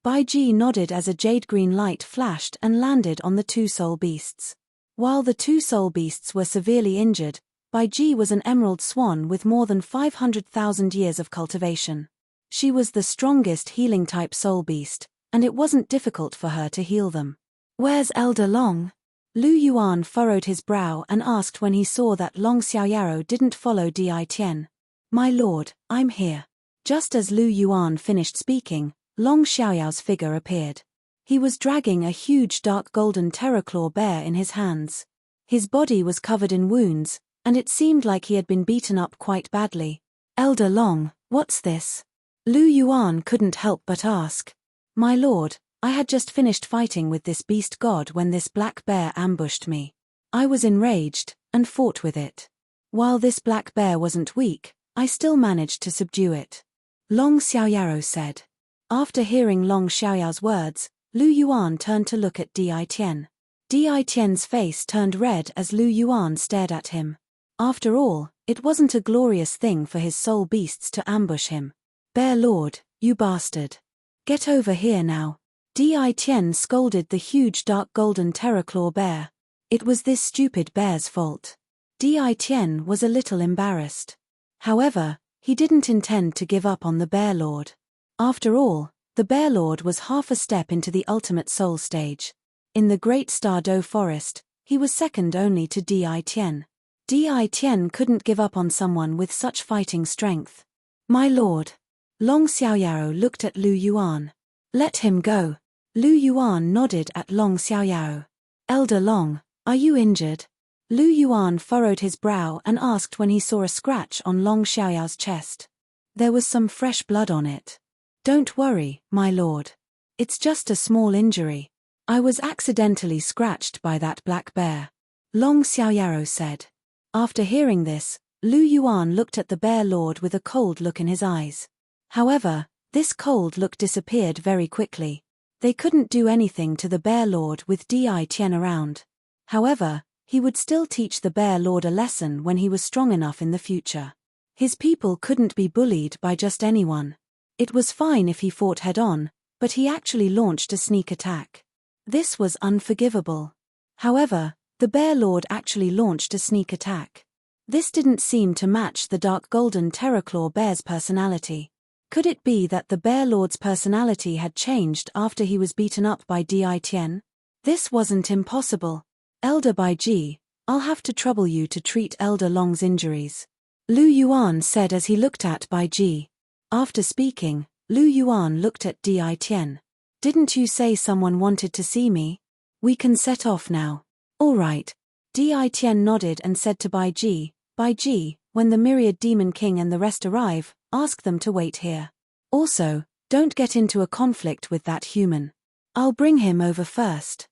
Speaker 1: Bai Ji nodded as a jade-green light flashed and landed on the two soul beasts. While the two soul beasts were severely injured, Bai Ji was an emerald swan with more than 500,000 years of cultivation. She was the strongest healing-type soul beast, and it wasn't difficult for her to heal them. "Where's Elder Long?" Lu Yuan furrowed his brow and asked when he saw that Long Xiaoyao didn't follow Di Tian. "My lord, I'm here." Just as Lu Yuan finished speaking, Long Xiaoyao's figure appeared. He was dragging a huge dark golden terraclaw bear in his hands. His body was covered in wounds, and it seemed like he had been beaten up quite badly. "Elder Long, what's this?" Lu Yuan couldn't help but ask. "My lord, I had just finished fighting with this beast god when this black bear ambushed me. I was enraged, and fought with it. While this black bear wasn't weak, I still managed to subdue it," Long Xiaoyao said. After hearing Long Xiaoyao's words, Lu Yuan turned to look at Di Tian. Di Tian's face turned red as Lu Yuan stared at him. After all, it wasn't a glorious thing for his soul beasts to ambush him. "Bear lord, you bastard. Get over here now." Di Tian scolded the huge dark golden terraclaw bear. It was this stupid bear's fault. Di Tian was a little embarrassed. However, he didn't intend to give up on the bear lord. After all, the bear lord was half a step into the ultimate soul stage. In the Great Douluo forest, he was second only to Di Tian. Di Tian couldn't give up on someone with such fighting strength. My lord. Long Xiaoyao looked at Lu Yuan. Let him go. Lu Yuan nodded at Long Xiaoyao. Elder Long, are you injured? Lu Yuan furrowed his brow and asked when he saw a scratch on Long Xiaoyao's chest. There was some fresh blood on it. Don't worry, my lord. It's just a small injury. I was accidentally scratched by that black bear. Long Xiaoyao said. After hearing this, Lu Yuan looked at the bear lord with a cold look in his eyes. However, this cold look disappeared very quickly. They couldn't do anything to the bear lord with Di Tian around. However, he would still teach the bear lord a lesson when he was strong enough in the future. His people couldn't be bullied by just anyone. It was fine if he fought head-on, but he actually launched a sneak attack. This was unforgivable. However, the bear lord actually launched a sneak attack. This didn't seem to match the dark golden terraclaw bear's personality. Could it be that the bear lord's personality had changed after he was beaten up by Di Tian? This wasn't impossible. Elder Baiji, I'll have to trouble you to treat Elder Long's injuries. Lu Yuan said as he looked at Baiji. After speaking, Lu Yuan looked at Di Tian. Didn't you say someone wanted to see me? We can set off now. All right. Di Tian nodded and said to Baiji, Baiji, when the myriad demon king and the rest arrive, ask them to wait here. Also, don't get into a conflict with that human. I'll bring him over first.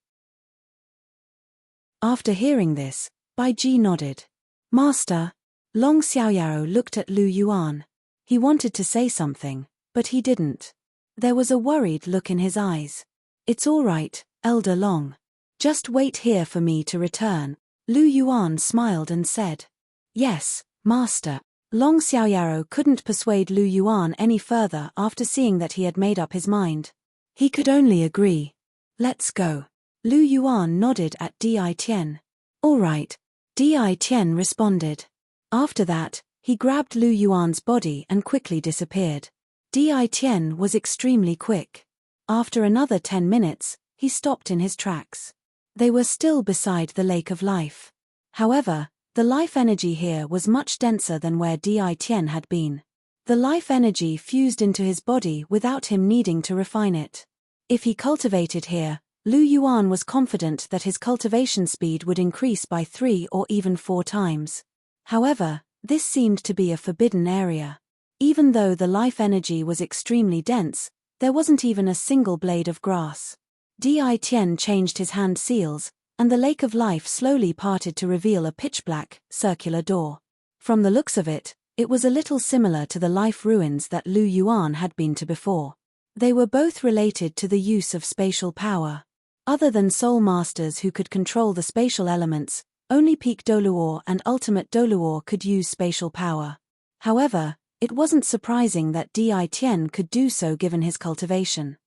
Speaker 1: After hearing this, Baiji nodded. Master. Long Xiaoyao looked at Lu Yuan. He wanted to say something, but he didn't. There was a worried look in his eyes. It's all right, Elder Long. Just wait here for me to return. Lu Yuan smiled and said. Yes, Master. Long Xiaoyao couldn't persuade Lu Yuan any further after seeing that he had made up his mind. He could only agree. Let's go. Lu Yuan nodded at Di Tian. All right. Di Tian responded. After that, he grabbed Lu Yuan's body and quickly disappeared. Di Tian was extremely quick. After another 10 minutes, he stopped in his tracks. They were still beside the Lake of Life. However, the life energy here was much denser than where Di Tian had been. The life energy fused into his body without him needing to refine it. If he cultivated here, Lu Yuan was confident that his cultivation speed would increase by 3 or even 4 times. However, this seemed to be a forbidden area. Even though the life energy was extremely dense, there wasn't even a single blade of grass. Di Tian changed his hand seals, and the Lake of Life slowly parted to reveal a pitch-black, circular door. From the looks of it, it was a little similar to the life ruins that Lu Yuan had been to before. They were both related to the use of spatial power. Other than soul masters who could control the spatial elements, only peak Douluo and ultimate Douluo could use spatial power. However, it wasn't surprising that Di Tian could do so given his cultivation.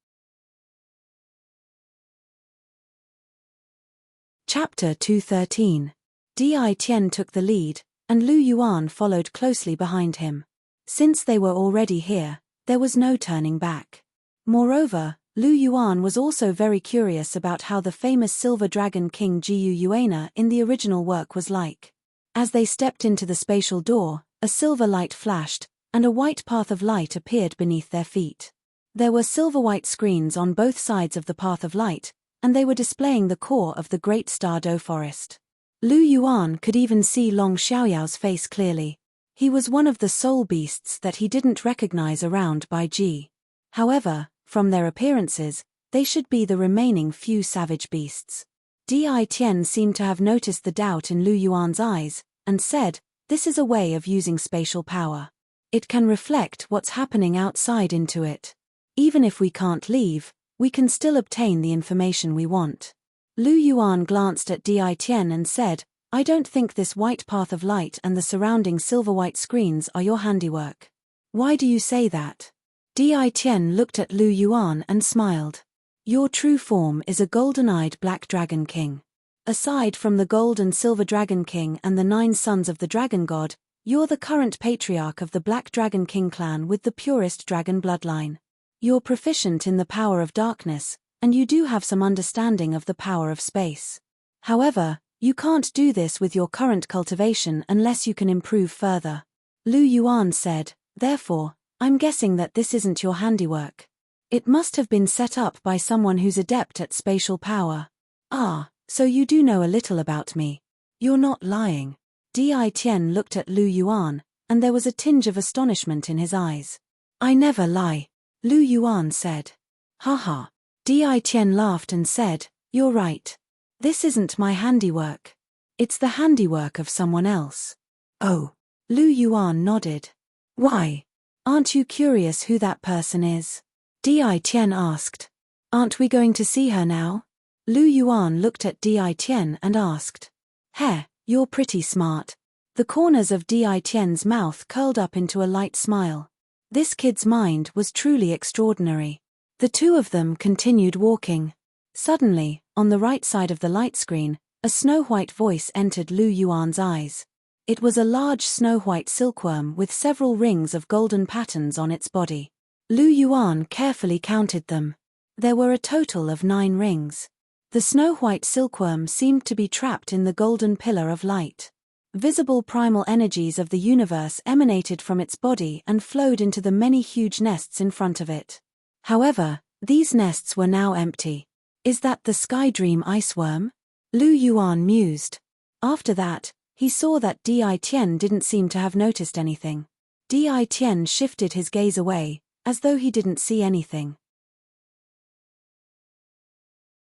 Speaker 1: Chapter 213. Di Tian took the lead, and Lu Yuan followed closely behind him. Since they were already here, there was no turning back. Moreover, Lu Yuan was also very curious about how the famous Silver Dragon King Jiyu Yuana in the original work was like. As they stepped into the spatial door, a silver light flashed, and a white path of light appeared beneath their feet. There were silver-white screens on both sides of the path of light, and they were displaying the core of the Great Douluo forest. Lu Yuan could even see Long Xiaoyao's face clearly. He was one of the soul beasts that he didn't recognize around Baiji. However, from their appearances, they should be the remaining few savage beasts. Di Tian seemed to have noticed the doubt in Lu Yuan's eyes, and said, "This is a way of using spatial power. It can reflect what's happening outside into it. Even if we can't leave, we can still obtain the information we want." Lu Yuan glanced at Di Tian and said, "I don't think this white path of light and the surrounding silver-white screens are your handiwork. Why do you say that?" Di Tian looked at Lu Yuan and smiled. "Your true form is a golden-eyed black dragon king. Aside from the gold and silver dragon king and the 9 sons of the dragon god, you're the current patriarch of the Black Dragon King clan with the purest dragon bloodline. You're proficient in the power of darkness, and you do have some understanding of the power of space. However, you can't do this with your current cultivation unless you can improve further. Lu Yuan said, therefore, I'm guessing that this isn't your handiwork. It must have been set up by someone who's adept at spatial power. Ah, so you do know a little about me. You're not lying. Di Tian looked at Lu Yuan, and there was a tinge of astonishment in his eyes. I never lie, Lu Yuan said. Haha. Di Tian laughed and said, you're right. This isn't my handiwork. It's the handiwork of someone else. Oh. Lu Yuan nodded. Why? Aren't you curious who that person is? Di Tian asked. Aren't we going to see her now? Lu Yuan looked at Di Tian and asked. Heh, you're pretty smart. The corners of Di Tian's mouth curled up into a light smile. This kid's mind was truly extraordinary. The two of them continued walking. Suddenly, on the right side of the light screen, a snow-white voice entered Lu Yuan's eyes. It was a large snow-white silkworm with several rings of golden patterns on its body. Lu Yuan carefully counted them. There were a total of 9 rings. The snow-white silkworm seemed to be trapped in the golden pillar of light. Visible primal energies of the universe emanated from its body and flowed into the many huge nests in front of it. However, these nests were now empty. Is that the Sky Dream Iceworm? Lu Yuan mused. After that, he saw that Di Tian didn't seem to have noticed anything. Di Tian shifted his gaze away, as though he didn't see anything.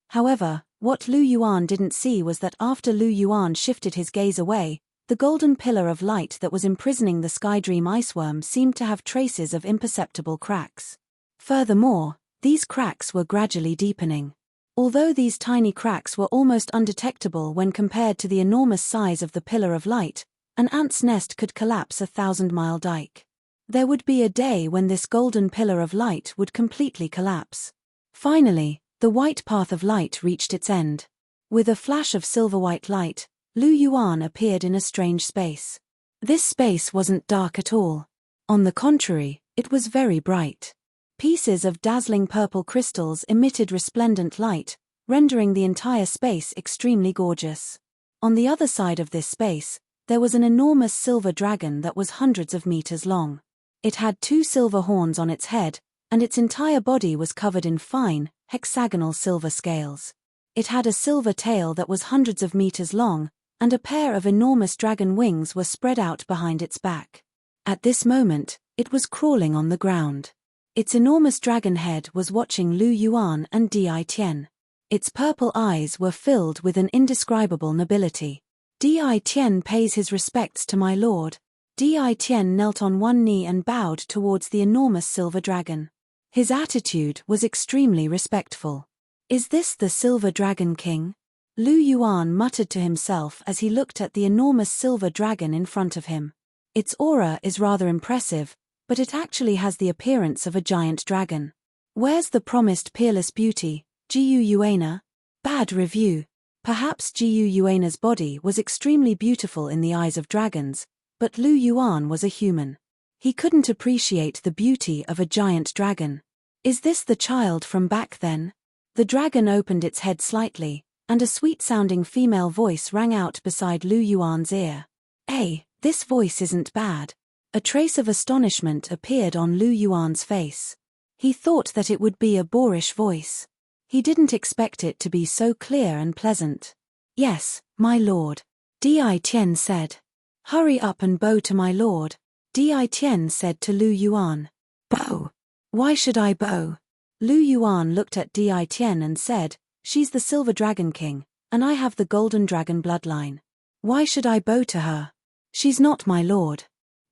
Speaker 1: However, what Lu Yuan didn't see was that after Lu Yuan shifted his gaze away, the golden pillar of light that was imprisoning the Sky Dream Iceworm seemed to have traces of imperceptible cracks. Furthermore, these cracks were gradually deepening. Although these tiny cracks were almost undetectable when compared to the enormous size of the pillar of light, an ant's nest could collapse a 1,000-mile dike. There would be a day when this golden pillar of light would completely collapse. Finally, the white path of light reached its end. With a flash of silver-white light, Lu Yuan appeared in a strange space. This space wasn't dark at all. On the contrary, it was very bright. Pieces of dazzling purple crystals emitted resplendent light, rendering the entire space extremely gorgeous. On the other side of this space, there was an enormous silver dragon that was hundreds of meters long. It had 2 silver horns on its head, and its entire body was covered in fine, hexagonal silver scales. It had a silver tail that was hundreds of meters long, and a pair of enormous dragon wings were spread out behind its back. At this moment, it was crawling on the ground. Its enormous dragon head was watching Lu Yuan and Di Tian. Its purple eyes were filled with an indescribable nobility. Di Tian pays his respects to my lord. Di Tian knelt on one knee and bowed towards the enormous silver dragon. His attitude was extremely respectful. Is this the Silver Dragon King? Lu Yuan muttered to himself as he looked at the enormous silver dragon in front of him. Its aura is rather impressive, but it actually has the appearance of a giant dragon. Where's the promised peerless beauty, Gu Yuana? Bad review. Perhaps Gu Yuana's body was extremely beautiful in the eyes of dragons, but Lu Yuan was a human. He couldn't appreciate the beauty of a giant dragon. Is this the child from back then? The dragon opened its head slightly, and a sweet-sounding female voice rang out beside Lu Yuan's ear. Hey, this voice isn't bad. A trace of astonishment appeared on Lu Yuan's face. He thought that it would be a boorish voice. He didn't expect it to be so clear and pleasant. Yes, my lord. Di Tian said. Hurry up and bow to my lord. Di Tian said to Lu Yuan. Bow? Why should I bow? Lu Yuan looked at Di Tian and said, she's the Silver Dragon King, and I have the Golden Dragon bloodline. Why should I bow to her? She's not my lord.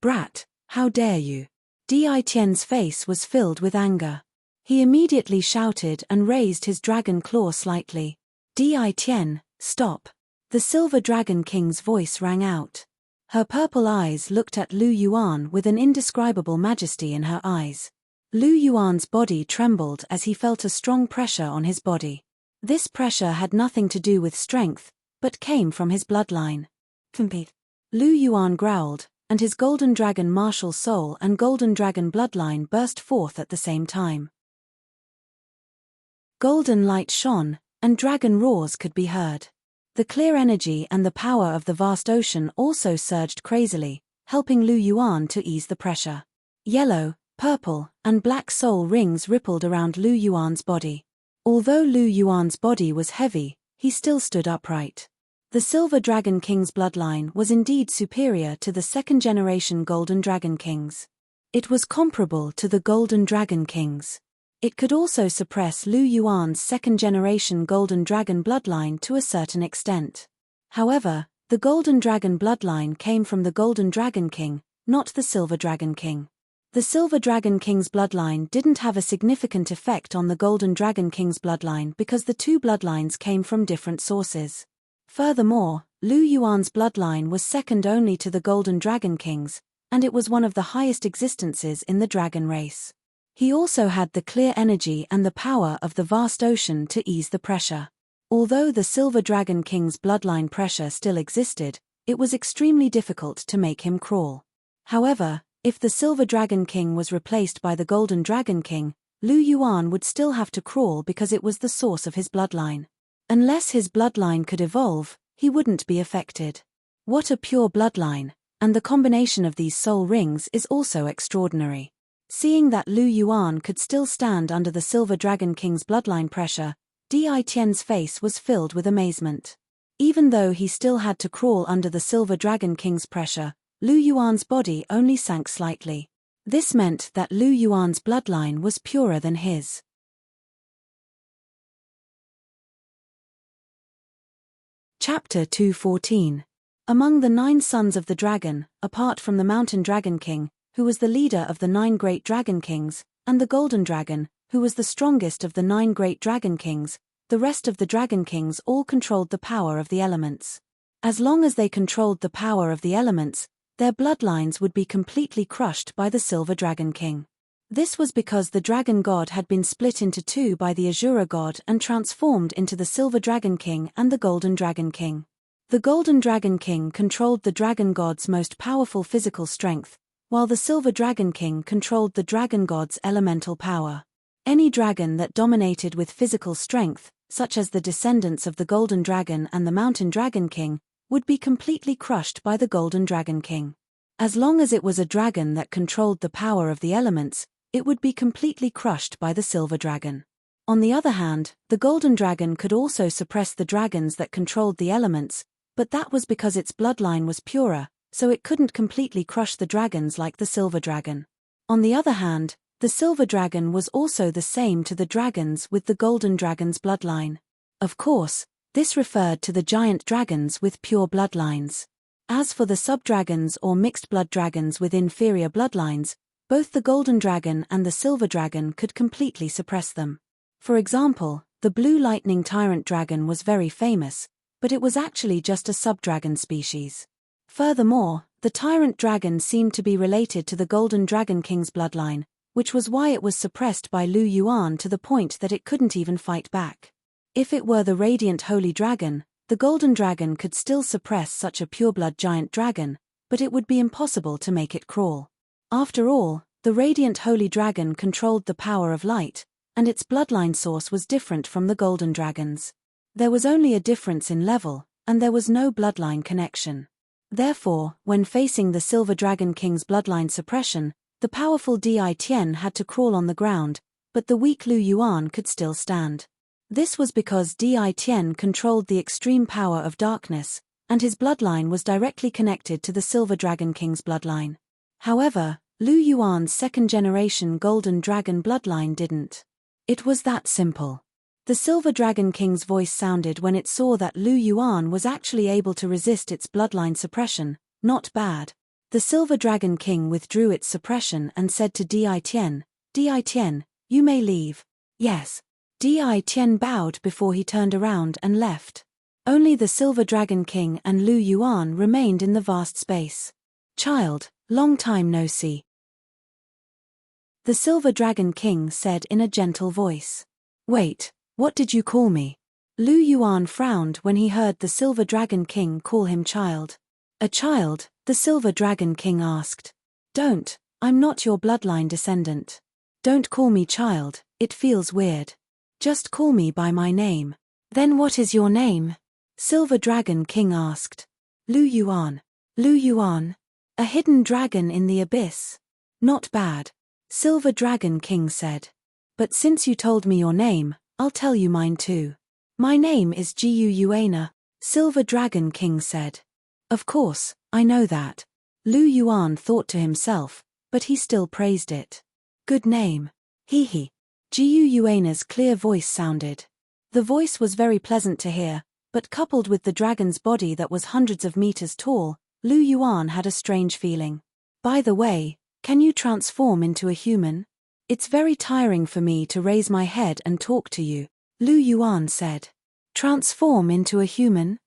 Speaker 1: Brat, how dare you? Di Tian's face was filled with anger. He immediately shouted and raised his dragon claw slightly. Di Tian, stop. The Silver Dragon King's voice rang out. Her purple eyes looked at Lu Yuan with an indescribable majesty in her eyes. Lu Yuan's body trembled as he felt a strong pressure on his body. This pressure had nothing to do with strength, but came from his bloodline. Compete. Lu Yuan growled, and his Golden Dragon martial soul and Golden Dragon bloodline burst forth at the same time. Golden light shone, and dragon roars could be heard. The clear energy and the power of the vast ocean also surged crazily, helping Lu Yuan to ease the pressure. Yellow, purple, and black soul rings rippled around Lu Yuan's body. Although Lu Yuan's body was heavy, he still stood upright. The Silver Dragon King's bloodline was indeed superior to the second-generation Golden Dragon Kings. It was comparable to the Golden Dragon Kings. It could also suppress Lu Yuan's second-generation Golden Dragon bloodline to a certain extent. However, the Golden Dragon bloodline came from the Golden Dragon King, not the Silver Dragon King. The Silver Dragon King's bloodline didn't have a significant effect on the Golden Dragon King's bloodline because the two bloodlines came from different sources. Furthermore, Lu Yuan's bloodline was second only to the Golden Dragon King's, and it was one of the highest existences in the dragon race. He also had the clear energy and the power of the vast ocean to ease the pressure. Although the Silver Dragon King's bloodline pressure still existed, it was extremely difficult to make him crawl. However, if the Silver Dragon King was replaced by the Golden Dragon King, Lu Yuan would still have to crawl because it was the source of his bloodline. Unless his bloodline could evolve, he wouldn't be affected. What a pure bloodline, and the combination of these soul rings is also extraordinary. Seeing that Lu Yuan could still stand under the Silver Dragon King's bloodline pressure, Di Tian's face was filled with amazement. Even though he still had to crawl under the Silver Dragon King's pressure, Lu Yuan's body only sank slightly. This meant that Lu Yuan's bloodline was purer than his. Chapter 214. Among the 9 sons of the dragon, apart from the Mountain Dragon King, who was the leader of the 9 great dragon kings, and the Golden Dragon, who was the strongest of the 9 great dragon kings, the rest of the dragon kings all controlled the power of the elements. As long as they controlled the power of the elements, their bloodlines would be completely crushed by the Silver Dragon King. This was because the dragon god had been split into 2 by the Azura god and transformed into the Silver Dragon King and the Golden Dragon King. The Golden Dragon King controlled the dragon god's most powerful physical strength, while the Silver Dragon King controlled the dragon god's elemental power. Any dragon that dominated with physical strength, such as the descendants of the Golden Dragon and the Mountain Dragon King, would be completely crushed by the Golden Dragon King. As long as it was a dragon that controlled the power of the elements, it would be completely crushed by the Silver Dragon. On the other hand, the Golden Dragon could also suppress the dragons that controlled the elements, but that was because its bloodline was purer, so it couldn't completely crush the dragons like the Silver Dragon. On the other hand, the Silver Dragon was also the same to the dragons with the Golden Dragon's bloodline. Of course, this referred to the giant dragons with pure bloodlines. As for the sub-dragons or mixed-blood dragons with inferior bloodlines, both the Golden Dragon and the Silver Dragon could completely suppress them. For example, the Blue Lightning Tyrant Dragon was very famous, but it was actually just a sub-dragon species. Furthermore, the Tyrant Dragon seemed to be related to the Golden Dragon King's bloodline, which was why it was suppressed by Lu Yuan to the point that it couldn't even fight back. If it were the Radiant Holy Dragon, the Golden Dragon could still suppress such a pureblood giant dragon, but it would be impossible to make it crawl. After all, the Radiant Holy Dragon controlled the power of light, and its bloodline source was different from the Golden Dragon's. There was only a difference in level, and there was no bloodline connection. Therefore, when facing the Silver Dragon King's bloodline suppression, the powerful Di Tian had to crawl on the ground, but the weak Lu Yuan could still stand. This was because Di Tian controlled the extreme power of darkness, and his bloodline was directly connected to the Silver Dragon King's bloodline. However, Lu Yuan's second-generation Golden Dragon bloodline didn't. It was that simple. The Silver Dragon King's voice sounded when it saw that Lu Yuan was actually able to resist its bloodline suppression. Not bad. The Silver Dragon King withdrew its suppression and said to Di Tian, "Di Tian, you may leave." "Yes." Di Tian bowed before he turned around and left. Only the Silver Dragon King and Lu Yuan remained in the vast space. "Child, long time no see," the Silver Dragon King said in a gentle voice. "Wait, what did you call me?" Lu Yuan frowned when he heard the Silver Dragon King call him child. "A child?" the Silver Dragon King asked. "Don't, I'm not your bloodline descendant. Don't call me child, it feels weird." Just call me by my name. Then what is your name? Silver Dragon King asked. Lu Yuan. Lu Yuan? A hidden dragon in the abyss? Not bad. Silver Dragon King said. But since you told me your name, I'll tell you mine too. My name is Gu Yuana, Silver Dragon King said. Of course, I know that. Lu Yuan thought to himself, but he still praised it. Good name. Hee hee. Gu Yuana's clear voice sounded. The voice was very pleasant to hear, but coupled with the dragon's body that was hundreds of meters tall, Lu Yuan had a strange feeling. By the way, can you transform into a human? It's very tiring for me to raise my head and talk to you, Lu Yuan said. Transform into a human?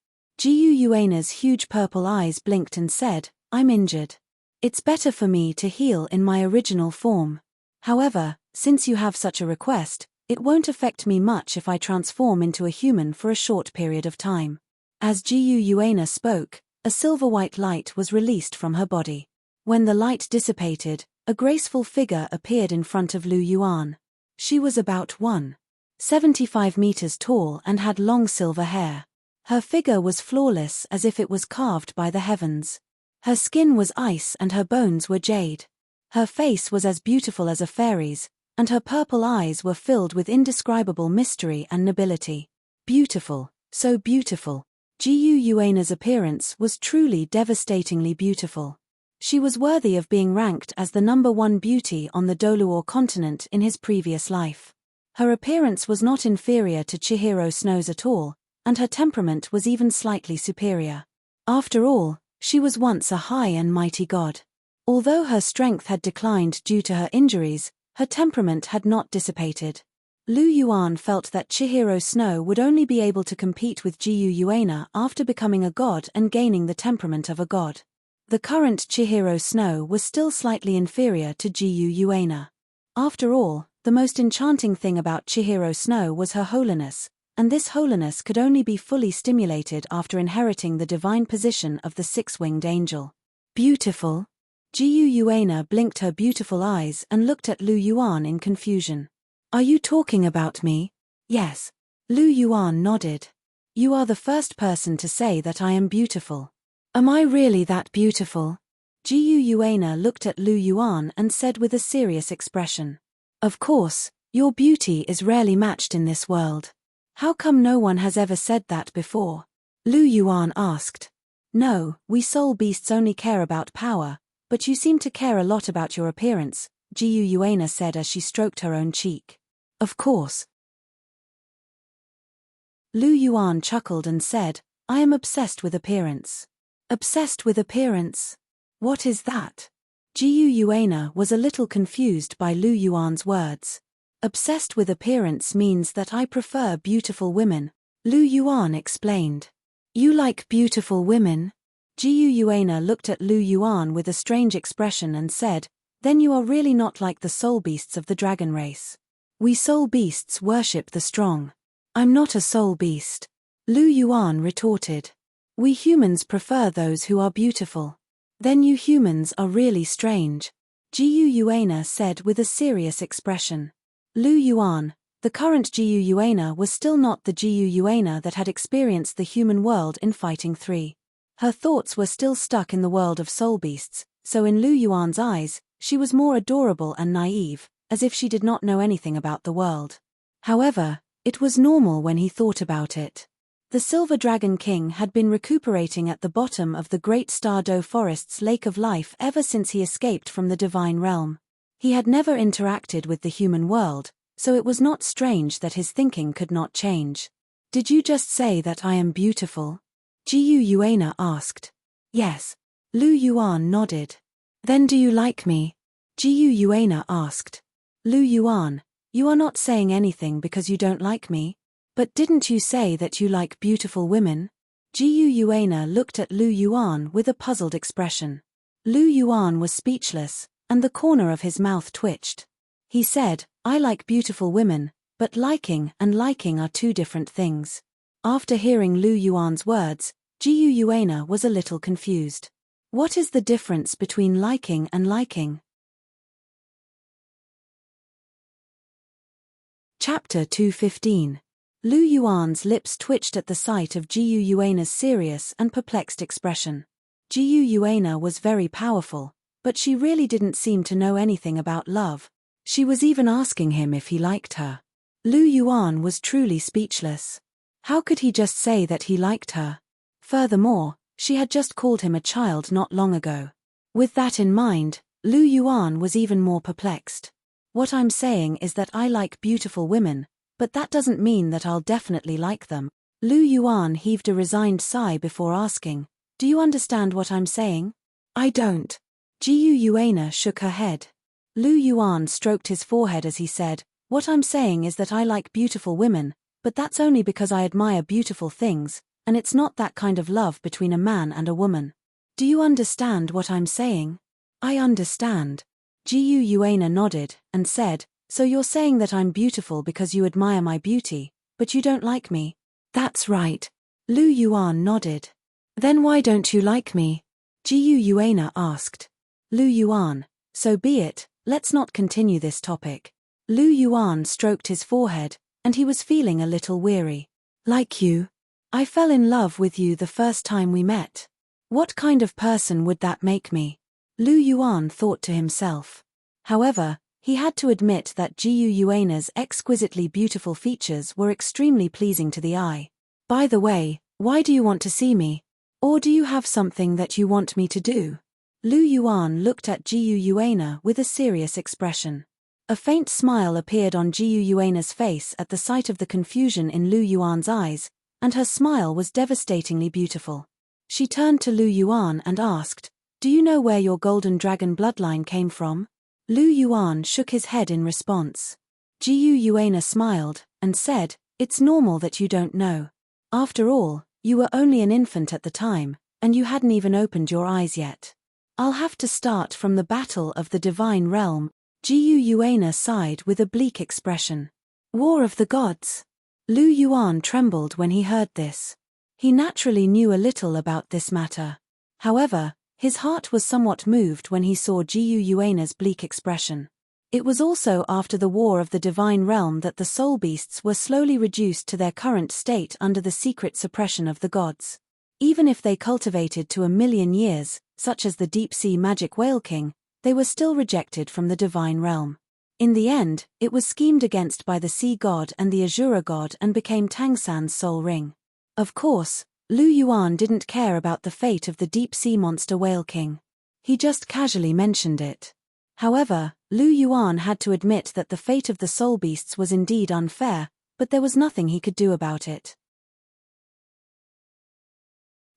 Speaker 1: Gu Yuana's huge purple eyes blinked and said, I'm injured. It's better for me to heal in my original form. However, since you have such a request, it won't affect me much if I transform into a human for a short period of time. As Gu Yuana spoke, a silver-white light was released from her body. When the light dissipated, a graceful figure appeared in front of Lu Yuan. She was about 1.75 meters tall and had long silver hair. Her figure was flawless as if it was carved by the heavens. Her skin was ice and her bones were jade. Her face was as beautiful as a fairy's, and her purple eyes were filled with indescribable mystery and nobility. Beautiful, so beautiful. Gu Yuana's appearance was truly devastatingly beautiful. She was worthy of being ranked as the #1 beauty on the Douluo continent in his previous life. Her appearance was not inferior to Chihiro Snow's at all, and her temperament was even slightly superior. After all, she was once a high and mighty god. Although her strength had declined due to her injuries, her temperament had not dissipated. Lu Yuan felt that Chihiro Snow would only be able to compete with Gu Yuana after becoming a god and gaining the temperament of a god. The current Chihiro Snow was still slightly inferior to Gu Yuana. After all, the most enchanting thing about Chihiro Snow was her holiness, and this holiness could only be fully stimulated after inheriting the divine position of the six-winged angel. Beautiful? Gu Yuana blinked her beautiful eyes and looked at Lu Yuan in confusion. Are you talking about me? Yes. Lu Yuan nodded. You are the first person to say that I am beautiful. Am I really that beautiful? Gu Yuana looked at Lu Yuan and said with a serious expression. Of course, your beauty is rarely matched in this world. How come no one has ever said that before? Lu Yuan asked. No, we soul beasts only care about power, but you seem to care a lot about your appearance, Gu Yuana said as she stroked her own cheek. Of course. Lu Yuan chuckled and said, I am obsessed with appearance. Obsessed with appearance? What is that? Gu Yuana was a little confused by Lu Yuan's words. Obsessed with appearance means that I prefer beautiful women, Lu Yuan explained. You like beautiful women? Gu Yuana looked at Lu Yuan with a strange expression and said, then you are really not like the soul beasts of the dragon race. We soul beasts worship the strong. I'm not a soul beast. Lu Yuan retorted. We humans prefer those who are beautiful. Then you humans are really strange, Gu Yuana said with a serious expression. Lu Yuan, the current Gu Yuana was still not the Gu Yuana that had experienced the human world in Fighting 3. Her thoughts were still stuck in the world of soul beasts, so in Lu Yuan's eyes, she was more adorable and naive, as if she did not know anything about the world. However, it was normal when he thought about it. The Silver Dragon King had been recuperating at the bottom of the Great Stardow Forest's Lake of Life ever since he escaped from the Divine Realm. He had never interacted with the human world, so it was not strange that his thinking could not change. Did you just say that I am beautiful? Gu Yuana asked. Yes. Lu Yuan nodded. Then do you like me? Gu Yuana asked. Lu Yuan, you are not saying anything because you don't like me? But didn't you say that you like beautiful women? Gu Yuana looked at Lu Yuan with a puzzled expression. Lu Yuan was speechless, and the corner of his mouth twitched. He said, I like beautiful women, but liking and liking are two different things. After hearing Lu Yuan's words, Gu Yuana was a little confused. What is the difference between liking and liking? Chapter 215. Lu Yuan's lips twitched at the sight of Jiu Yuana's serious and perplexed expression. Jiu Yuana was very powerful, but she really didn't seem to know anything about love. She was even asking him if he liked her. Lu Yuan was truly speechless. How could he just say that he liked her? Furthermore, she had just called him a child not long ago. With that in mind, Lu Yuan was even more perplexed. What I'm saying is that I like beautiful women, but that doesn't mean that I'll definitely like them. Lu Yuan heaved a resigned sigh before asking, "Do you understand what I'm saying?" "I don't." Jiu Yuana shook her head. Lu Yuan stroked his forehead as he said, "What I'm saying is that I like beautiful women, but that's only because I admire beautiful things, and it's not that kind of love between a man and a woman. Do you understand what I'm saying?" "I understand." Jiu Yuana nodded and said, "So you're saying that I'm beautiful because you admire my beauty, but you don't like me?" "That's right." Lu Yuan nodded. "Then why don't you like me?" Jiu Yuana asked. Lu Yuan, "So be it, let's not continue this topic." Lu Yuan stroked his forehead, and he was feeling a little weary. "Like you? I fell in love with you the first time we met. What kind of person would that make me?" Lu Yuan thought to himself. However, he had to admit that Jiu Yuana's exquisitely beautiful features were extremely pleasing to the eye. "By the way, why do you want to see me? Or do you have something that you want me to do?" Lu Yuan looked at Jiu Yuana with a serious expression. A faint smile appeared on Jiu Yuana's face at the sight of the confusion in Lu Yuan's eyes, and her smile was devastatingly beautiful. She turned to Lu Yuan and asked, "Do you know where your golden dragon bloodline came from?" Lu Yuan shook his head in response. Jiu Yuana smiled and said, "It's normal that you don't know. After all, you were only an infant at the time, and you hadn't even opened your eyes yet. I'll have to start from the battle of the divine realm." Jiu Yuana sighed with a bleak expression. "War of the gods." Lu Yuan trembled when he heard this. He naturally knew a little about this matter. However, his heart was somewhat moved when he saw Jiu Yuana's bleak expression. It was also after the War of the Divine Realm that the soul beasts were slowly reduced to their current state under the secret suppression of the gods. Even if they cultivated to 1,000,000 years, such as the deep-sea magic whale king, they were still rejected from the divine realm. In the end, it was schemed against by the sea god and the Azura god and became Tangsan's soul ring. Of course, Lu Yuan didn't care about the fate of the deep-sea monster whale king. He just casually mentioned it. However, Lu Yuan had to admit that the fate of the soul beasts was indeed unfair, but there was nothing he could do about it.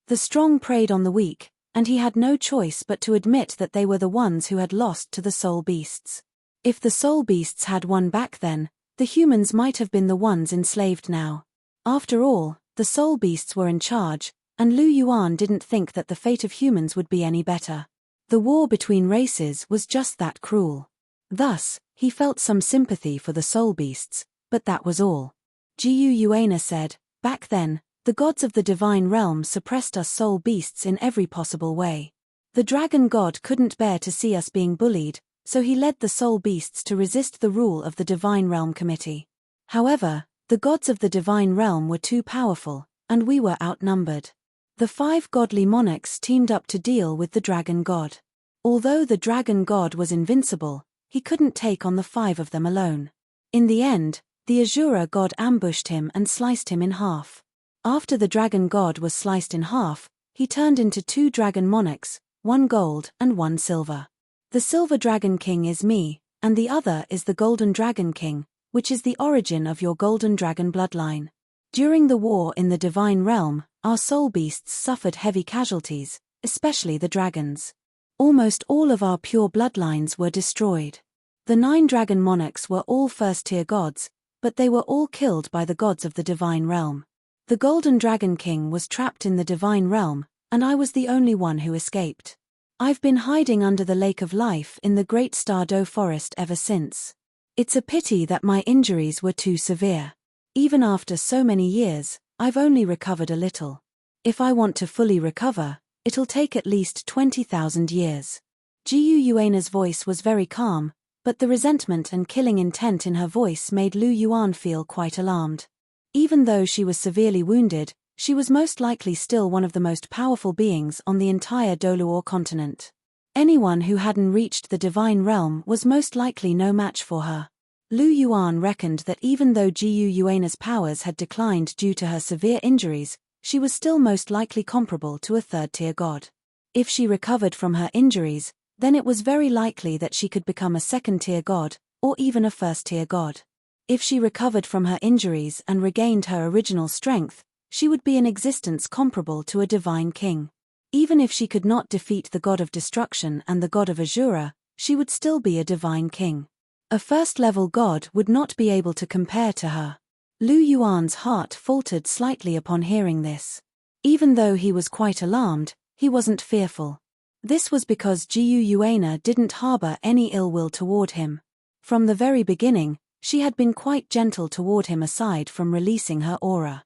Speaker 1: The strong preyed on the weak, and he had no choice but to admit that they were the ones who had lost to the soul beasts. If the soul beasts had won back then, the humans might have been the ones enslaved now. After all, the soul beasts were in charge, and Lu Yuan didn't think that the fate of humans would be any better. The war between races was just that cruel. Thus, he felt some sympathy for the soul beasts, but that was all. Jiu Yuana said, "Back then, the gods of the divine realm suppressed us soul beasts in every possible way. The dragon god couldn't bear to see us being bullied, so he led the soul beasts to resist the rule of the divine realm committee. However, the gods of the divine realm were too powerful, and we were outnumbered. The 5 godly monarchs teamed up to deal with the dragon god. Although the dragon god was invincible, he couldn't take on the 5 of them alone. In the end, the Azura god ambushed him and sliced him in half. After the dragon god was sliced in half, he turned into 2 dragon monarchs, 1 gold and 1 silver. The silver dragon king is me, and the other is the golden dragon king, which is the origin of your golden dragon bloodline. During the war in the divine realm, our soul beasts suffered heavy casualties, especially the dragons. Almost all of our pure bloodlines were destroyed. The 9 dragon monarchs were all first-tier gods, but they were all killed by the gods of the divine realm. The golden dragon king was trapped in the divine realm, and I was the only one who escaped. I've been hiding under the Lake of Life in the Great Douluo forest ever since. It's a pity that my injuries were too severe. Even after so many years, I've only recovered a little. If I want to fully recover, it'll take at least 20,000 years. Jiu Yuana's voice was very calm, But the resentment and killing intent in her voice made Lu Yuan feel quite alarmed. Even though she was severely wounded, she was most likely still one of the most powerful beings on the entire Douluo continent. Anyone who hadn't reached the divine realm was most likely no match for her. Lu Yuan reckoned that even though Jiyu Yuana's powers had declined due to her severe injuries, she was still most likely comparable to a third-tier god. If she recovered from her injuries, then it was very likely that she could become a second-tier god, or even a first-tier god. If she recovered from her injuries and regained her original strength, she would be in existence comparable to a divine king. Even if she could not defeat the god of destruction and the god of Azura, she would still be a divine king. A first-level god would not be able to compare to her. Lu Yuan's heart faltered slightly upon hearing this. Even though he was quite alarmed, he wasn't fearful. This was because Jiyu Yuana didn't harbor any ill will toward him. From the very beginning, she had been quite gentle toward him aside from releasing her aura.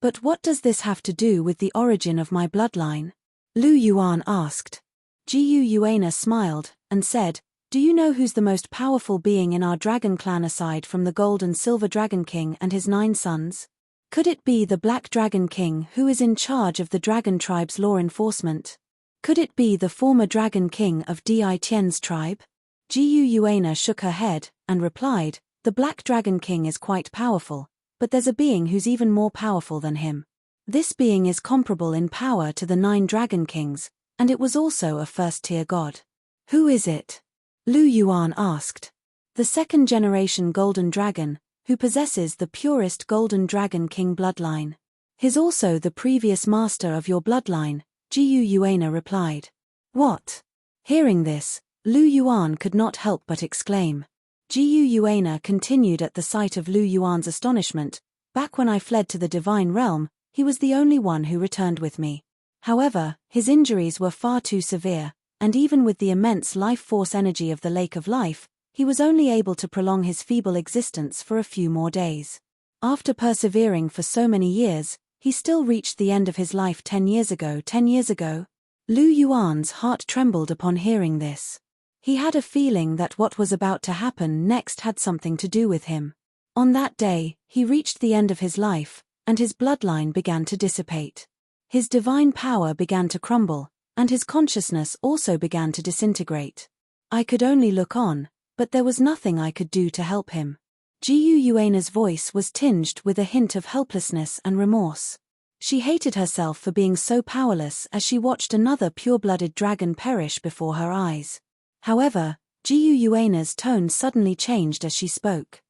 Speaker 1: But what does this have to do with the origin of my bloodline? Lu Yuan asked. Jiyu Yuana smiled, and said, "Do you know who's the most powerful being in our dragon clan aside from the Gold and Silver Dragon King and his 9 sons? Could it be the Black Dragon King who is in charge of the dragon tribe's law enforcement? Could it be the former Dragon King of Di Tian's tribe?" Jiyu Yuana shook her head, and replied, "The Black Dragon King is quite powerful, but there's a being who's even more powerful than him. This being is comparable in power to the 9 Dragon Kings, and it was also a first-tier god. Who is it?" Lu Yuan asked. "The second-generation Golden Dragon, who possesses the purest Golden Dragon King bloodline. He's also the previous master of your bloodline," Jiyu Yuana replied. "What?" Hearing this, Lu Yuan could not help but exclaim. Jiyu Yuana continued at the sight of Lu Yuan's astonishment. "Back when I fled to the divine realm, he was the only one who returned with me. However, his injuries were far too severe, and even with the immense life force energy of the Lake of Life, he was only able to prolong his feeble existence for a few more days. After persevering for so many years, he still reached the end of his life 10 years ago. 10 years ago? Lu Yuan's heart trembled upon hearing this. He had a feeling that what was about to happen next had something to do with him. On that day, he reached the end of his life, and his bloodline began to dissipate. His divine power began to crumble, and his consciousness also began to disintegrate. I could only look on, but there was nothing I could do to help him." Jiyu Yuana's voice was tinged with a hint of helplessness and remorse. She hated herself for being so powerless as she watched another pure-blooded dragon perish before her eyes. However, Jiyu Yuana's tone suddenly changed as she spoke.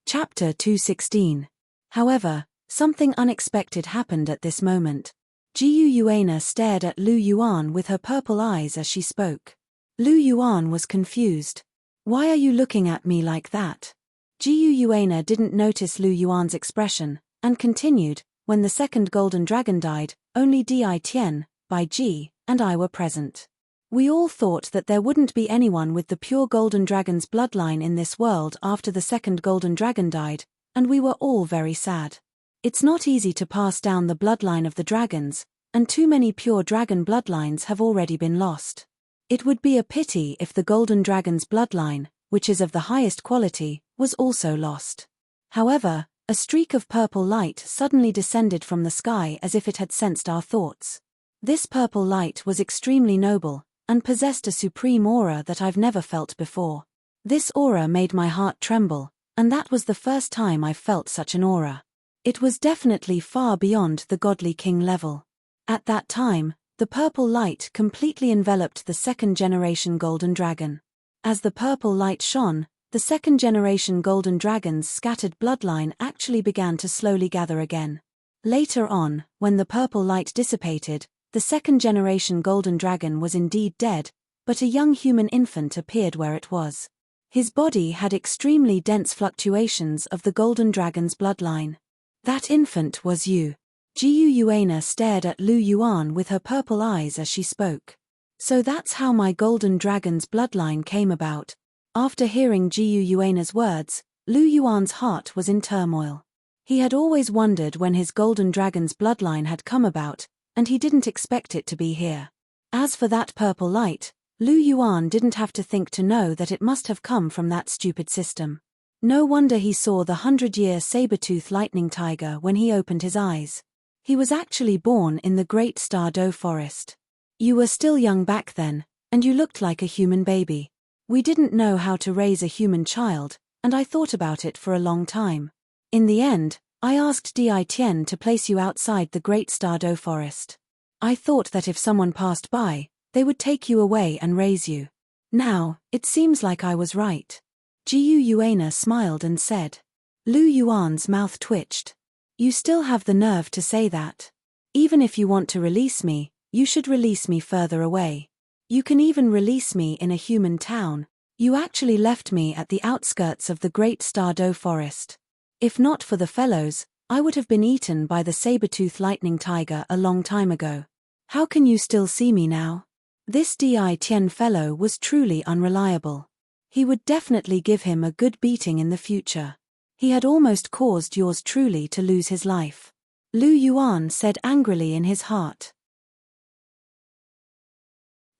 Speaker 1: Chapter 216. However, something unexpected happened at this moment. Jiyu Yuana stared at Lu Yuan with her purple eyes as she spoke. Lu Yuan was confused. "Why are you looking at me like that?" Jiyu Yuana didn't notice Lu Yuan's expression, and continued, "When the second golden dragon died, only Di Tian, Bai Ji, and I were present. We all thought that there wouldn't be anyone with the pure golden dragon's bloodline in this world after the second golden dragon died, and we were all very sad. It's not easy to pass down the bloodline of the dragons, and too many pure dragon bloodlines have already been lost. It would be a pity if the golden dragon's bloodline, which is of the highest quality, was also lost." However, a streak of purple light suddenly descended from the sky as if it had sensed our thoughts. This purple light was extremely noble, and possessed a supreme aura that I've never felt before. This aura made my heart tremble, and that was the first time I've felt such an aura. It was definitely far beyond the godly king level. At that time, the purple light completely enveloped the second-generation golden dragon. As the purple light shone, the second-generation golden dragon's scattered bloodline actually began to slowly gather again. Later on, when the purple light dissipated, the second-generation golden dragon was indeed dead, but a young human infant appeared where it was. His body had extremely dense fluctuations of the golden dragon's bloodline. "That infant was you." Jiyu Yuana stared at Lu Yuan with her purple eyes as she spoke. "So that's how my golden dragon's bloodline came about." After hearing Jiyu Yuana's words, Lu Yuan's heart was in turmoil. He had always wondered when his golden dragon's bloodline had come about, and he didn't expect it to be here. As for that purple light, Lu Yuan didn't have to think to know that it must have come from that stupid system. No wonder he saw the 100-year saber-tooth lightning tiger when he opened his eyes. He was actually born in the Great Star Do Forest. You were still young back then, and you looked like a human baby. We didn't know how to raise a human child, and I thought about it for a long time. In the end, I asked Di Tian to place you outside the Great Star Do Forest. I thought that if someone passed by, they would take you away and raise you. Now, it seems like I was right. Jiu Yuana smiled and said. Lu Yuan's mouth twitched. You still have the nerve to say that. Even if you want to release me, you should release me further away. You can even release me in a human town. You actually left me at the outskirts of the Great Star Do Forest. If not for the fellows, I would have been eaten by the saber-tooth lightning tiger a long time ago. How can you still see me now? This Di Tian fellow was truly unreliable. He would definitely give him a good beating in the future. He had almost caused yours truly to lose his life. Lu Yuan said angrily in his heart.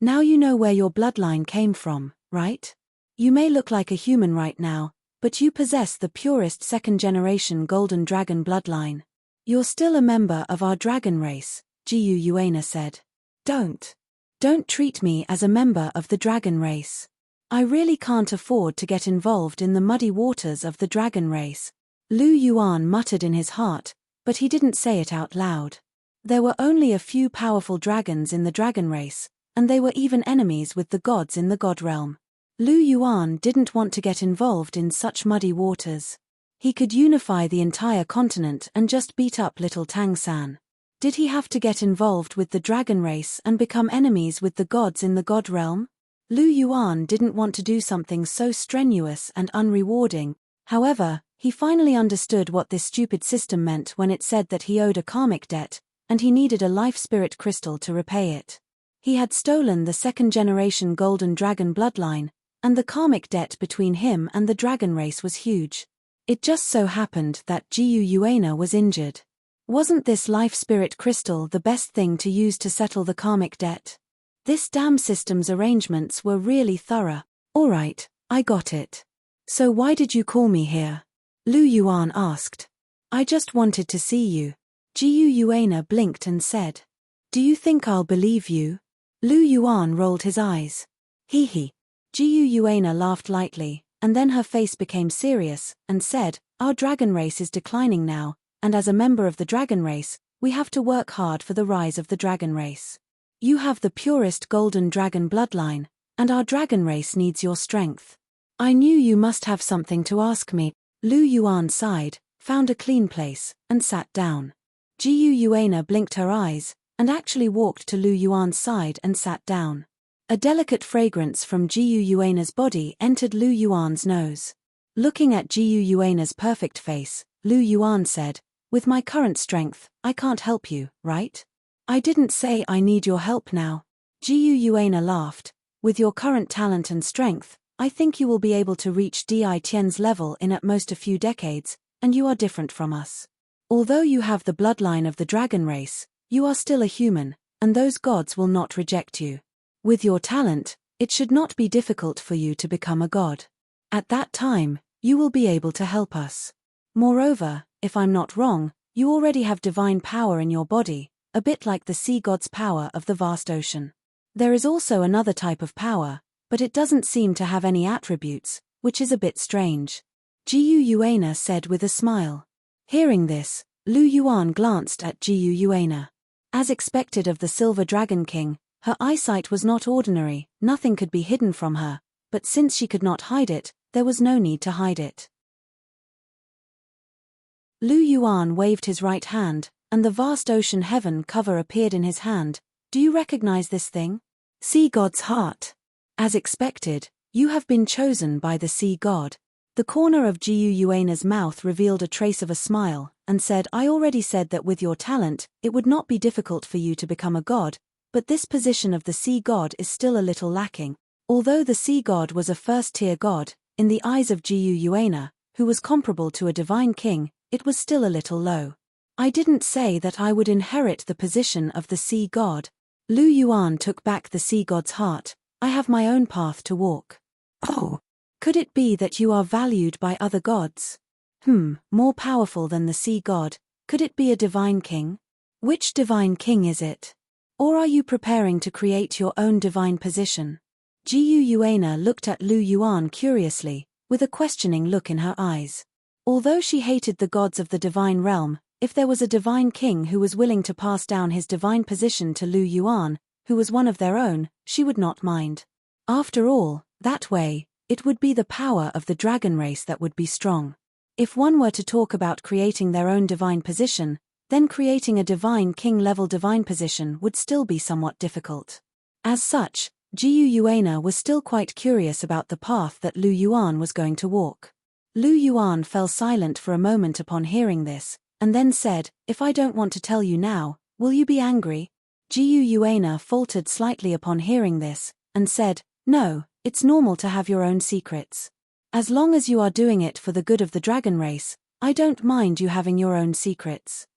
Speaker 1: Now you know where your bloodline came from, right? You may look like a human right now, but you possess the purest second-generation golden dragon bloodline. You're still a member of our dragon race, Jiu Yuana said. Don't treat me as a member of the dragon race. I really can't afford to get involved in the muddy waters of the dragon race. Lu Yuan muttered in his heart, but he didn't say it out loud. There were only a few powerful dragons in the dragon race, and they were even enemies with the gods in the god realm. Lu Yuan didn't want to get involved in such muddy waters. He could unify the entire continent and just beat up little Tang San. Did he have to get involved with the dragon race and become enemies with the gods in the god realm? Lu Yuan didn't want to do something so strenuous and unrewarding. However, he finally understood what this stupid system meant when it said that he owed a karmic debt, and he needed a life spirit crystal to repay it. He had stolen the second-generation golden dragon bloodline, and the karmic debt between him and the dragon race was huge. It just so happened that Jiu Yuana was injured. Wasn't this life spirit crystal the best thing to use to settle the karmic debt? This damn system's arrangements were really thorough. Alright, I got it. So why did you call me here? Lu Yuan asked. I just wanted to see you. Jiu Yuana blinked and said. Do you think I'll believe you? Lu Yuan rolled his eyes. Hee. Jiu Yuana laughed lightly, and then her face became serious, and said, Our dragon race is declining now, and as a member of the dragon race, we have to work hard for the rise of the dragon race. You have the purest golden dragon bloodline, and our dragon race needs your strength. I knew you must have something to ask me. Lu Yuan sighed, found a clean place, and sat down. Jiu Yuana blinked her eyes, and actually walked to Lu Yuan's side and sat down. A delicate fragrance from Jiu Yuana's body entered Lu Yuan's nose. Looking at Jiu Yuana's perfect face, Lu Yuan said, With my current strength, I can't help you, right? I didn't say I need your help now. Jiu Yuana laughed. With your current talent and strength, I think you will be able to reach Di Tian's level in at most a few decades, and you are different from us. Although you have the bloodline of the dragon race, you are still a human, and those gods will not reject you. With your talent, it should not be difficult for you to become a god. At that time, you will be able to help us. Moreover, if I'm not wrong, you already have divine power in your body, a bit like the sea god's power of the vast ocean. There is also another type of power, but it doesn't seem to have any attributes, which is a bit strange. Jiu Yuana said with a smile. Hearing this, Lu Yuan glanced at Jiu Yuana. As expected of the Silver Dragon King, her eyesight was not ordinary, nothing could be hidden from her, but since she could not hide it, there was no need to hide it. Lu Yuan waved his right hand, and the vast ocean heaven cover appeared in his hand. Do you recognize this thing? Sea God's heart. As expected, you have been chosen by the Sea God. The corner of Jiu Yuana's mouth revealed a trace of a smile, and said, I already said that with your talent, it would not be difficult for you to become a god, but this position of the Sea God is still a little lacking. Although the Sea God was a first-tier god, in the eyes of Jiu Yuana, who was comparable to a divine king, it was still a little low. I didn't say that I would inherit the position of the sea god. Lu Yuan took back the sea god's heart. I have my own path to walk. Oh. Could it be that you are valued by other gods? More powerful than the sea god. Could it be a divine king? Which divine king is it? Or are you preparing to create your own divine position? Jiu Yuana looked at Lu Yuan curiously, with a questioning look in her eyes. Although she hated the gods of the divine realm, if there was a divine king who was willing to pass down his divine position to Lu Yuan, who was one of their own, she would not mind. After all, that way, it would be the power of the dragon race that would be strong. If one were to talk about creating their own divine position, then creating a divine king-level divine position would still be somewhat difficult. As such, Jiu Yuana was still quite curious about the path that Lu Yuan was going to walk. Lu Yuan fell silent for a moment upon hearing this, and then said, "If I don't want to tell you now, will you be angry?" Jiu Yuana faltered slightly upon hearing this, and said, "No, it's normal to have your own secrets. As long as you are doing it for the good of the dragon race, I don't mind you having your own secrets."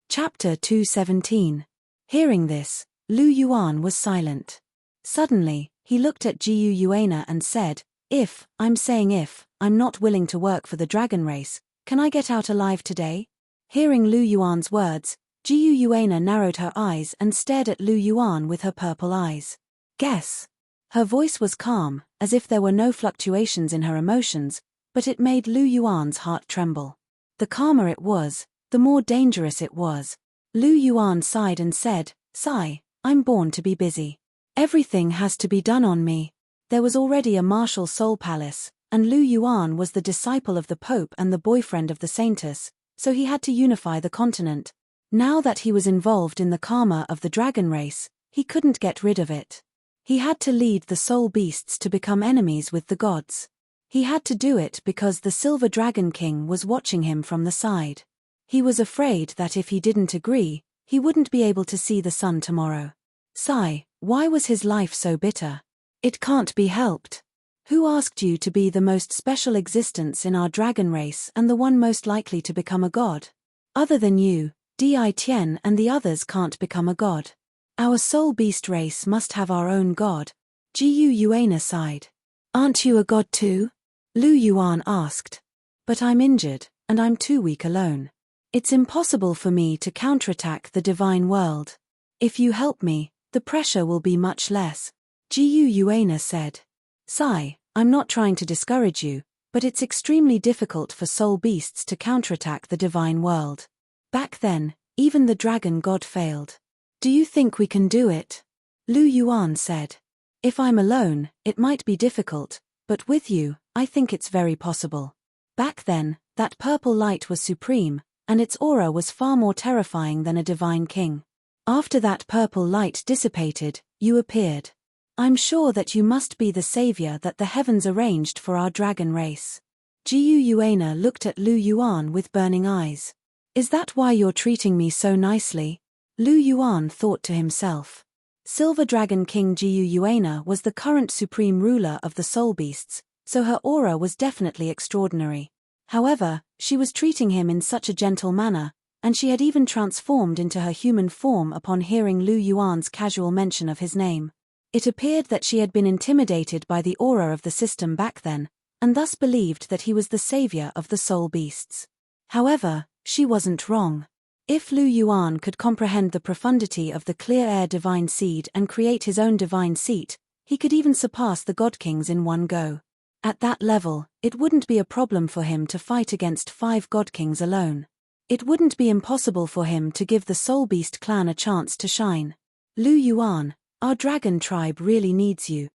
Speaker 1: Chapter 217. Hearing this, Lu Yuan was silent. Suddenly, he looked at Jiu Yuana and said, if I'm not willing to work for the dragon race, can I get out alive today?" Hearing Lu Yuan's words, Jiu Yuana narrowed her eyes and stared at Lu Yuan with her purple eyes. "Guess." Her voice was calm, as if there were no fluctuations in her emotions, but it made Lu Yuan's heart tremble. The calmer it was, the more dangerous it was. Lu Yuan sighed and said, "Sigh, I'm born to be busy. Everything has to be done on me." There was already a martial soul palace, and Lu Yuan was the disciple of the Pope and the boyfriend of the Saintess, so he had to unify the continent. Now that he was involved in the karma of the dragon race, he couldn't get rid of it. He had to lead the soul beasts to become enemies with the gods. He had to do it because the Silver Dragon King was watching him from the side. He was afraid that if he didn't agree, he wouldn't be able to see the sun tomorrow. Sigh, why was his life so bitter? It can't be helped. Who asked you to be the most special existence in our dragon race and the one most likely to become a god? Other than you, Di Tian and the others can't become a god. Our soul beast race must have our own god. Jiu Yuana sighed. Aren't you a god too? Lu Yuan asked. But I'm injured, and I'm too weak alone. It's impossible for me to counterattack the divine world. If you help me, the pressure will be much less. Jiu Yuana said. Sigh, I'm not trying to discourage you, but it's extremely difficult for soul beasts to counterattack the divine world. Back then, even the dragon god failed. Do you think we can do it? Lu Yuan said. If I'm alone, it might be difficult, but with you, I think it's very possible. Back then, that purple light was supreme, and its aura was far more terrifying than a divine king. After that purple light dissipated, you appeared. I'm sure that you must be the savior that the heavens arranged for our dragon race. Jiu Yuana looked at Lu Yuan with burning eyes. Is that why you're treating me so nicely? Lu Yuan thought to himself. Silver Dragon King Jiu Yuana was the current supreme ruler of the soul beasts, so her aura was definitely extraordinary. However, she was treating him in such a gentle manner, and she had even transformed into her human form upon hearing Lu Yuan's casual mention of his name. It appeared that she had been intimidated by the aura of the system back then, and thus believed that he was the savior of the soul beasts. However, she wasn't wrong. If Lu Yuan could comprehend the profundity of the clear air divine seed and create his own divine seat, he could even surpass the god kings in one go. At that level, it wouldn't be a problem for him to fight against 5 god kings alone. It wouldn't be impossible for him to give the soul beast clan a chance to shine. Lu Yuan, our dragon tribe really needs you.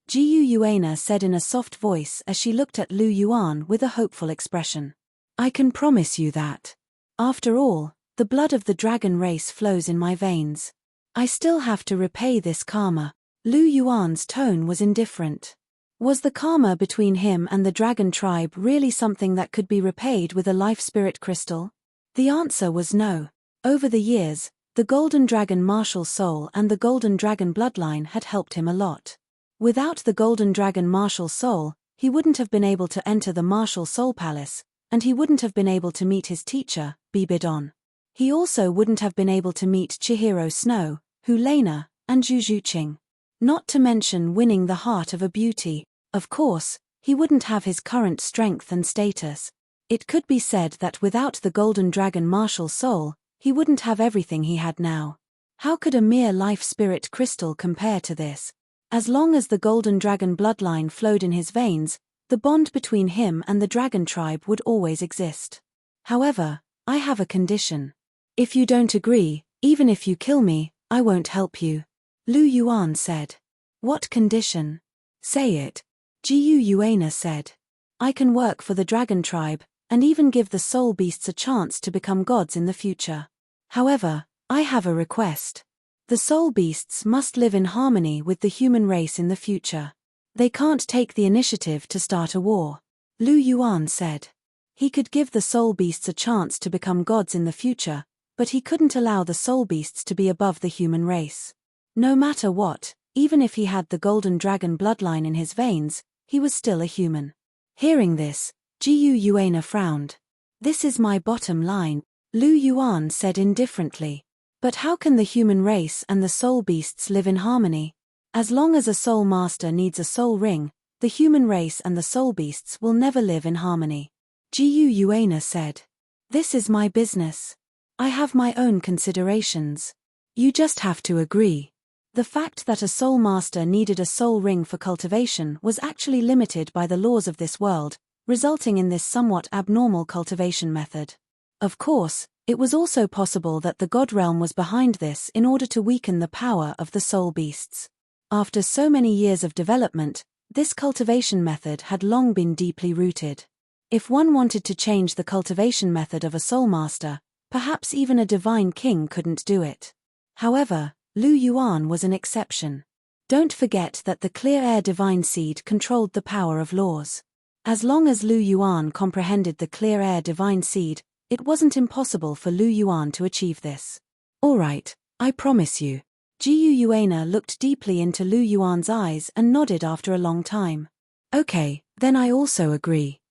Speaker 1: Jiu Yuana said in a soft voice as she looked at Lu Yuan with a hopeful expression. I can promise you that. After all, the blood of the dragon race flows in my veins. I still have to repay this karma. Lu Yuan's tone was indifferent. Was the karma between him and the dragon tribe really something that could be repaid with a life spirit crystal? The answer was no. Over the years, the golden dragon martial soul and the golden dragon bloodline had helped him a lot. Without the golden dragon martial soul, he wouldn't have been able to enter the martial soul palace, and he wouldn't have been able to meet his teacher, Bibidon. He also wouldn't have been able to meet Chihiro Snow, Hulena, and Jujuching. Not to mention winning the heart of a beauty. Of course, he wouldn't have his current strength and status. It could be said that without the golden dragon martial soul, he wouldn't have everything he had now. How could a mere life spirit crystal compare to this? As long as the golden dragon bloodline flowed in his veins, the bond between him and the dragon tribe would always exist. However, I have a condition. If you don't agree, even if you kill me, I won't help you. Lu Yuan said. What condition? Say it. Jiu Yuana said. I can work for the dragon tribe, and even give the soul beasts a chance to become gods in the future. However, I have a request. The soul beasts must live in harmony with the human race in the future. They can't take the initiative to start a war. Lu Yuan said. He could give the soul beasts a chance to become gods in the future, but he couldn't allow the soul beasts to be above the human race. No matter what, even if he had the golden dragon bloodline in his veins, he was still a human. Hearing this, Jiu Yuana frowned. This is my bottom line, Lu Yuan said indifferently. But how can the human race and the soul beasts live in harmony? As long as a soul master needs a soul ring, the human race and the soul beasts will never live in harmony. Jiu Yuana said. This is my business. I have my own considerations. You just have to agree. The fact that a soul master needed a soul ring for cultivation was actually limited by the laws of this world, resulting in this somewhat abnormal cultivation method. Of course, it was also possible that the God realm was behind this in order to weaken the power of the soul beasts. After so many years of development, this cultivation method had long been deeply rooted. If one wanted to change the cultivation method of a soul master, perhaps even a divine king couldn't do it. However, Lu Yuan was an exception. Don't forget that the clear air divine seed controlled the power of laws. As long as Lu Yuan comprehended the clear air divine seed, it wasn't impossible for Lu Yuan to achieve this. All right, I promise you. Jiu Yuana looked deeply into Lu Yuan's eyes and nodded after a long time. Okay, then I also agree.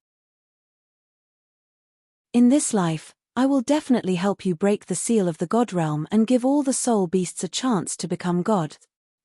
Speaker 1: In this life, I will definitely help you break the seal of the God realm and give all the soul beasts a chance to become God.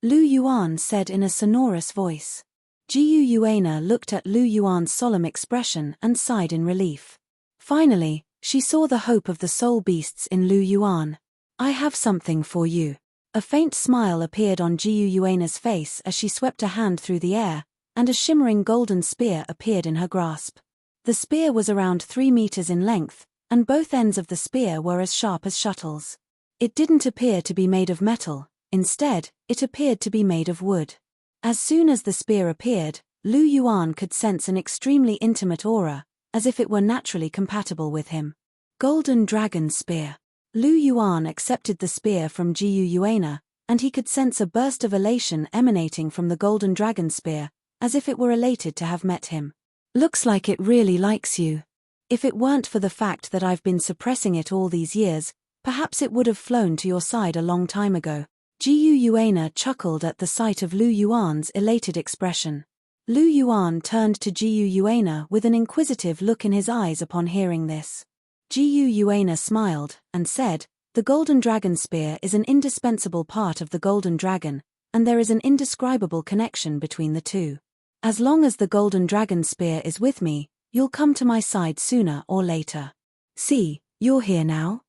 Speaker 1: Lu Yuan said in a sonorous voice. Jiu Yuana looked at Lu Yuan's solemn expression and sighed in relief. Finally, she saw the hope of the soul beasts in Lu Yuan. I have something for you. A faint smile appeared on Jiu Yuana's face as she swept a hand through the air, and a shimmering golden spear appeared in her grasp. The spear was around 3 meters in length, and both ends of the spear were as sharp as shuttles. It didn't appear to be made of metal, instead, it appeared to be made of wood. As soon as the spear appeared, Lu Yuan could sense an extremely intimate aura, as if it were naturally compatible with him. Golden Dragon Spear. Lu Yuan accepted the spear from Jiu Yuana, and he could sense a burst of elation emanating from the Golden Dragon Spear, as if it were elated to have met him. Looks like it really likes you. If it weren't for the fact that I've been suppressing it all these years, perhaps it would have flown to your side a long time ago. Jiu Yuana chuckled at the sight of Lu Yuan's elated expression. Lu Yuan turned to Jiu Yuana with an inquisitive look in his eyes upon hearing this. Jiu Yuana smiled, and said, The Golden Dragon Spear is an indispensable part of the Golden Dragon, and there is an indescribable connection between the two. As long as the Golden Dragon Spear is with me, you'll come to my side sooner or later. See, you're here now.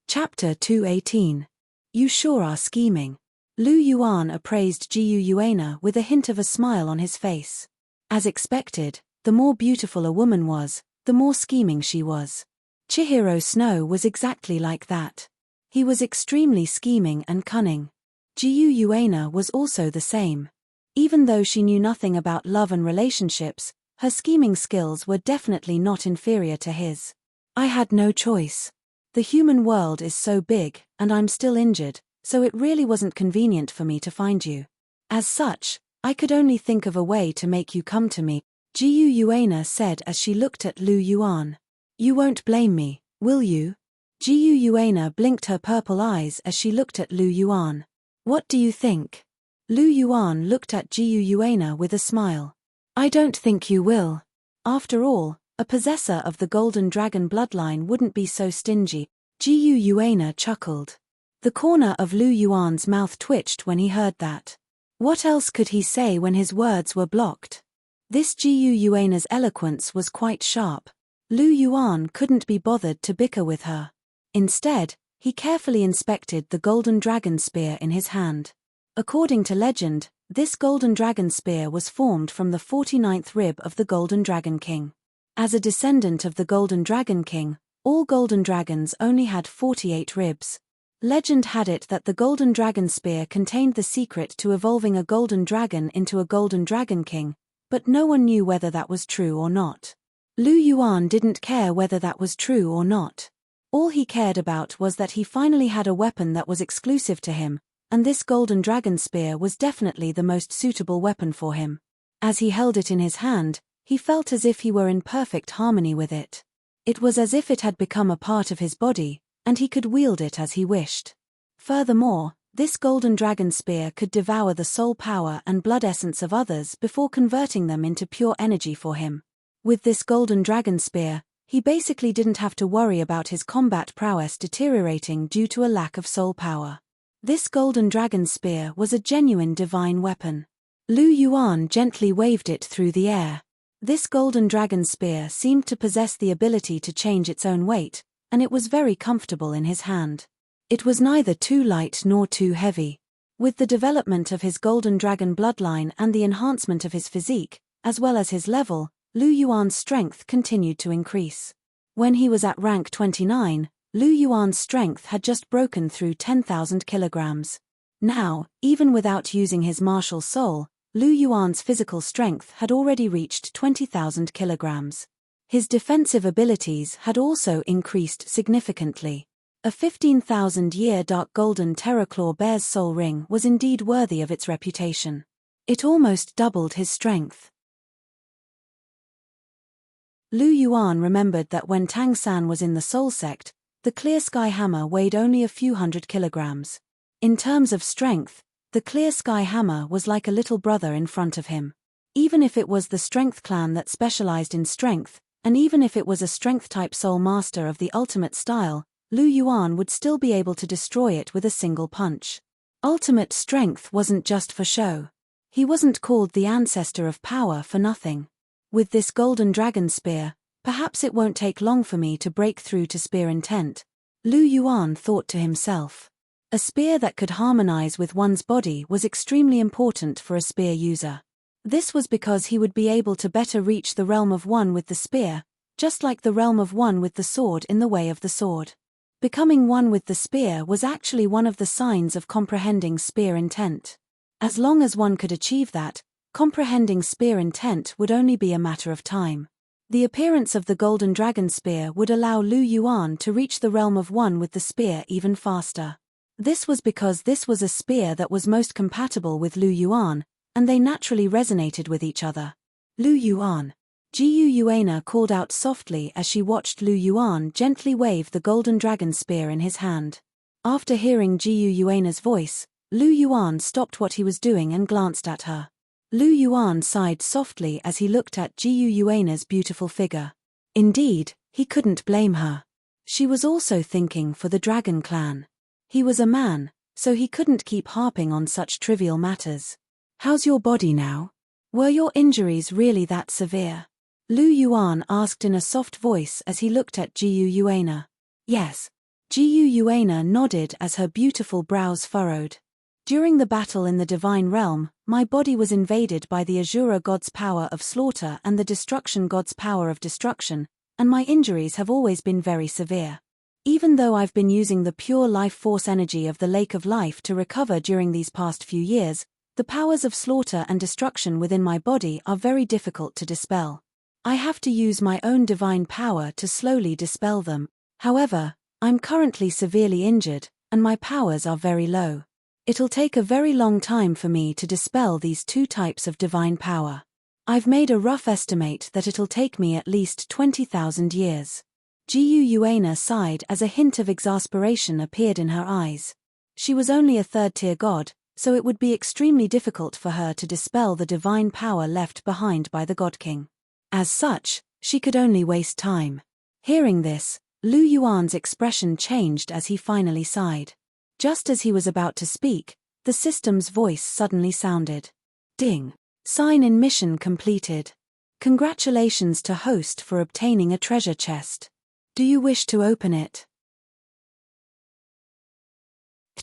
Speaker 1: Chapter 218. You sure are scheming. Lu Yuan appraised Jiu Yuana with a hint of a smile on his face. As expected, the more beautiful a woman was, the more scheming she was. Chihiro Snow was exactly like that. He was extremely scheming and cunning. Jiu Yuana was also the same. Even though she knew nothing about love and relationships, her scheming skills were definitely not inferior to his. I had no choice. The human world is so big, and I'm still injured, so it really wasn't convenient for me to find you. As such, I could only think of a way to make you come to me, Jiu Yuana said as she looked at Lu Yuan. You won't blame me, will you? Jiu Yuana blinked her purple eyes as she looked at Lu Yuan. What do you think? Lu Yuan looked at Jiu Yuana with a smile. I don't think you will. After all, a possessor of the golden dragon bloodline wouldn't be so stingy. Jiu Yuana chuckled. The corner of Lu Yuan's mouth twitched when he heard that. What else could he say when his words were blocked? This Jiu Yuana's eloquence was quite sharp. Lu Yuan couldn't be bothered to bicker with her. Instead, he carefully inspected the golden dragon spear in his hand. According to legend, this golden dragon spear was formed from the 49th rib of the Golden Dragon King. As a descendant of the Golden Dragon King, all golden dragons only had 48 ribs. Legend had it that the golden dragon spear contained the secret to evolving a golden dragon into a golden dragon king, but no one knew whether that was true or not. Lu Yuan didn't care whether that was true or not. All he cared about was that he finally had a weapon that was exclusive to him, and this golden dragon spear was definitely the most suitable weapon for him. As he held it in his hand, he felt as if he were in perfect harmony with it. It was as if it had become a part of his body, and he could wield it as he wished. Furthermore, this golden dragon spear could devour the soul power and blood essence of others before converting them into pure energy for him. With this golden dragon spear, he basically didn't have to worry about his combat prowess deteriorating due to a lack of soul power. This golden dragon spear was a genuine divine weapon. Lu Yuan gently waved it through the air. This golden dragon spear seemed to possess the ability to change its own weight, and it was very comfortable in his hand. It was neither too light nor too heavy. With the development of his golden dragon bloodline and the enhancement of his physique, as well as his level, Lu Yuan's strength continued to increase. When he was at rank 29, Lu Yuan's strength had just broken through 10,000 kilograms. Now, even without using his martial soul, Lu Yuan's physical strength had already reached 20,000 kilograms. His defensive abilities had also increased significantly. A 15,000-year dark golden terraclaw bear's soul ring was indeed worthy of its reputation. It almost doubled his strength. Lu Yuan remembered that when Tang San was in the Soul Sect, the Clear Sky Hammer weighed only a few hundred kilograms. In terms of strength, the Clear Sky Hammer was like a little brother in front of him. Even if it was the Strength clan that specialized in strength, and even if it was a strength-type soul master of the ultimate style, Lu Yuan would still be able to destroy it with a single punch. Ultimate strength wasn't just for show. He wasn't called the ancestor of power for nothing. With this golden dragon spear, perhaps it won't take long for me to break through to spear intent, Lu Yuan thought to himself. A spear that could harmonize with one's body was extremely important for a spear user. This was because he would be able to better reach the realm of one with the spear, just like the realm of one with the sword in the way of the sword. Becoming one with the spear was actually one of the signs of comprehending spear intent. As long as one could achieve that, comprehending spear intent would only be a matter of time. The appearance of the golden dragon spear would allow Lu Yuan to reach the realm of one with the spear even faster. This was because this was a spear that was most compatible with Lu Yuan, and they naturally resonated with each other. Lu Yuan. Jiu Yuana called out softly as she watched Lu Yuan gently wave the golden dragon spear in his hand. After hearing Jiu Yuana's voice, Lu Yuan stopped what he was doing and glanced at her. Lu Yuan sighed softly as he looked at Jiu Yuana's beautiful figure. Indeed, he couldn't blame her. She was also thinking for the Dragon Clan. He was a man, so he couldn't keep harping on such trivial matters. How's your body now? Were your injuries really that severe? Lu Yuan asked in a soft voice as he looked at Jiu Yuana. Yes. Jiu Yuana nodded as her beautiful brows furrowed. During the battle in the Divine Realm, my body was invaded by the Azura God's power of slaughter and the Destruction God's power of destruction, and my injuries have always been very severe. Even though I've been using the pure life force energy of the Lake of Life to recover during these past few years, the powers of slaughter and destruction within my body are very difficult to dispel. I have to use my own divine power to slowly dispel them. However, I'm currently severely injured, and my powers are very low. It'll take a very long time for me to dispel these two types of divine power. I've made a rough estimate that it'll take me at least 20,000 years. Gu Yuana sighed as a hint of exasperation appeared in her eyes. She was only a third-tier god, so it would be extremely difficult for her to dispel the divine power left behind by the Godking. As such, she could only waste time. Hearing this, Lu Yuan's expression changed as he finally sighed. Just as he was about to speak, the system's voice suddenly sounded. Ding! Sign-in mission completed. Congratulations to host for obtaining a treasure chest. Do you wish to open it?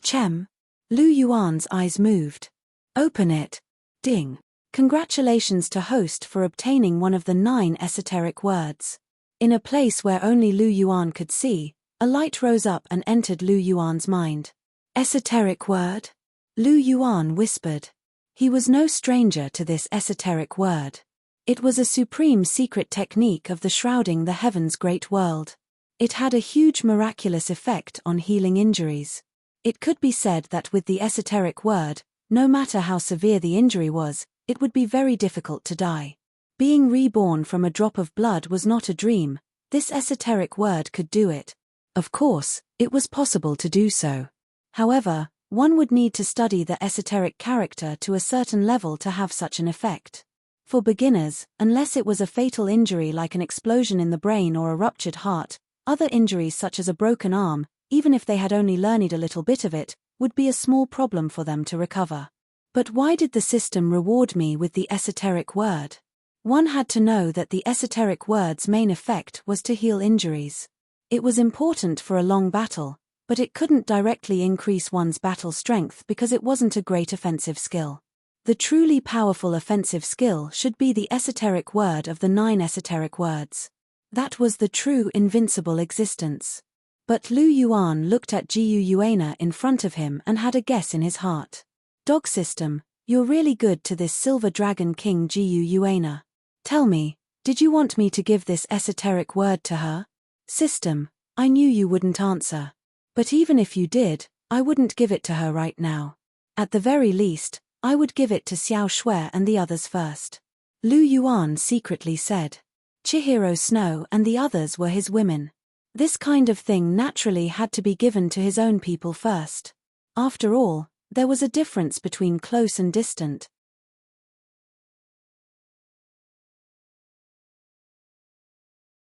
Speaker 1: Chem. Lu Yuan's eyes moved. Open it. Ding. Congratulations to host for obtaining one of the 9 esoteric words. In a place where only Lu Yuan could see, a light rose up and entered Lu Yuan's mind. Esoteric word? Lu Yuan whispered. He was no stranger to this esoteric word. It was a supreme secret technique of the shrouding the heavens great world. It had a huge miraculous effect on healing injuries. It could be said that with the esoteric word, no matter how severe the injury was, it would be very difficult to die. Being reborn from a drop of blood was not a dream. This esoteric word could do it. Of course, it was possible to do so. However, one would need to study the esoteric character to a certain level to have such an effect. For beginners, unless it was a fatal injury like an explosion in the brain or a ruptured heart, other injuries such as a broken arm, even if they had only learned a little bit of it, would be a small problem for them to recover. But why did the system reward me with the esoteric word? One had to know that the esoteric word's main effect was to heal injuries. It was important for a long battle, but it couldn't directly increase one's battle strength because it wasn't a great offensive skill. The truly powerful offensive skill should be the esoteric word of the 9 esoteric words. That was the true invincible existence. But Lu Yuan looked at Gu Yuana in front of him and had a guess in his heart. Dog system, you're really good to this Silver Dragon King Gu Yuana. Tell me, did you want me to give this esoteric word to her? System, I knew you wouldn't answer. But even if you did, I wouldn't give it to her right now. At the very least, I would give it to Xiao Shui and the others first. Lu Yuan secretly said. Chihiro Snow and the others were his women. This kind of thing naturally had to be given to his own people first. After all, there was a difference between close and distant.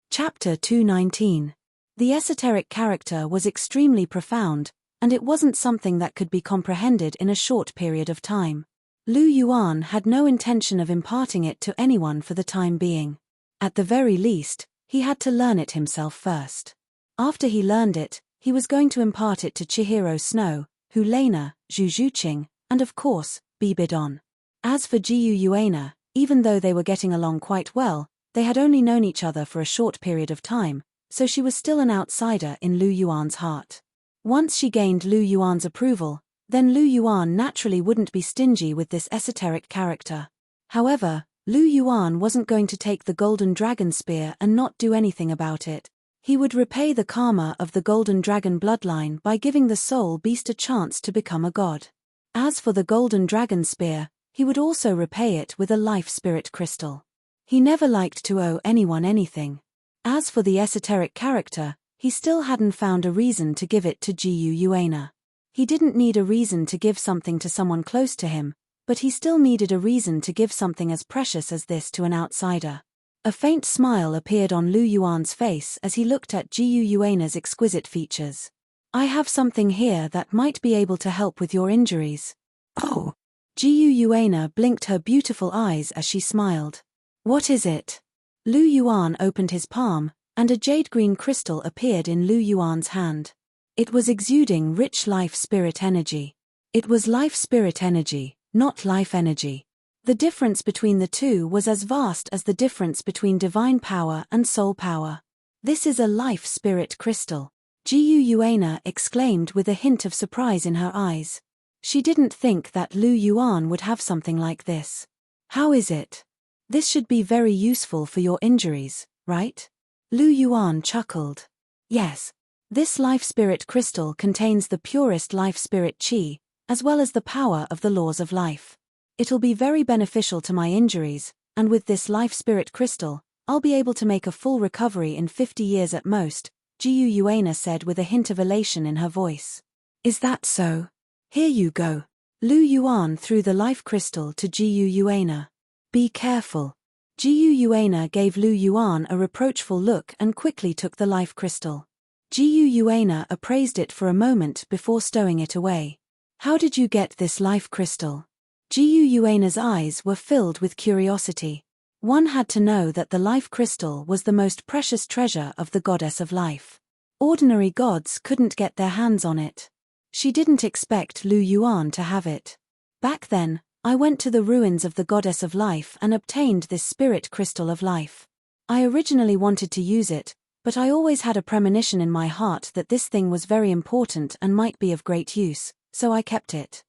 Speaker 1: Chapter 219. The esoteric character was extremely profound, and it wasn't something that could be comprehended in a short period of time. Lu Yuan had no intention of imparting it to anyone for the time being. At the very least, he had to learn it himself first. After he learned it, he was going to impart it to Chihiro Snow, Hulena, Zhu Zhuqing, and of course, Bibidon. As for Gu Yuana, even though they were getting along quite well, they had only known each other for a short period of time, so she was still an outsider in Lu Yuan's heart. Once she gained Lu Yuan's approval, then Lu Yuan naturally wouldn't be stingy with this esoteric character. However, Lu Yuan wasn't going to take the Golden Dragon Spear and not do anything about it. He would repay the karma of the Golden Dragon bloodline by giving the soul beast a chance to become a god. As for the Golden Dragon Spear, he would also repay it with a life spirit crystal. He never liked to owe anyone anything. As for the esoteric character, he still hadn't found a reason to give it to Gu Yuana. He didn't need a reason to give something to someone close to him, but he still needed a reason to give something as precious as this to an outsider. A faint smile appeared on Lu Yuan's face as he looked at Gu Yuana's exquisite features. I have something here that might be able to help with your injuries. Oh! Gu Yuana blinked her beautiful eyes as she smiled. What is it? Lu Yuan opened his palm, and a jade-green crystal appeared in Lu Yuan's hand. It was exuding rich life spirit energy. It was life spirit energy, not life energy. The difference between the two was as vast as the difference between divine power and soul power. This is a life spirit crystal. Gu Yuana exclaimed with a hint of surprise in her eyes. She didn't think that Lu Yuan would have something like this. How is it? This should be very useful for your injuries, right? Lu Yuan chuckled. Yes. This life spirit crystal contains the purest life spirit chi, as well as the power of the laws of life. It'll be very beneficial to my injuries, and with this life spirit crystal, I'll be able to make a full recovery in 50 years at most, Jiu Yuana said with a hint of elation in her voice. Is that so? Here you go. Lu Yuan threw the life crystal to Jiu Yuana. Be careful. Jiu Yuana gave Lu Yuan a reproachful look and quickly took the life crystal. Jiu Yuana appraised it for a moment before stowing it away. How did you get this life crystal? Jiu Yuana's eyes were filled with curiosity. One had to know that the life crystal was the most precious treasure of the goddess of life. Ordinary gods couldn't get their hands on it. She didn't expect Lu Yuan to have it. Back then, I went to the ruins of the goddess of life and obtained this spirit crystal of life. I originally wanted to use it, but I always had a premonition in my heart that this thing was very important and might be of great use, so I kept it.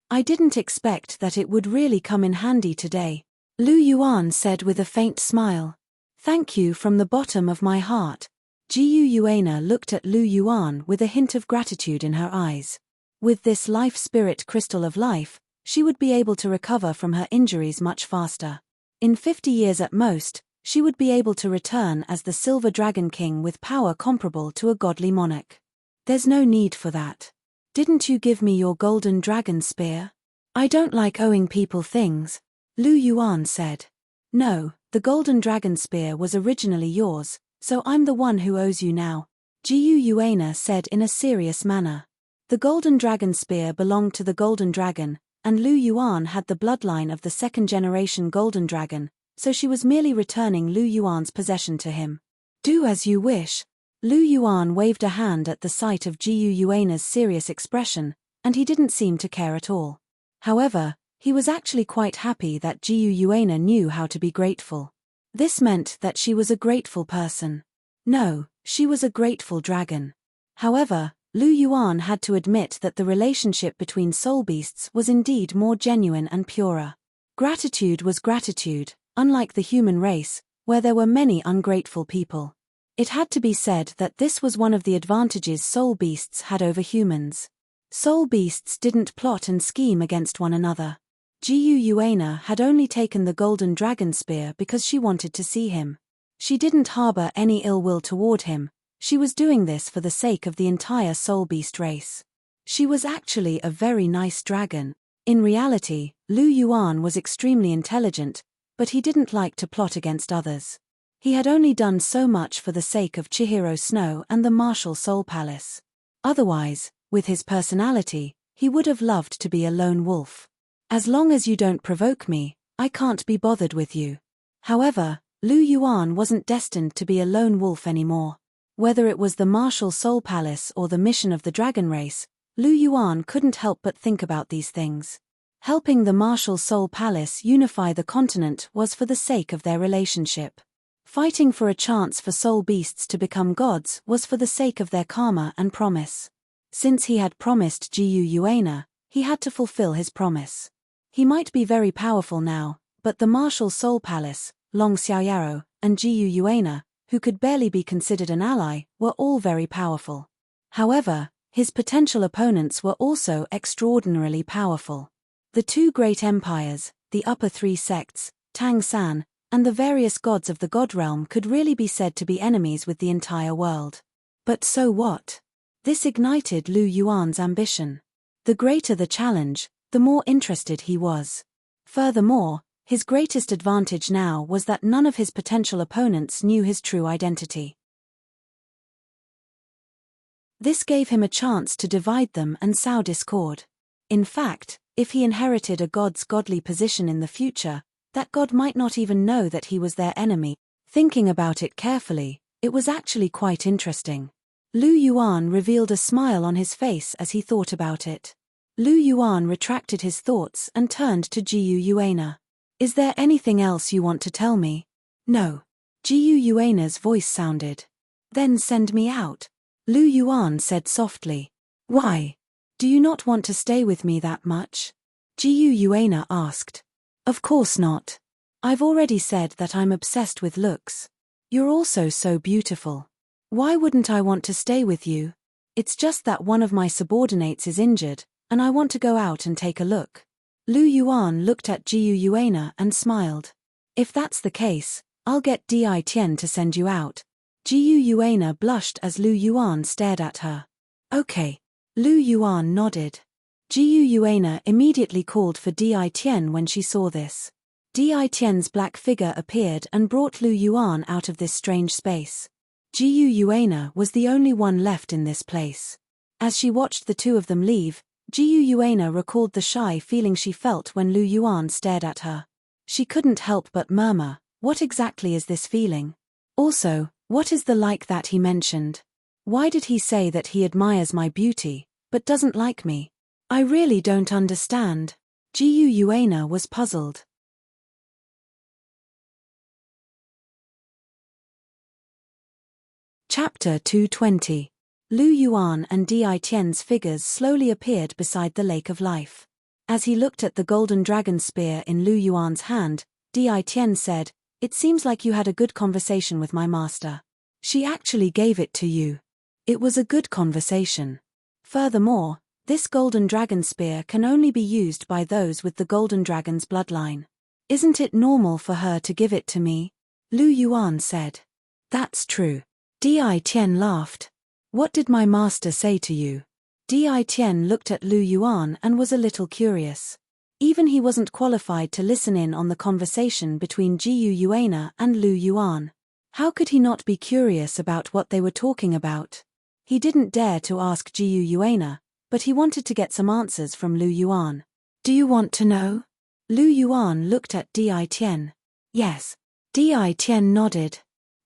Speaker 1: I didn't expect that it would really come in handy today, Lu Yuan said with a faint smile. Thank you from the bottom of my heart. Jiu Yuana looked at Lu Yuan with a hint of gratitude in her eyes. With this life spirit crystal of life, she would be able to recover from her injuries much faster. In 50 years at most, she would be able to return as the Silver Dragon King with power comparable to a godly monarch. There's no need for that. Didn't you give me your golden dragon spear? I don't like owing people things, Lu Yuan said. No, the golden dragon spear was originally yours, so I'm the one who owes you now, Jiu Yuana said in a serious manner. The golden dragon spear belonged to the golden dragon, and Lu Yuan had the bloodline of the second-generation golden dragon, so she was merely returning Lu Yuan's possession to him. Do as you wish. Lu Yuan waved a hand at the sight of Jiu Yuana's serious expression, and he didn't seem to care at all. However, he was actually quite happy that Jiu Yuana knew how to be grateful. This meant that she was a grateful person. No, she was a grateful dragon. However, Lu Yuan had to admit that the relationship between soul beasts was indeed more genuine and purer. Gratitude was gratitude, unlike the human race, where there were many ungrateful people. It had to be said that this was one of the advantages soul beasts had over humans. Soul beasts didn't plot and scheme against one another. Jiu Yuana had only taken the golden dragon spear because she wanted to see him. She didn't harbor any ill will toward him, she was doing this for the sake of the entire soul beast race. She was actually a very nice dragon. In reality, Lu Yuan was extremely intelligent, but he didn't like to plot against others. He had only done so much for the sake of Chihiro Snow and the martial Soul Palace. Otherwise, with his personality, he would have loved to be a lone wolf. As long as you don't provoke me, I can't be bothered with you. However, Lu Yuan wasn't destined to be a lone wolf anymore. Whether it was the martial Soul Palace or the mission of the dragon race, Lu Yuan couldn't help but think about these things. Helping the martial Soul Palace unify the continent was for the sake of their relationship. Fighting for a chance for soul beasts to become gods was for the sake of their karma and promise. Since he had promised Jiu Yuana, he had to fulfill his promise. He might be very powerful now, but the martial Soul Palace, Long Xiaoyaro, and Jiu Yuana, who could barely be considered an ally, were all very powerful. However, his potential opponents were also extraordinarily powerful. The two great empires, the upper three sects, Tang San, and the various gods of the god realm could really be said to be enemies with the entire world. But so what? This ignited Lu Yuan's ambition. The greater the challenge, the more interested he was. Furthermore, his greatest advantage now was that none of his potential opponents knew his true identity. This gave him a chance to divide them and sow discord. In fact, if he inherited a god's godly position in the future, that god might not even know that he was their enemy. Thinking about it carefully, it was actually quite interesting. Lu Yuan revealed a smile on his face as he thought about it. Lu Yuan retracted his thoughts and turned to Jiu Yuana. Is there anything else you want to tell me? No. Jiu Yuana's voice sounded. Then send me out. Lu Yuan said softly. Why? Do you not want to stay with me that much? Jiu Yuana asked. Of course not. I've already said that I'm obsessed with looks. You're also so beautiful. Why wouldn't I want to stay with you? It's just that one of my subordinates is injured, and I want to go out and take a look. Lu Yuan looked at Jiu Yuana and smiled. If that's the case, I'll get Di Tian to send you out. Jiu Yuana blushed as Lu Yuan stared at her. Okay. Lu Yuan nodded. Jiu Yuana immediately called for Di Tian when she saw this. Di Tian's black figure appeared and brought Lu Yuan out of this strange space. Jiu Yuana was the only one left in this place. As she watched the two of them leave, Jiu Yuana recalled the shy feeling she felt when Lu Yuan stared at her. She couldn't help but murmur, what exactly is this feeling? Also, what is the like that he mentioned? Why did he say that he admires my beauty, but doesn't like me? I really don't understand. Jiu Yuana was puzzled. Chapter 220. Lu Yuan and Di Tian's figures slowly appeared beside the Lake of Life. As he looked at the golden dragon spear in Lu Yuan's hand, Di Tian said, "It seems like you had a good conversation with my master. She actually gave it to you. It was a good conversation. Furthermore, this golden dragon spear can only be used by those with the golden dragon's bloodline. Isn't it normal for her to give it to me?" Lu Yuan said. "That's true." Di Tian laughed. "What did my master say to you?" Di Tian looked at Lu Yuan and was a little curious. Even he wasn't qualified to listen in on the conversation between Jiu Yuana and Lu Yuan. How could he not be curious about what they were talking about? He didn't dare to ask Jiu Yuana, but he wanted to get some answers from Lu Yuan. "Do you want to know?" Lu Yuan looked at Di Tian. "Yes." Di Tian nodded.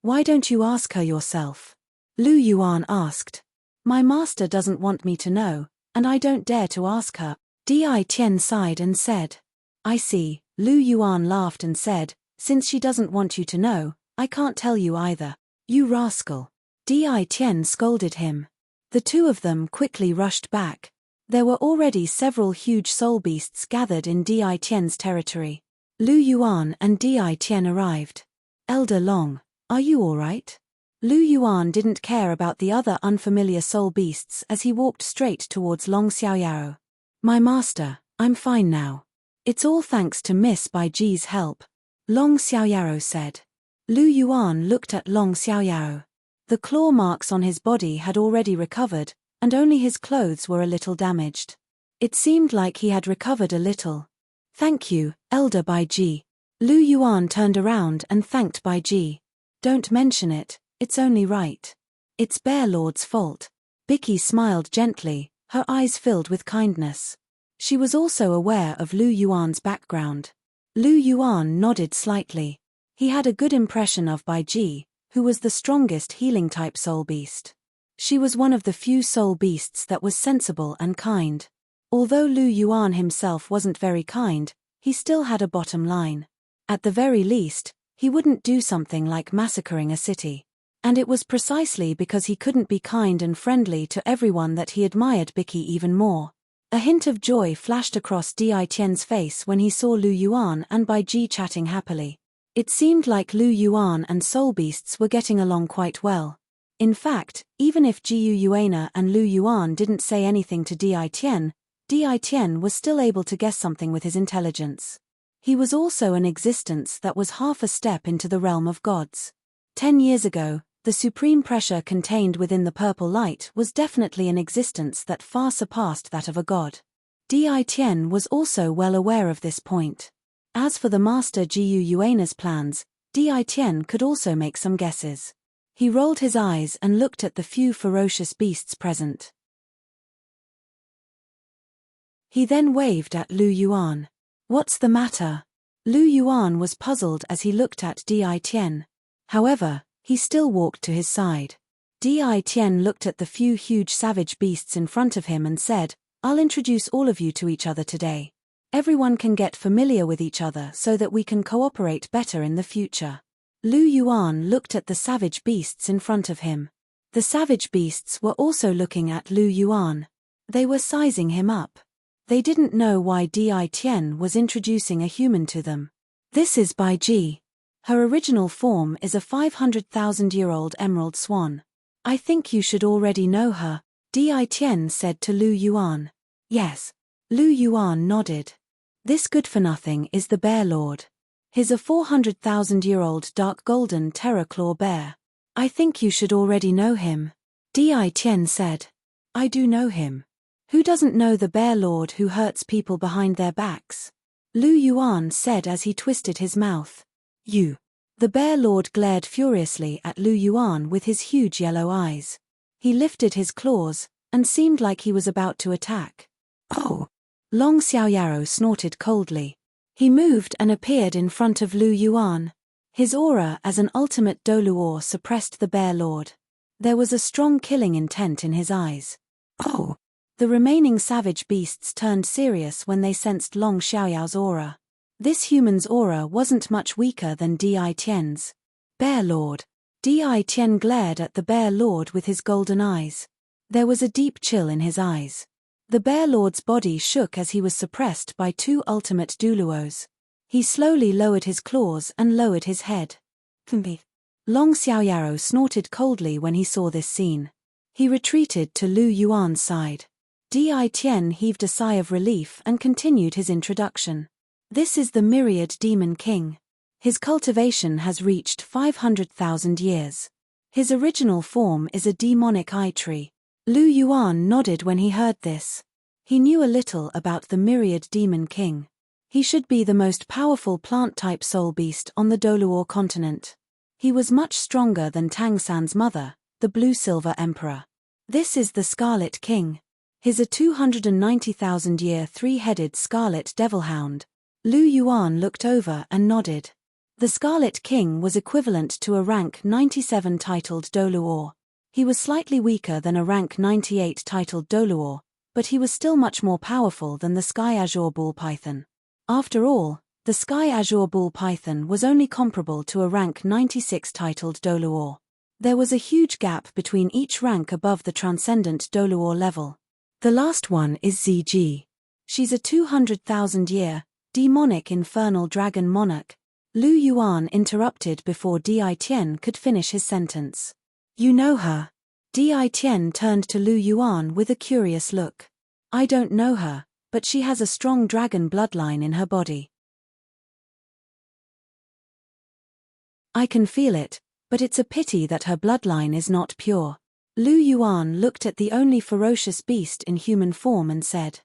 Speaker 1: "Why don't you ask her yourself?" Lu Yuan asked. "My master doesn't want me to know, and I don't dare to ask her." Di Tian sighed and said. "I see." Lu Yuan laughed and said, "Since she doesn't want you to know, I can't tell you either." "You rascal." Di Tian scolded him. The two of them quickly rushed back. There were already several huge soul beasts gathered in Di Tian's territory. Lu Yuan and Di Tian arrived. "Elder Long, are you all right?" Lu Yuan didn't care about the other unfamiliar soul beasts as he walked straight towards Long Xiaoyao. "My master, I'm fine now. It's all thanks to Miss Bai Ji's help," Long Xiaoyao said. Lu Yuan looked at Long Xiaoyao. The claw marks on his body had already recovered, and only his clothes were a little damaged. It seemed like he had recovered a little. "Thank you, Elder Bai Ji." Lu Yuan turned around and thanked Bai Ji. "Don't mention it. It's only right. It's Bear Lord's fault." Bicky smiled gently, her eyes filled with kindness. She was also aware of Lu Yuan's background. Lu Yuan nodded slightly. He had a good impression of Bai Ji, who was the strongest healing-type soul beast. She was one of the few soul beasts that was sensible and kind. Although Lu Yuan himself wasn't very kind, he still had a bottom line. At the very least, he wouldn't do something like massacring a city. And it was precisely because he couldn't be kind and friendly to everyone that he admired Bicky even more. A hint of joy flashed across Di Tian's face when he saw Lu Yuan and Bai Ji chatting happily. It seemed like Lu Yuan and soul beasts were getting along quite well. In fact, even if Jiu Yuana and Lu Yuan didn't say anything to Di Tian was still able to guess something with his intelligence. He was also an existence that was half a step into the realm of gods. 10 years ago, the supreme pressure contained within the purple light was definitely an existence that far surpassed that of a god. Di Tian was also well aware of this point. As for the master Jiu Yuana's plans, Di Tian could also make some guesses. He rolled his eyes and looked at the few ferocious beasts present. He then waved at Lu Yuan. "What's the matter?" Lu Yuan was puzzled as he looked at Di Tian. However, he still walked to his side. Di Tian looked at the few huge savage beasts in front of him and said, "I'll introduce all of you to each other today. Everyone can get familiar with each other so that we can cooperate better in the future." Lu Yuan looked at the savage beasts in front of him. The savage beasts were also looking at Lu Yuan. They were sizing him up. They didn't know why Di Tian was introducing a human to them. "This is Bai Ji. Her original form is a 500,000-year-old emerald swan. I think you should already know her," Di Tian said to Lu Yuan. "Yes." Lu Yuan nodded. "This good-for-nothing is the Bear Lord. He's a 400,000-year-old dark golden terror claw bear. I think you should already know him. Di Tian said. I do know him. Who doesn't know the bear lord who hurts people behind their backs? Lu Yuan said as he twisted his mouth. You. The bear lord glared furiously at Lu Yuan with his huge yellow eyes. He lifted his claws, and seemed like he was about to attack. Oh! Long Xiaoyaro snorted coldly. He moved and appeared in front of Lu Yuan. His aura as an ultimate Douluo suppressed the bear lord. There was a strong killing intent in his eyes. Oh! The remaining savage beasts turned serious when they sensed Long Xiaoyao's aura. This human's aura wasn't much weaker than Di Tian's. Bear lord. Di Tian glared at the bear lord with his golden eyes. There was a deep chill in his eyes. The bear lord's body shook as he was suppressed by two ultimate Douluos. He slowly lowered his claws and lowered his head. Long Xiaoyaro snorted coldly when he saw this scene. He retreated to Lu Yuan's side. Di Tian heaved a sigh of relief and continued his introduction. This is the Myriad Demon King. His cultivation has reached 500,000 years. His original form is a demonic eye tree. Lu Yuan nodded when he heard this. He knew a little about the Myriad Demon King. He should be the most powerful plant-type soul beast on the Douluo continent. He was much stronger than Tang San's mother, the Blue-Silver Emperor. This is the Scarlet King. He's a 290,000-year three-headed scarlet devil hound. Lu Yuan looked over and nodded. The Scarlet King was equivalent to a rank 97 titled Douluo. He was slightly weaker than a rank 98 titled Douluo, but he was still much more powerful than the Sky Azure Bull Python. After all, the Sky Azure Bull Python was only comparable to a rank 96 titled Douluo. There was a huge gap between each rank above the transcendent Douluo level. The last one is ZG. She's a 200,000-year, demonic infernal dragon monarch. Lu Yuan interrupted before Di Tian could finish his sentence. You know her? Di Tian turned to Lu Yuan with a curious look. I don't know her, but she has a strong dragon bloodline in her body. I can feel it, but it's a pity that her bloodline is not pure. Lu Yuan looked at the only ferocious beast in human form and said.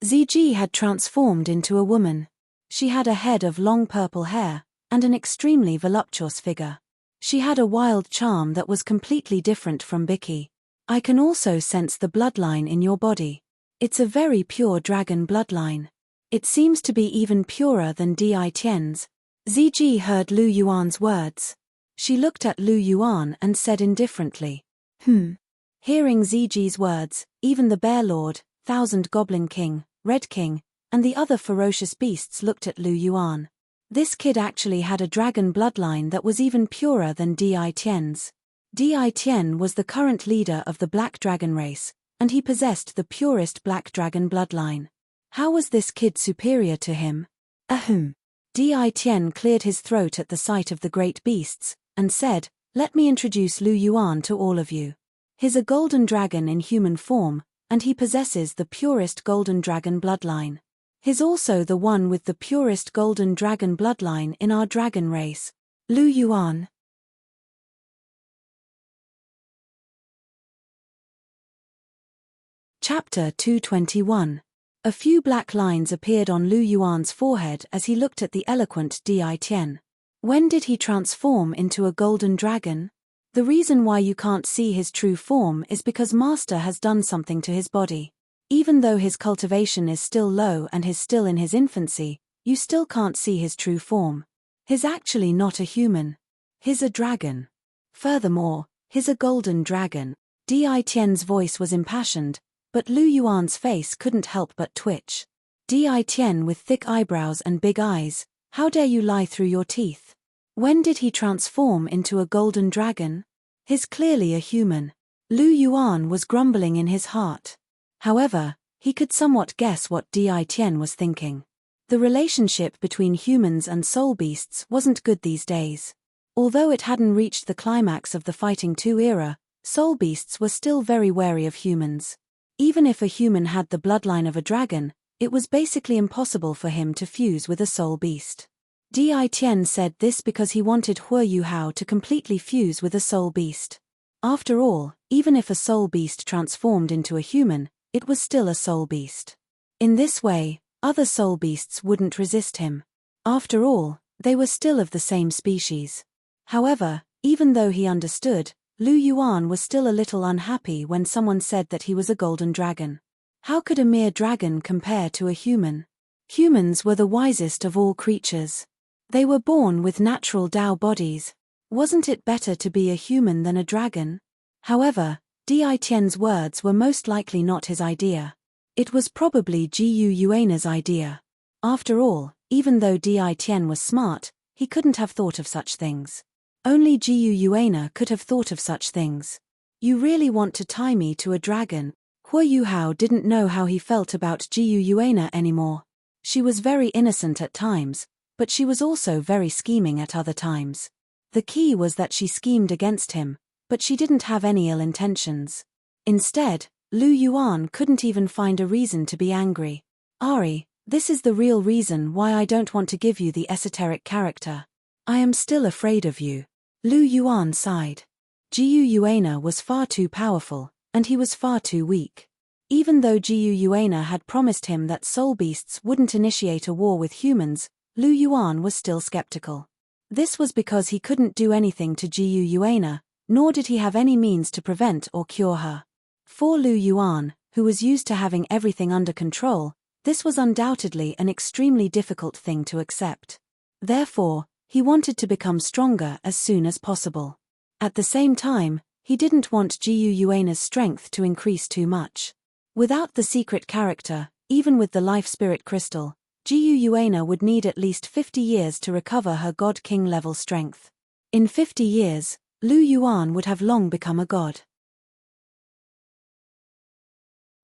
Speaker 1: ZG had transformed into a woman. She had a head of long purple hair, and an extremely voluptuous figure. She had a wild charm that was completely different from Bicky. I can also sense the bloodline in your body. It's a very pure dragon bloodline. It seems to be even purer than Di Tian's. ZG heard Lu Yuan's words. She looked at Lu Yuan and said indifferently. Hearing ZG's words, even the Bear Lord, Thousand Goblin King, Red King, and the other ferocious beasts looked at Lu Yuan. This kid actually had a dragon bloodline that was even purer than Di Tian's. Di Tian was the current leader of the Black Dragon race, and he possessed the purest Black Dragon bloodline. How was this kid superior to him? Di Tian cleared his throat at the sight of the great beasts, and said, Let me introduce Lu Yuan to all of you. He's a golden dragon in human form, and he possesses the purest golden dragon bloodline. He's also the one with the purest golden dragon bloodline in our dragon race. Lu Yuan. Chapter 221. A few black lines appeared on Lu Yuan's forehead as he looked at the eloquent Di Tian. When did he transform into a golden dragon? The reason why you can't see his true form is because Master has done something to his body. Even though his cultivation is still low and he's still in his infancy, you still can't see his true form. He's actually not a human. He's a dragon. Furthermore, he's a golden dragon. Di Tian's voice was impassioned, but Lu Yuan's face couldn't help but twitch. Di Tian with thick eyebrows and big eyes, how dare you lie through your teeth? When did he transform into a golden dragon? He's clearly a human. Lu Yuan was grumbling in his heart. However, he could somewhat guess what Di Tian was thinking. The relationship between humans and soul beasts wasn't good these days. Although it hadn't reached the climax of the Fighting 2 era, soul beasts were still very wary of humans. Even if a human had the bloodline of a dragon, it was basically impossible for him to fuse with a soul beast. Di Tian said this because he wanted Huo Yuhao to completely fuse with a soul beast. After all, even if a soul beast transformed into a human, it was still a soul beast. In this way, other soul beasts wouldn't resist him. After all, they were still of the same species. However, even though he understood, Lu Yuan was still a little unhappy when someone said that he was a golden dragon. How could a mere dragon compare to a human? Humans were the wisest of all creatures. They were born with natural Tao bodies. Wasn't it better to be a human than a dragon? However, Di Tian's words were most likely not his idea. It was probably Gu Yuana's idea. After all, even though Di Tian was smart, he couldn't have thought of such things. Only Gu Yuana could have thought of such things. You really want to tie me to a dragon? Huo Yuhao didn't know how he felt about Gu Yuana anymore. She was very innocent at times, but she was also very scheming at other times. The key was that she schemed against him, but she didn't have any ill intentions. Instead, Lu Yuan couldn't even find a reason to be angry. Ari, this is the real reason why I don't want to give you the esoteric character. I am still afraid of you. Lu Yuan sighed. Gu Yuana was far too powerful, and he was far too weak. Even though Gu Yuana had promised him that soul beasts wouldn't initiate a war with humans, Lu Yuan was still skeptical. This was because he couldn't do anything to Gu Yuana, nor did he have any means to prevent or cure her. For Lu Yuan, who was used to having everything under control, this was undoubtedly an extremely difficult thing to accept. Therefore, he wanted to become stronger as soon as possible. At the same time, he didn't want Gu Yuana's strength to increase too much. Without the secret character, even with the life spirit crystal, Gu Yuana would need at least 50 years to recover her God King level strength. In 50 years, Lu Yuan would have long become a god.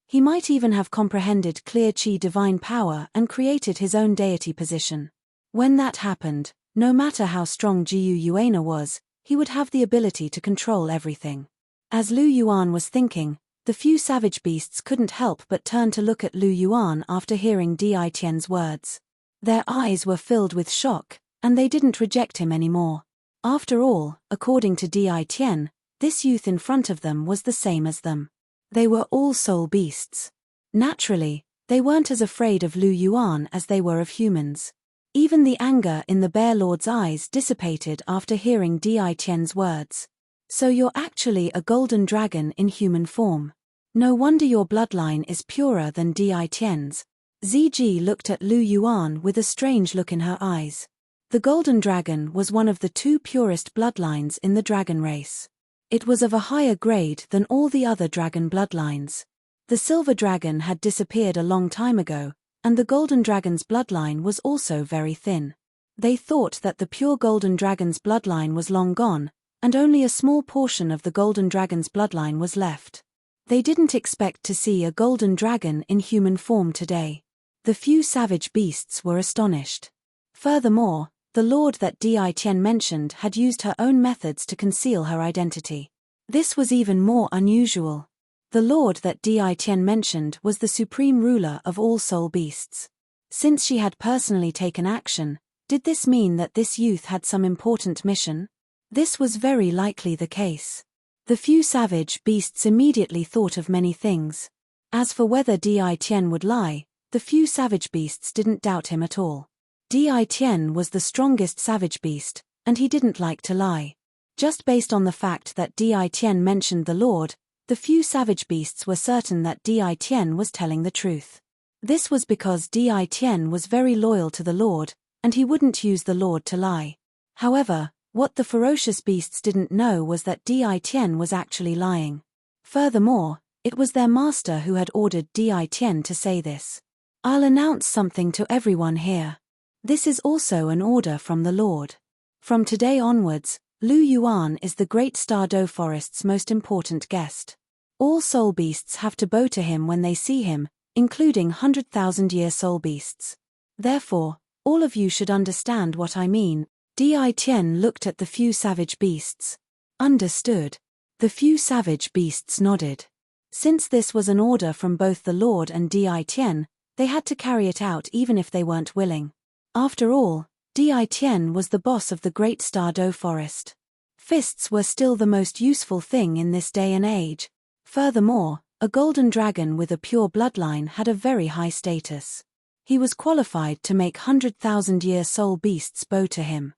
Speaker 1: He might even have comprehended clear Qi divine power and created his own deity position. When that happened, no matter how strong Gu Yuana was, he would have the ability to control everything. As Lu Yuan was thinking, the few savage beasts couldn't help but turn to look at Lu Yuan after hearing Di Tian's words. Their eyes were filled with shock, and they didn't reject him anymore. After all, according to Di Tian, this youth in front of them was the same as them. They were all soul beasts. Naturally, they weren't as afraid of Lu Yuan as they were of humans. Even the anger in the Bear Lord's eyes dissipated after hearing Di Tian's words. So you're actually a golden dragon in human form. No wonder your bloodline is purer than Di Tian's. Ziji looked at Lu Yuan with a strange look in her eyes. The golden dragon was one of the two purest bloodlines in the dragon race. It was of a higher grade than all the other dragon bloodlines. The silver dragon had disappeared a long time ago, and the golden dragon's bloodline was also very thin. They thought that the pure golden dragon's bloodline was long gone, and only a small portion of the golden dragon's bloodline was left. They didn't expect to see a golden dragon in human form today. The few savage beasts were astonished. Furthermore, the lord that Di Tian mentioned had used her own methods to conceal her identity. This was even more unusual. The lord that Di Tian mentioned was the supreme ruler of all soul beasts. Since she had personally taken action, did this mean that this youth had some important mission? This was very likely the case. The few savage beasts immediately thought of many things. As for whether Di Tian would lie, the few savage beasts didn't doubt him at all. Di Tian was the strongest savage beast, and he didn't like to lie. Just based on the fact that Di Tian mentioned the Lord, the few savage beasts were certain that Di Tian was telling the truth. This was because Di Tian was very loyal to the Lord, and he wouldn't use the Lord to lie. However, what the ferocious beasts didn't know was that Di Tian was actually lying. Furthermore, it was their master who had ordered Di Tian to say this. I'll announce something to everyone here. This is also an order from the Lord. From today onwards, Lu Yuan is the Great Star Do Forest's most important guest. All soul beasts have to bow to him when they see him, including 100,000-year soul beasts. Therefore, all of you should understand what I mean. Di Tian looked at the few savage beasts. Understood. The few savage beasts nodded. Since this was an order from both the Lord and Di Tian, they had to carry it out even if they weren't willing. After all, Di Tian was the boss of the great Star Do forest. Fists were still the most useful thing in this day and age. Furthermore, a golden dragon with a pure bloodline had a very high status. He was qualified to make 100,000-year soul beasts bow to him.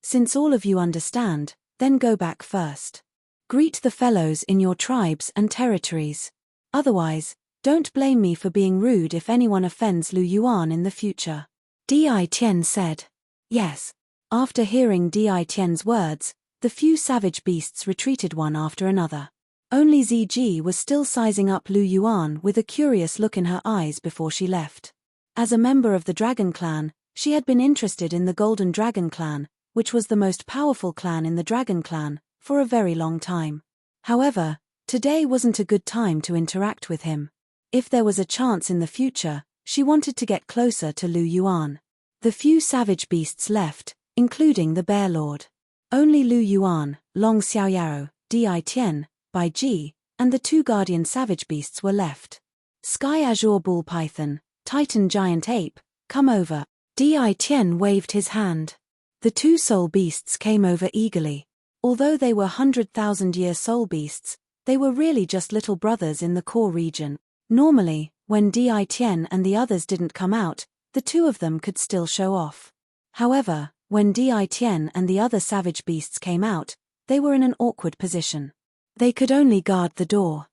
Speaker 1: Since all of you understand, then go back first. Greet the fellows in your tribes and territories. Otherwise, don't blame me for being rude if anyone offends Lu Yuan in the future. Di Tian said. Yes. After hearing Di Tian's words, the few savage beasts retreated one after another. Only Ziji was still sizing up Lu Yuan with a curious look in her eyes before she left. As a member of the Dragon Clan, she had been interested in the Golden Dragon Clan, which was the most powerful clan in the Dragon Clan, for a very long time. However, today wasn't a good time to interact with him. If there was a chance in the future, she wanted to get closer to Lu Yuan. The few savage beasts left, including the Bear Lord. Only Lu Yuan, Long Xiaoyaro, Di Tian, Bai Ji, and the two guardian savage beasts were left. Sky Azure Bull Python, Titan Giant Ape, come over. Di Tian waved his hand. The two soul beasts came over eagerly. Although they were 100,000-year soul beasts, they were really just little brothers in the core region. Normally, when Di Tian and the others didn't come out, the two of them could still show off. However, when Di Tian and the other savage beasts came out, they were in an awkward position. They could only guard the door.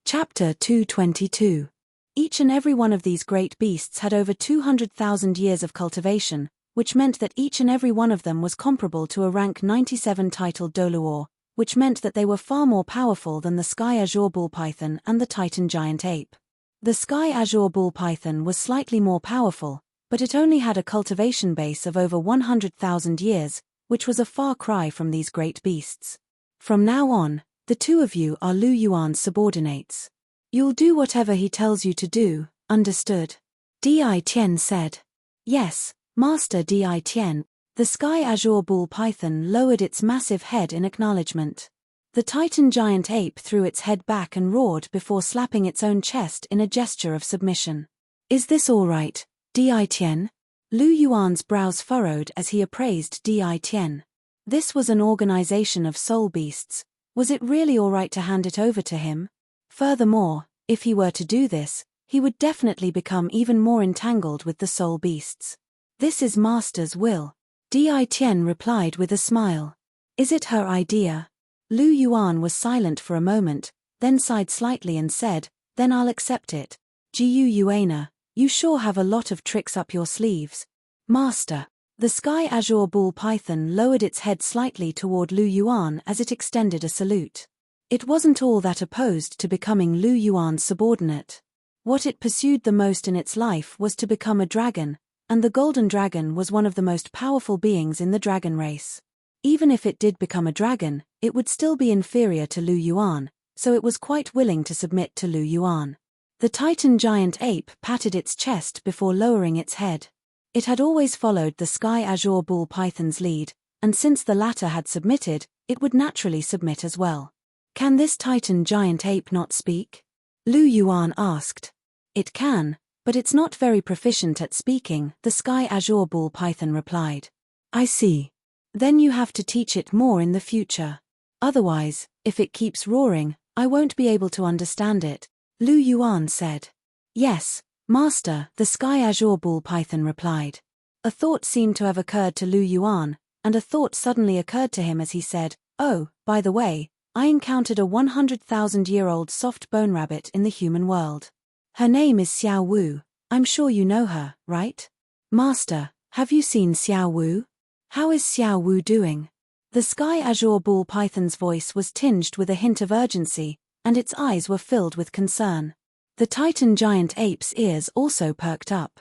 Speaker 1: Chapter 222. Each and every one of these great beasts had over 200,000 years of cultivation, which meant that each and every one of them was comparable to a rank 97 titled Douluo, which meant that they were far more powerful than the Sky Azure Bull Python and the Titan Giant Ape. The Sky Azure Bull Python was slightly more powerful, but it only had a cultivation base of over 100,000 years, which was a far cry from these great beasts. From now on, the two of you are Lu Yuan's subordinates. You'll do whatever he tells you to do, understood? Di Tian said. Yes, Master Di Tian. The Sky Azure Bull Python lowered its massive head in acknowledgement. The Titan Giant Ape threw its head back and roared before slapping its own chest in a gesture of submission. Is this all right, Di Tian? Lu Yuan's brows furrowed as he appraised Di Tian. This was an organization of soul beasts. Was it really all right to hand it over to him? Furthermore, if he were to do this, he would definitely become even more entangled with the soul beasts. This is Master's will. Di Tian replied with a smile. Is it her idea? Lu Yuan was silent for a moment, then sighed slightly and said, then I'll accept it. Gu Yuana, you sure have a lot of tricks up your sleeves. Master. The Sky Azure Bull Python lowered its head slightly toward Lu Yuan as it extended a salute. It wasn't all that opposed to becoming Lu Yuan's subordinate. What it pursued the most in its life was to become a dragon, and the Golden Dragon was one of the most powerful beings in the dragon race. Even if it did become a dragon, it would still be inferior to Lu Yuan, so it was quite willing to submit to Lu Yuan. The Titan Giant Ape patted its chest before lowering its head. It had always followed the Sky Azure Bull Python's lead, and since the latter had submitted, it would naturally submit as well. Can this Titan Giant Ape not speak? Lu Yuan asked. It can, but it's not very proficient at speaking, the Sky Azure Bull Python replied. I see. Then you have to teach it more in the future. Otherwise, if it keeps roaring, I won't be able to understand it, Lu Yuan said. Yes, Master, the Sky Azure Bull Python replied. A thought seemed to have occurred to Lu Yuan, and a thought suddenly occurred to him as he said, oh, by the way, I encountered a 100,000-year-old soft bone rabbit in the human world. Her name is Xiao Wu. I'm sure you know her, right? Master, have you seen Xiao Wu? How is Xiao Wu doing? The Sky Azure Bull Python's voice was tinged with a hint of urgency, and its eyes were filled with concern. The Titan Giant Ape's ears also perked up.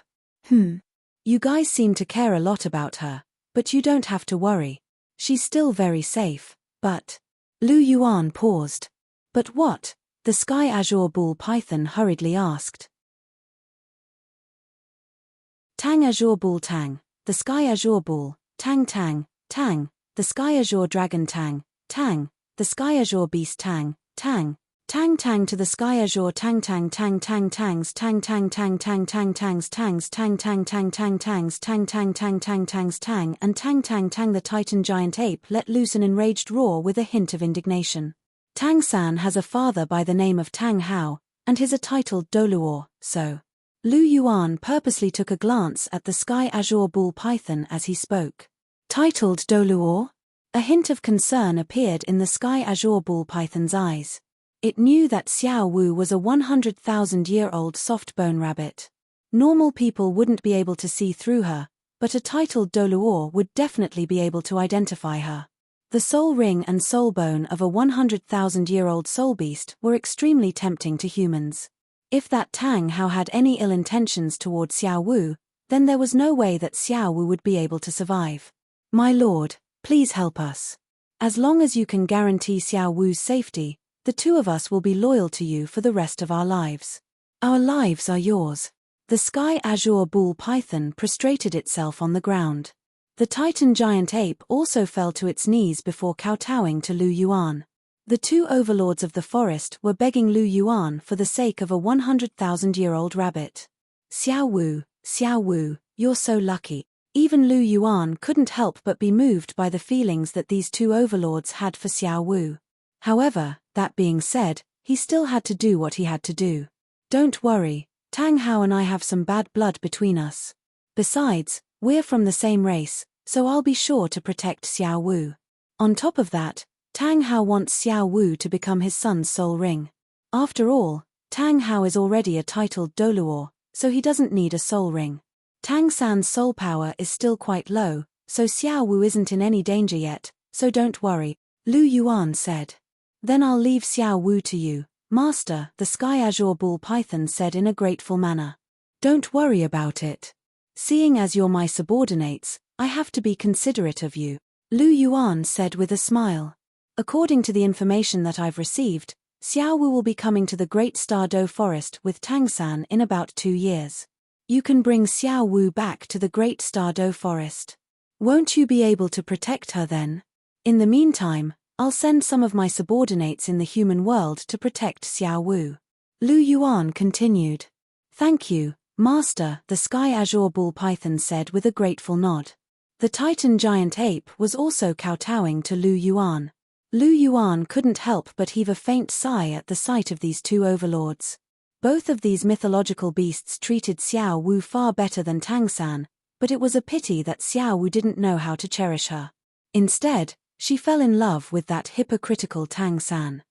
Speaker 1: You guys seem to care a lot about her, but you don't have to worry. She's still very safe, but... Lu Yuan paused. But what? The Sky Azure Bull Python hurriedly asked. Tang Azure Bull Tang, the Sky Azure Bull, Tang Tang, Tang, the Sky Azure Dragon Tang, Tang, the Sky Azure Beast Tang, Tang, Tang tang to the sky azure tang tang tang tang tangs tang tang tang tang tang tangs tangs tang tang tang tang tangs tang tang tang tang tangs tang and tang tang tang. The Titan giant ape let loose an enraged roar with a hint of indignation. Tang San has a father by the name of Tang Hao, and his a titled Douluo, so. Lu Yuan purposely took a glance at the sky azure bull python as he spoke. Titled Douluo? A hint of concern appeared in the sky azure bull python's eyes. It knew that Xiao Wu was a 100,000-year-old soft-bone rabbit. Normal people wouldn't be able to see through her, but a titled Douluo would definitely be able to identify her. The soul ring and soul bone of a 100,000-year-old soul beast were extremely tempting to humans. If that Tang Hao had any ill intentions toward Xiao Wu, then there was no way that Xiao Wu would be able to survive. My lord, please help us. As long as you can guarantee Xiao Wu's safety, the two of us will be loyal to you for the rest of our lives. Our lives are yours. The sky azure bull python prostrated itself on the ground. The Titan giant ape also fell to its knees before kowtowing to Lu Yuan. The two overlords of the forest were begging Lu Yuan for the sake of a 100,000-year-old rabbit. Xiao Wu, you're so lucky. Even Lu Yuan couldn't help but be moved by the feelings that these two overlords had for Xiao Wu. However, that being said, he still had to do what he had to do. Don't worry, Tang Hao and I have some bad blood between us. Besides, we're from the same race, so I'll be sure to protect Xiao Wu. On top of that, Tang Hao wants Xiao Wu to become his son's soul ring. After all, Tang Hao is already a titled Douluo, so he doesn't need a soul ring. Tang San's soul power is still quite low, so Xiao Wu isn't in any danger yet, so don't worry, Lu Yuan said. Then I'll leave Xiao Wu to you, Master, the sky azure bull python said in a grateful manner. Don't worry about it. Seeing as you're my subordinates, I have to be considerate of you, Lu Yuan said with a smile. According to the information that I've received, Xiao Wu will be coming to the Great Star Do Forest with Tang San in about 2 years. You can bring Xiao Wu back to the Great Star Do Forest. Won't you be able to protect her then? In the meantime, I'll send some of my subordinates in the human world to protect Xiao Wu. Lu Yuan continued. Thank you, Master, the sky azure bull python said with a grateful nod. The Titan giant ape was also kowtowing to Lu Yuan. Lu Yuan couldn't help but heave a faint sigh at the sight of these two overlords. Both of these mythological beasts treated Xiao Wu far better than Tang San, but it was a pity that Xiao Wu didn't know how to cherish her. Instead, she fell in love with that hypocritical Tang San.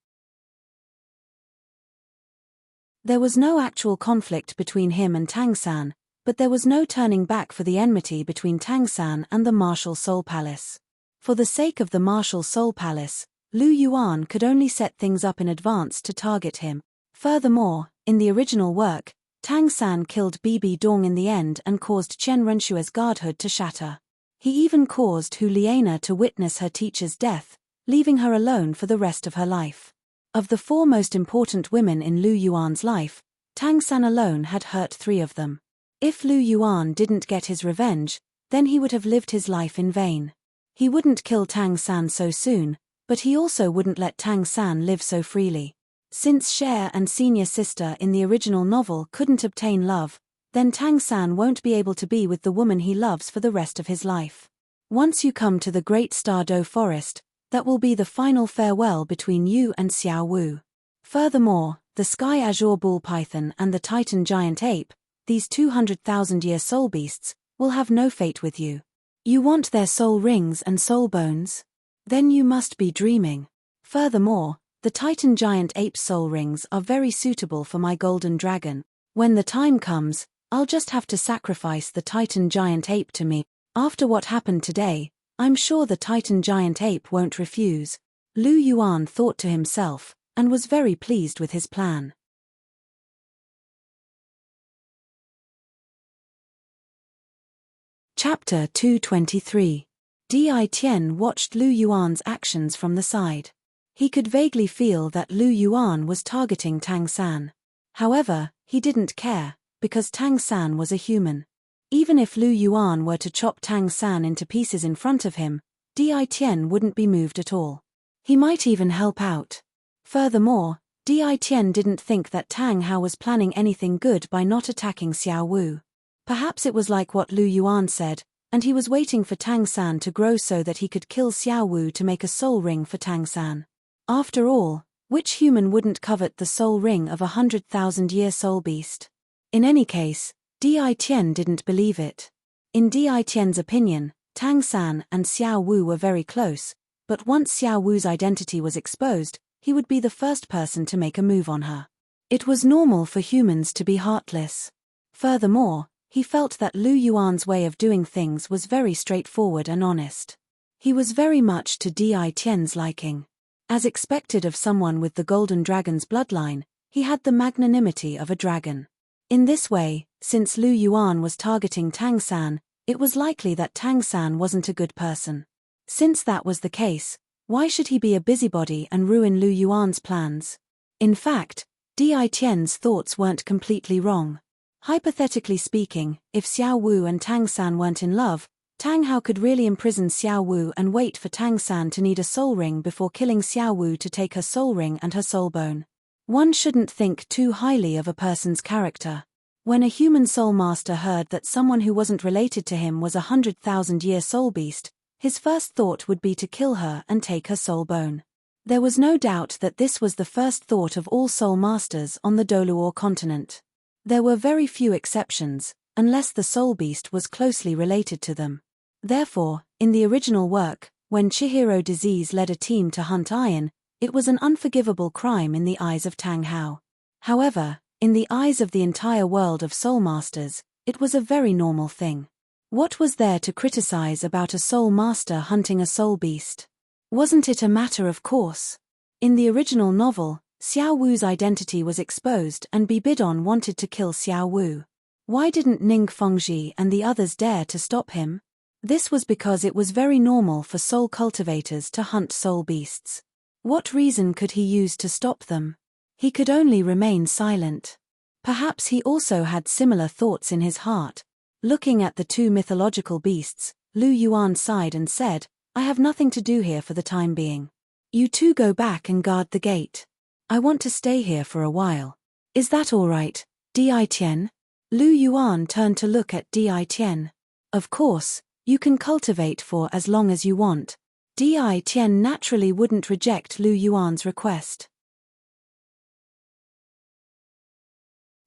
Speaker 1: There was no actual conflict between him and Tang San, but there was no turning back for the enmity between Tang San and the Martial Soul Palace. For the sake of the Martial Soul Palace, Lu Yuan could only set things up in advance to target him. Furthermore, in the original work, Tang San killed Bibi Dong in the end and caused Chen Renshua's guardhood to shatter. He even caused Hu Liana to witness her teacher's death, leaving her alone for the rest of her life. Of the 4 most important women in Lu Yuan's life, Tang San alone had hurt 3 of them. If Lu Yuan didn't get his revenge, then he would have lived his life in vain. He wouldn't kill Tang San so soon, but he also wouldn't let Tang San live so freely. Since Cher and senior sister in the original novel couldn't obtain love, then Tang San won't be able to be with the woman he loves for the rest of his life. Once you come to the Great Star Do Forest, that will be the final farewell between you and Xiao Wu. Furthermore, the sky azure bull python and the Titan giant ape, these 200,000-year soul beasts, will have no fate with you. You want their soul rings and soul bones? Then you must be dreaming. Furthermore, the Titan giant ape's soul rings are very suitable for my golden dragon. When the time comes, I'll just have to sacrifice the Titan giant ape to me. After what happened today, I'm sure the Titan giant ape won't refuse. Lu Yuan thought to himself, and was very pleased with his plan. Chapter 223. Di Tian watched Lu Yuan's actions from the side. He could vaguely feel that Lu Yuan was targeting Tang San. However, he didn't care, because Tang San was a human. Even if Lu Yuan were to chop Tang San into pieces in front of him, Di Tian wouldn't be moved at all. He might even help out. Furthermore, Di Tian didn't think that Tang Hao was planning anything good by not attacking Xiao Wu. Perhaps it was like what Lu Yuan said, and he was waiting for Tang San to grow so that he could kill Xiao Wu to make a soul ring for Tang San. After all, which human wouldn't covet the soul ring of 100,000-year soul beast? In any case, Di Tian didn't believe it. In Di Tian's opinion, Tang San and Xiao Wu were very close, but once Xiao Wu's identity was exposed, he would be the first person to make a move on her. It was normal for humans to be heartless. Furthermore, he felt that Lu Yuan's way of doing things was very straightforward and honest. He was very much to Di Tian's liking. As expected of someone with the Golden Dragon's bloodline, he had the magnanimity of a dragon. In this way, since Lu Yuan was targeting Tang San, it was likely that Tang San wasn't a good person. Since that was the case, why should he be a busybody and ruin Lu Yuan's plans? In fact, Di Tian's thoughts weren't completely wrong. Hypothetically speaking, if Xiao Wu and Tang San weren't in love, Tang Hao could really imprison Xiao Wu and wait for Tang San to need a soul ring before killing Xiao Wu to take her soul ring and her soul bone. One shouldn't think too highly of a person's character. When a human soul master heard that someone who wasn't related to him was a 100,000-year soul beast, his first thought would be to kill her and take her soul bone. There was no doubt that this was the first thought of all soul masters on the Douluo continent. There were very few exceptions, unless the soul beast was closely related to them. Therefore, in the original work, when Chihiro Disease led a team to hunt iron, it was an unforgivable crime in the eyes of Tang Hao. However, in the eyes of the entire world of soul masters, it was a very normal thing. What was there to criticize about a soul master hunting a soul beast? Wasn't it a matter of course? In the original novel, Xiao Wu's identity was exposed and Bibidon wanted to kill Xiao Wu. Why didn't Ning Fengji and the others dare to stop him? This was because it was very normal for soul cultivators to hunt soul beasts. What reason could he use to stop them? He could only remain silent. Perhaps he also had similar thoughts in his heart. Looking at the two mythological beasts, Lu Yuan sighed and said, "I have nothing to do here for the time being. You two go back and guard the gate. I want to stay here for a while. Is that all right, Di Tian?" Lu Yuan turned to look at Di Tian. "Of course, you can cultivate for as long as you want." Di Tian naturally wouldn't reject Lu Yuan's request.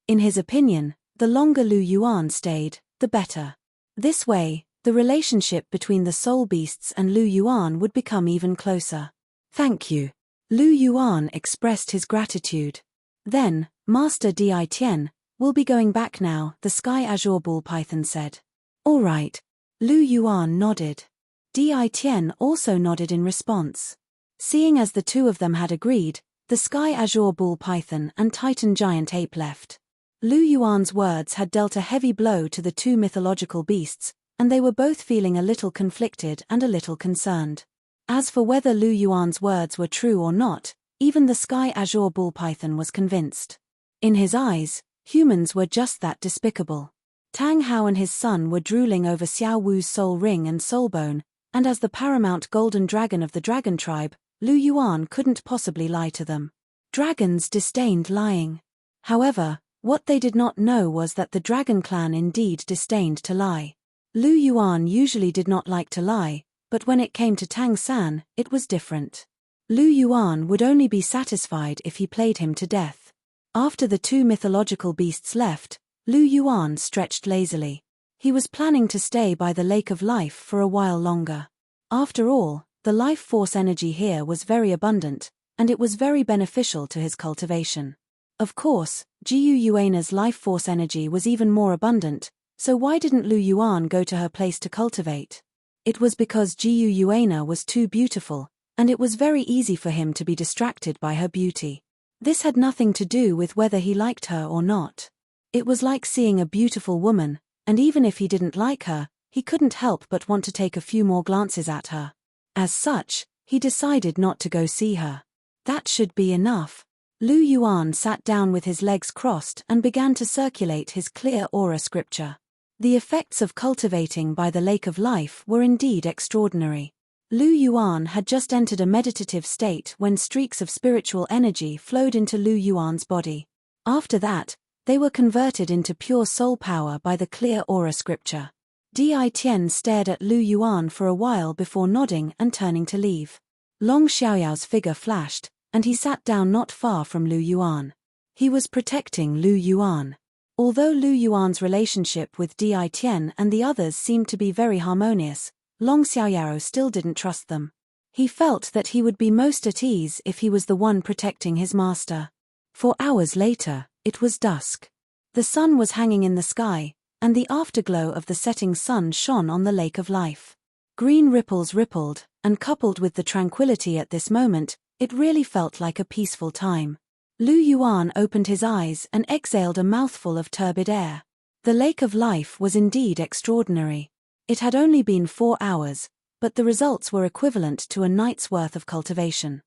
Speaker 1: In his opinion, the longer Lu Yuan stayed, the better. This way, the relationship between the soul beasts and Lu Yuan would become even closer. "Thank you." Lu Yuan expressed his gratitude. "Then, Master Di Tian, we'll be going back now," the Sky Azure Ball Python said. "All right." Lu Yuan nodded. Di Tian also nodded in response. Seeing as the two of them had agreed, the Sky Azure Ball Python and Titan Giant Ape left. Lu Yuan's words had dealt a heavy blow to the two mythological beasts, and they were both feeling a little conflicted and a little concerned. As for whether Lu Yuan's words were true or not, even the Sky Azure Ball Python was convinced. In his eyes, humans were just that despicable. Tang Hao and his son were drooling over Xiao Wu's soul ring and soul bone, and as the paramount golden dragon of the dragon tribe, Lu Yuan couldn't possibly lie to them. Dragons disdained lying. However, what they did not know was that the dragon clan indeed disdained to lie. Lu Yuan usually did not like to lie, but when it came to Tang San, it was different. Lu Yuan would only be satisfied if he played him to death. After the two mythological beasts left, Lu Yuan stretched lazily. He was planning to stay by the Lake of Life for a while longer. After all, the life force energy here was very abundant, and it was very beneficial to his cultivation. Of course, Jiu Yuana's life force energy was even more abundant, so why didn't Lu Yuan go to her place to cultivate? It was because Jiu Yuana was too beautiful, and it was very easy for him to be distracted by her beauty. This had nothing to do with whether he liked her or not. It was like seeing a beautiful woman, and even if he didn't like her, he couldn't help but want to take a few more glances at her. As such, he decided not to go see her. That should be enough. Lu Yuan sat down with his legs crossed and began to circulate his clear aura scripture. The effects of cultivating by the Lake of Life were indeed extraordinary. Lu Yuan had just entered a meditative state when streaks of spiritual energy flowed into Lu Yuan's body. After that, they were converted into pure soul power by the clear aura scripture. Di Tian stared at Lu Yuan for a while before nodding and turning to leave. Long Xiaoyao's figure flashed, and he sat down not far from Lu Yuan. He was protecting Lu Yuan. Although Lu Yuan's relationship with Di Tian and the others seemed to be very harmonious, Long Xiaoyao still didn't trust them. He felt that he would be most at ease if he was the one protecting his master. 4 hours later, it was dusk. The sun was hanging in the sky, and the afterglow of the setting sun shone on the lake of life. Green ripples rippled, and coupled with the tranquility at this moment, it really felt like a peaceful time. Lu Yuan opened his eyes and exhaled a mouthful of turbid air. The lake of life was indeed extraordinary. It had only been 4 hours, but the results were equivalent to a night's worth of cultivation.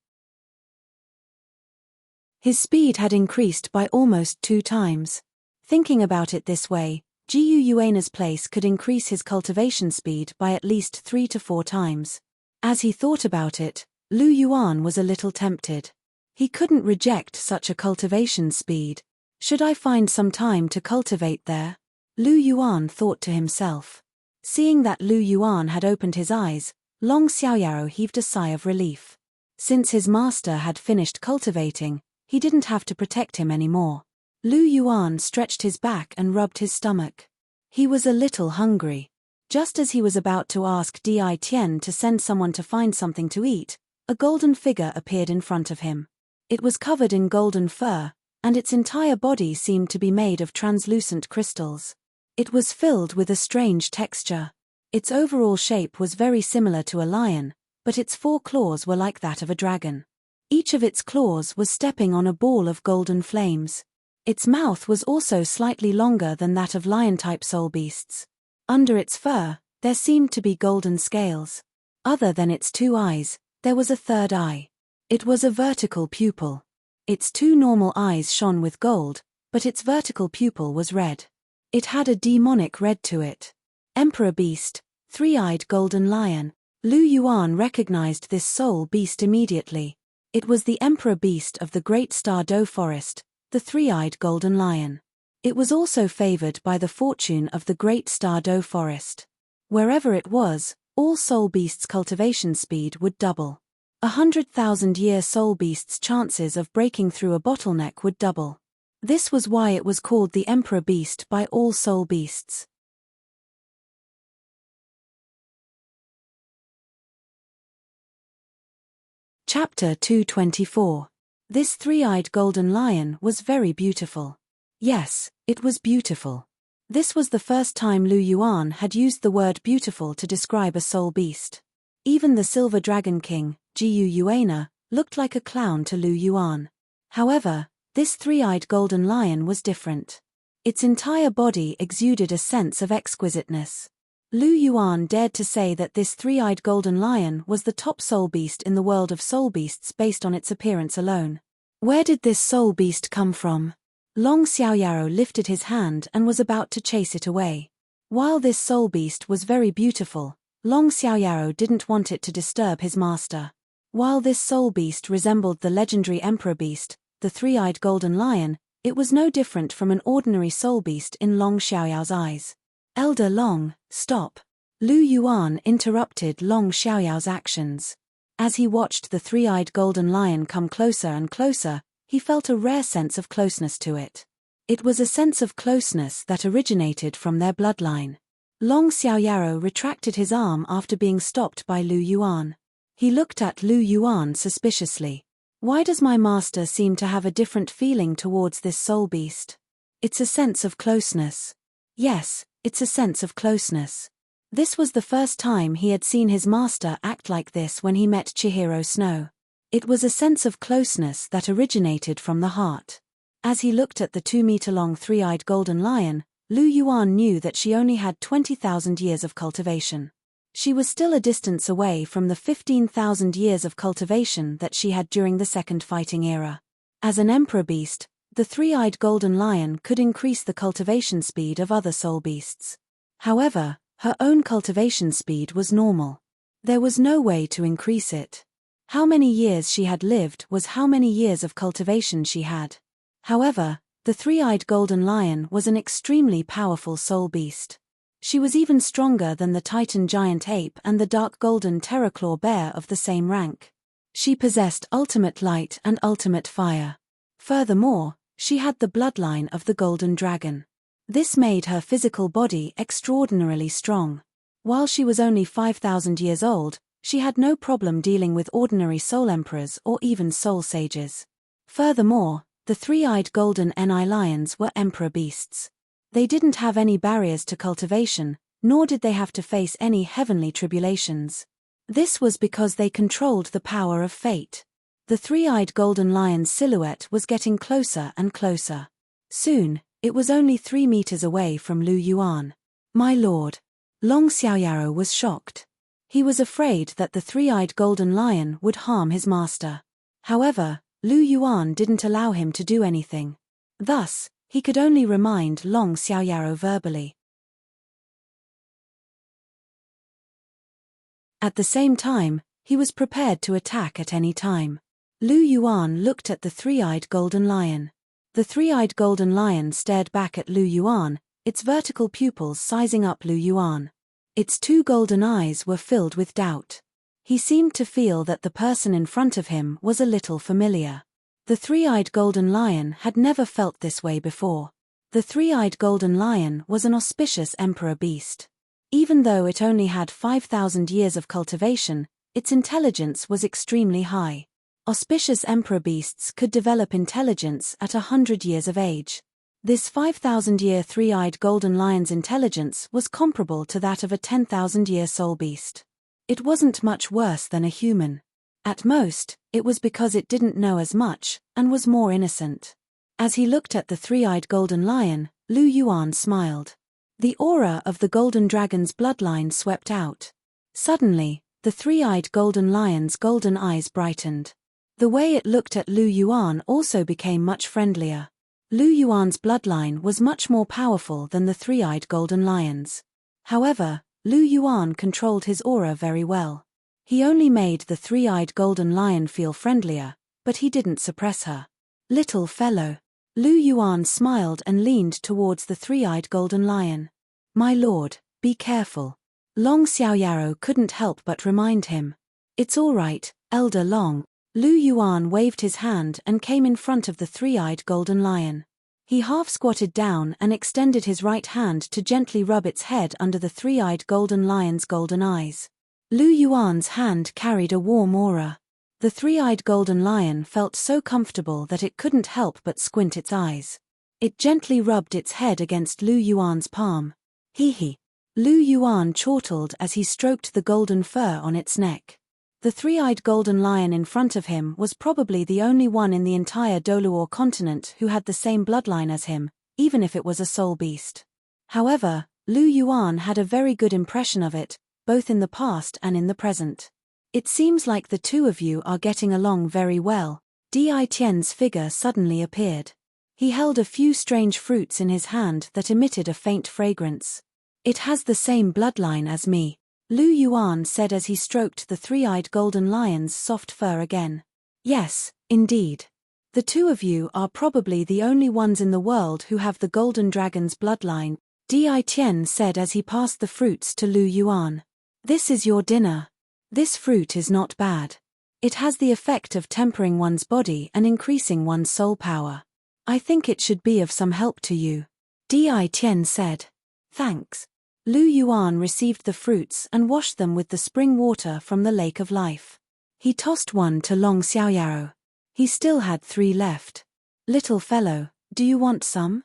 Speaker 1: His speed had increased by almost 2 times. Thinking about it this way, Jiyu Yuana's place could increase his cultivation speed by at least 3 to 4 times. As he thought about it, Lu Yuan was a little tempted. He couldn't reject such a cultivation speed. Should I find some time to cultivate there? Lu Yuan thought to himself. Seeing that Lu Yuan had opened his eyes, Long Xiaoyao heaved a sigh of relief. Since his master had finished cultivating, he didn't have to protect him anymore. Lu Yuan stretched his back and rubbed his stomach. He was a little hungry. Just as he was about to ask Di Tian to send someone to find something to eat, a golden figure appeared in front of him. It was covered in golden fur, and its entire body seemed to be made of translucent crystals. It was filled with a strange texture. Its overall shape was very similar to a lion, but its 4 claws were like that of a dragon. Each of its claws was stepping on a ball of golden flames. Its mouth was also slightly longer than that of lion-type soul beasts. Under its fur, there seemed to be golden scales. Other than its 2 eyes, there was a 3rd eye. It was a vertical pupil. Its 2 normal eyes shone with gold, but its vertical pupil was red. It had a demonic red to it. Emperor Beast, 3-eyed golden lion. Lu Yuan recognized this soul beast immediately. It was the Emperor Beast of the Great Star Do Forest, the 3-eyed golden lion. It was also favored by the fortune of the Great Star Do Forest. Wherever it was, all soul beasts' cultivation speed would double. 100,000-year soul beasts' chances of breaking through a bottleneck would double. This was why it was called the Emperor Beast by all soul beasts. Chapter 224. This 3-eyed golden lion was very beautiful. Yes, it was beautiful. This was the first time Lu Yuan had used the word beautiful to describe a soul beast. Even the Silver Dragon King, Jiyu Yuana, looked like a clown to Lu Yuan. However, this 3-eyed golden lion was different. Its entire body exuded a sense of exquisiteness. Lu Yuan dared to say that this 3-eyed golden lion was the top soul beast in the world of soul beasts based on its appearance alone. Where did this soul beast come from? Long Xiaoyao lifted his hand and was about to chase it away. While this soul beast was very beautiful, Long Xiaoyao didn't want it to disturb his master. While this soul beast resembled the legendary Emperor Beast, the 3-eyed golden lion, it was no different from an ordinary soul beast in Long Xiaoyao's eyes. Elder Long, stop. Lu Yuan interrupted Long Xiaoyao's actions. As he watched the 3-eyed golden lion come closer and closer, he felt a rare sense of closeness to it. It was a sense of closeness that originated from their bloodline. Long Xiaoyao retracted his arm after being stopped by Lu Yuan. He looked at Lu Yuan suspiciously. Why does my master seem to have a different feeling towards this soul beast? It's a sense of closeness. Yes, it's a sense of closeness. This was the first time he had seen his master act like this when he met Chihiro Snow. It was a sense of closeness that originated from the heart. As he looked at the 2-meter-long 3-eyed golden lion, Lu Yuan knew that she only had 20,000 years of cultivation. She was still a distance away from the 15,000 years of cultivation that she had during the Second Fighting Era. As an emperor beast, the 3-eyed golden lion could increase the cultivation speed of other soul beasts. However, her own cultivation speed was normal. There was no way to increase it. How many years she had lived was how many years of cultivation she had. However, the three-eyed golden lion was an extremely powerful soul beast. She was even stronger than the Titan giant ape and the dark golden terraclaw bear of the same rank. She possessed ultimate light and ultimate fire. Furthermore, she had the bloodline of the golden dragon. This made her physical body extraordinarily strong. While she was only 5,000 years old, she had no problem dealing with ordinary soul emperors or even soul sages. Furthermore, the three-eyed golden lions were emperor beasts. They didn't have any barriers to cultivation, nor did they have to face any heavenly tribulations. This was because they controlled the power of fate. The three-eyed golden lion's silhouette was getting closer and closer. Soon, it was only 3 meters away from Lu Yuan. My lord. Long Xiaoyaro was shocked. He was afraid that the three-eyed golden lion would harm his master. However, Lu Yuan didn't allow him to do anything. Thus, he could only remind Long Xiaoyaro verbally. At the same time, he was prepared to attack at any time. Lu Yuan looked at the three-eyed golden lion. The three-eyed golden lion stared back at Lu Yuan, its vertical pupils sizing up Lu Yuan. Its 2 golden eyes were filled with doubt. He seemed to feel that the person in front of him was a little familiar. The three-eyed golden lion had never felt this way before. The three-eyed golden lion was an auspicious emperor beast. Even though it only had 5,000 years of cultivation, its intelligence was extremely high. Auspicious emperor beasts could develop intelligence at 100 years of age. This 5,000-year three-eyed golden lion's intelligence was comparable to that of a 10,000-year soul beast. It wasn't much worse than a human. At most, it was because it didn't know as much, and was more innocent. As he looked at the three-eyed golden lion, Lu Yuan smiled. The aura of the golden dragon's bloodline swept out. Suddenly, the three-eyed golden lion's golden eyes brightened. The way it looked at Lu Yuan also became much friendlier. Lu Yuan's bloodline was much more powerful than the three-eyed golden lion's. However, Lu Yuan controlled his aura very well. He only made the three-eyed golden lion feel friendlier, but he didn't suppress her. Little fellow. Lu Yuan smiled and leaned towards the three-eyed golden lion. My lord, be careful. Long Xiaoyaro couldn't help but remind him. It's all right, Elder Long. Lu Yuan waved his hand and came in front of the three-eyed golden lion. He half-squatted down and extended his right hand to gently rub its head under the three-eyed golden lion's golden eyes. Lu Yuan's hand carried a warm aura. The three-eyed golden lion felt so comfortable that it couldn't help but squint its eyes. It gently rubbed its head against Lu Yuan's palm. Hee. Lu Yuan chortled as he stroked the golden fur on its neck. The three-eyed golden lion in front of him was probably the only one in the entire Douluo continent who had the same bloodline as him, even if it was a soul beast. However, Lu Yuan had a very good impression of it, both in the past and in the present. It seems like the two of you are getting along very well. Di Tian's figure suddenly appeared. He held a few strange fruits in his hand that emitted a faint fragrance. It has the same bloodline as me, Lu Yuan said as he stroked the three-eyed golden lion's soft fur again. Yes, indeed. The two of you are probably the only ones in the world who have the golden dragon's bloodline, Di Tian said as he passed the fruits to Lu Yuan. This is your dinner. This fruit is not bad. It has the effect of tempering one's body and increasing one's soul power. I think it should be of some help to you. Di Tian said. Thanks. Lu Yuan received the fruits and washed them with the spring water from the lake of life. He tossed one to Long Xiaoyaro. He still had 3 left. Little fellow, do you want some?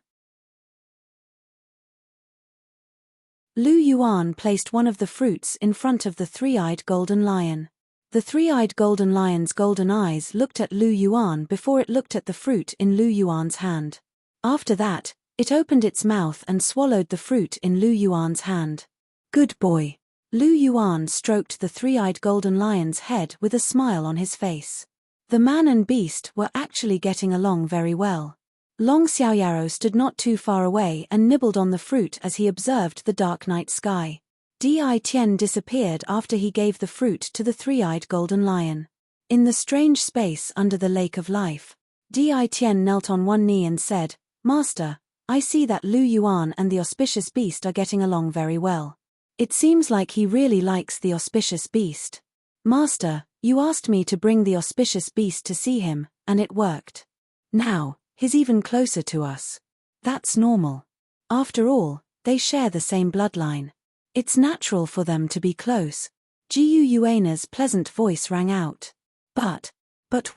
Speaker 1: Lu Yuan placed one of the fruits in front of the three-eyed golden lion. The three-eyed golden lion's golden eyes looked at Lu Yuan before it looked at the fruit in Lu Yuan's hand. After that, it opened its mouth and swallowed the fruit in Lu Yuan's hand. Good boy. Lu Yuan stroked the three-eyed golden lion's head with a smile on his face. The man and beast were actually getting along very well. Long Xiaoyaro stood not too far away and nibbled on the fruit as he observed the dark night sky. Di Tian disappeared after he gave the fruit to the three-eyed golden lion. In the strange space under the lake of life, Di Tian knelt on one knee and said, "Master, I see that Lu Yuan and the auspicious beast are getting along very well. It seems like he really likes the auspicious beast. Master, you asked me to bring the auspicious beast to see him, and it worked. Now, he's even closer to us. That's normal. After all, they share the same bloodline. It's natural for them to be close." Jiu Yuana's pleasant voice rang out. But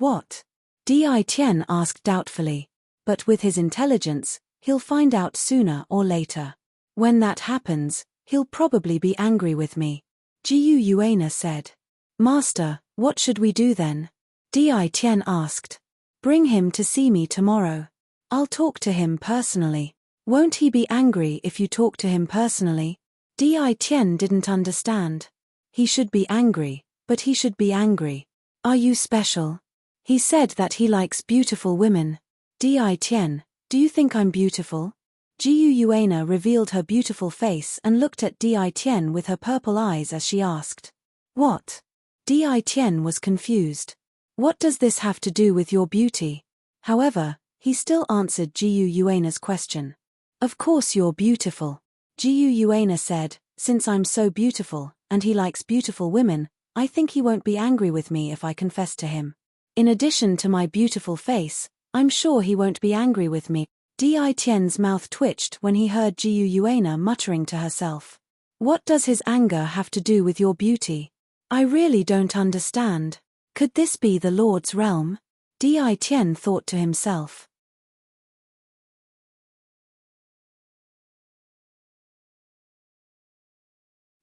Speaker 1: what? Di Tian asked doubtfully. "But with his intelligence, he'll find out sooner or later. When that happens, he'll probably be angry with me," Jiu Yuana said. "Master, what should we do then?" Di Tian asked. "Bring him to see me tomorrow. I'll talk to him personally." "Won't he be angry if you talk to him personally?" Di Tian didn't understand. "He should be angry, but he should be angry. Are you special? He said that he likes beautiful women." "Di Tian, do you think I'm beautiful?" Jiu Yuana revealed her beautiful face and looked at Di Tian with her purple eyes as she asked. "What?" Di Tian was confused. "What does this have to do with your beauty?" However, he still answered Jiu Yuana's question. "Of course you're beautiful." Jiu Yuana said, "Since I'm so beautiful, and he likes beautiful women, I think he won't be angry with me if I confess to him. In addition to my beautiful face, I'm sure he won't be angry with me." Di Tian's mouth twitched when he heard Jiu Yuana muttering to herself. "What does his anger have to do with your beauty? I really don't understand. Could this be the Lord's realm?" Di Tian thought to himself.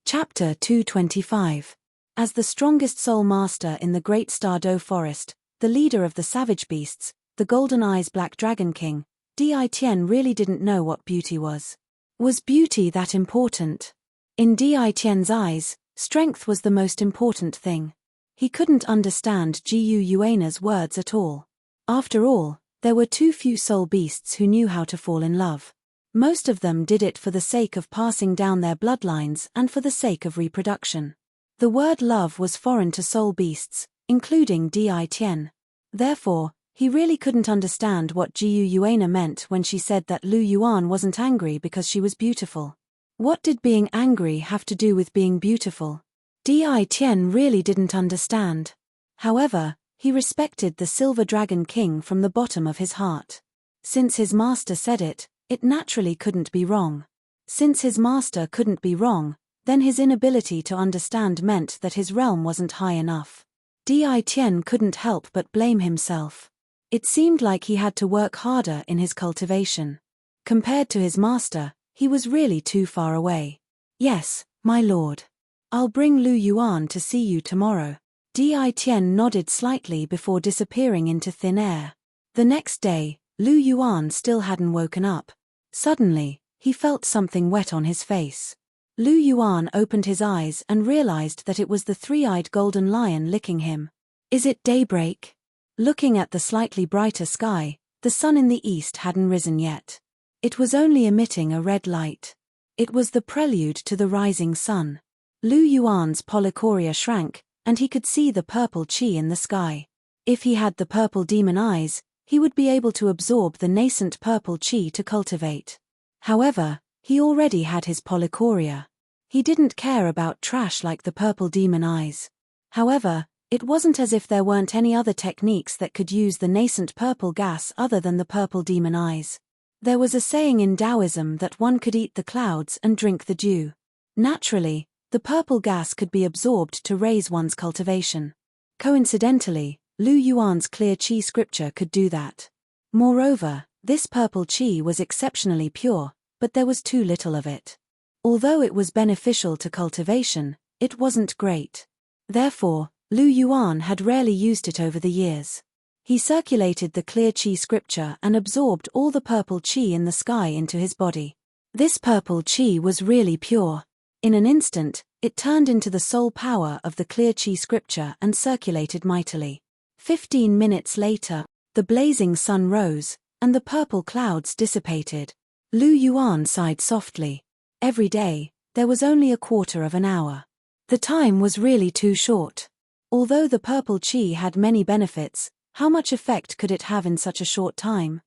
Speaker 1: Chapter 225. As the strongest soul master in the great Stardow forest, the leader of the savage beasts, the Golden Eyes Black Dragon King, Di Tian really didn't know what beauty was. Was beauty that important? In Di Tian's eyes, strength was the most important thing. He couldn't understand Jiu Yuana's words at all. After all, there were too few soul beasts who knew how to fall in love. Most of them did it for the sake of passing down their bloodlines and for the sake of reproduction. The word love was foreign to soul beasts, including Di Tian. Therefore, he really couldn't understand what Jiu Yuana meant when she said that Lu Yuan wasn't angry because she was beautiful. What did being angry have to do with being beautiful? Di Tian really didn't understand. However, he respected the Silver Dragon King from the bottom of his heart. Since his master said it, it naturally couldn't be wrong. Since his master couldn't be wrong, then his inability to understand meant that his realm wasn't high enough. Di Tian couldn't help but blame himself. It seemed like he had to work harder in his cultivation. Compared to his master, he was really too far away. "Yes, my lord. I'll bring Lu Yuan to see you tomorrow." Di Tian nodded slightly before disappearing into thin air. The next day, Lu Yuan still hadn't woken up. Suddenly, he felt something wet on his face. Lu Yuan opened his eyes and realized that it was the three-eyed golden lion licking him. "Is it daybreak?" Looking at the slightly brighter sky, the sun in the east hadn't risen yet. It was only emitting a red light. It was the prelude to the rising sun. Lu Yuan's polychoria shrank, and he could see the purple chi in the sky. If he had the purple demon eyes, he would be able to absorb the nascent purple chi to cultivate. However, he already had his polychoria. He didn't care about trash like the purple demon eyes. However, it wasn't as if there weren't any other techniques that could use the nascent purple gas other than the purple demon eyes. There was a saying in Taoism that one could eat the clouds and drink the dew. Naturally, the purple gas could be absorbed to raise one's cultivation. Coincidentally, Lu Yuan's clear chi scripture could do that. Moreover, this purple chi was exceptionally pure, but there was too little of it. Although it was beneficial to cultivation, it wasn't great. Therefore, Lu Yuan had rarely used it over the years. He circulated the clear chi scripture and absorbed all the purple chi in the sky into his body. This purple chi was really pure. In an instant, it turned into the soul power of the clear chi scripture and circulated mightily. 15 minutes later, the blazing sun rose, and the purple clouds dissipated. Lu Yuan sighed softly. Every day, There was only a quarter of an hour. The time was really too short. Although the purple chi had many benefits, how much effect could it have in such a short time?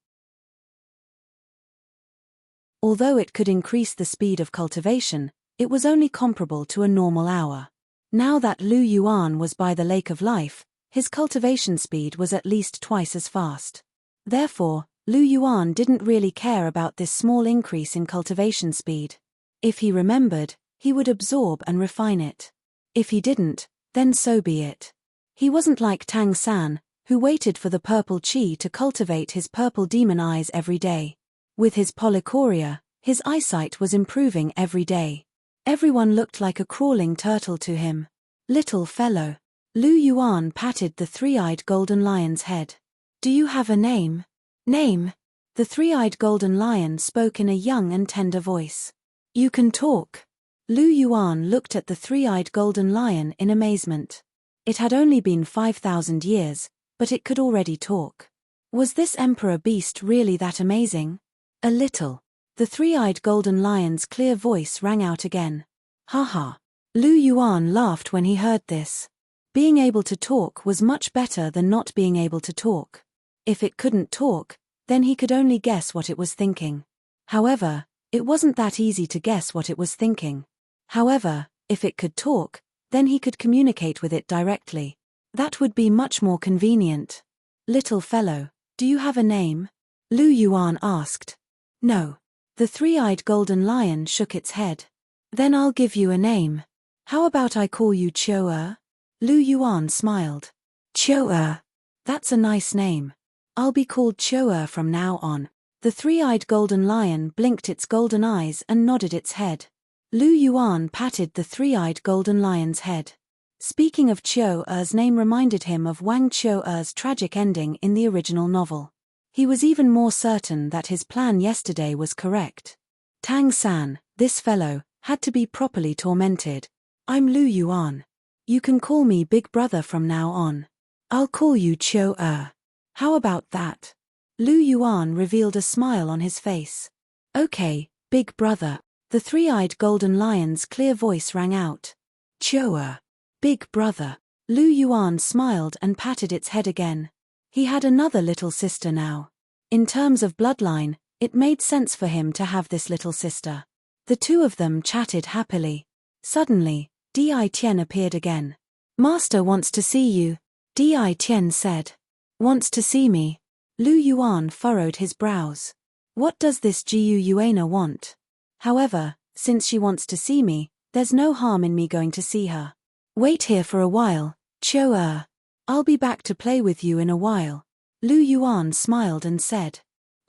Speaker 1: Although it could increase the speed of cultivation, it was only comparable to a normal hour. Now that Lu Yuan was by the Lake of Life, his cultivation speed was at least twice as fast. Therefore, Lu Yuan didn't really care about this small increase in cultivation speed. If he remembered, he would absorb and refine it. If he didn't, then so be it. He wasn't like Tang San, who waited for the purple chi to cultivate his purple demon eyes every day. With his polychoria, his eyesight was improving every day. Everyone looked like a crawling turtle to him. Little fellow. Lu Yuan patted the three-eyed golden lion's head. Do you have a name? Name? The three-eyed golden lion spoke in a young and tender voice. You can talk. Lu Yuan looked at the three-eyed golden lion in amazement. It had only been 5,000 years, but it could already talk. Was this emperor beast really that amazing? A little. The three-eyed golden lion's clear voice rang out again. Ha ha. Lu Yuan laughed when he heard this. Being able to talk was much better than not being able to talk. If it couldn't talk, then he could only guess what it was thinking. However, it wasn't that easy to guess what it was thinking. However, if it could talk, then he could communicate with it directly. That would be much more convenient. Little fellow, do you have a name? Lu Yuan asked. No. The three-eyed golden lion shook its head. Then I'll give you a name. How about I call you Chou-er? Lu Yuan smiled. Chou-er. That's a nice name. I'll be called Chou-er from now on. The three-eyed golden lion blinked its golden eyes and nodded its head. Lu Yuan patted the three-eyed golden lion's head. Speaking of Chou-er's name reminded him of Wang Chou-er's tragic ending in the original novel. He was even more certain that his plan yesterday was correct. Tang San, this fellow, had to be properly tormented. I'm Lu Yuan. You can call me Big Brother from now on. I'll call you Chou-er. How about that? Lu Yuan revealed a smile on his face. Okay, Big Brother. The three-eyed golden lion's clear voice rang out. Chou-er. Big Brother. Lu Yuan smiled and patted its head again. He had another little sister now. In terms of bloodline, it made sense for him to have this little sister. The two of them chatted happily. Suddenly, Di Tian appeared again. Master wants to see you, Di Tian said. Wants to see me? Lu Yuan furrowed his brows. What does this Jiu Yuana want? However, since she wants to see me, there's no harm in me going to see her. Wait here for a while, Chou-er. I'll be back to play with you in a while. Lu Yuan smiled and said.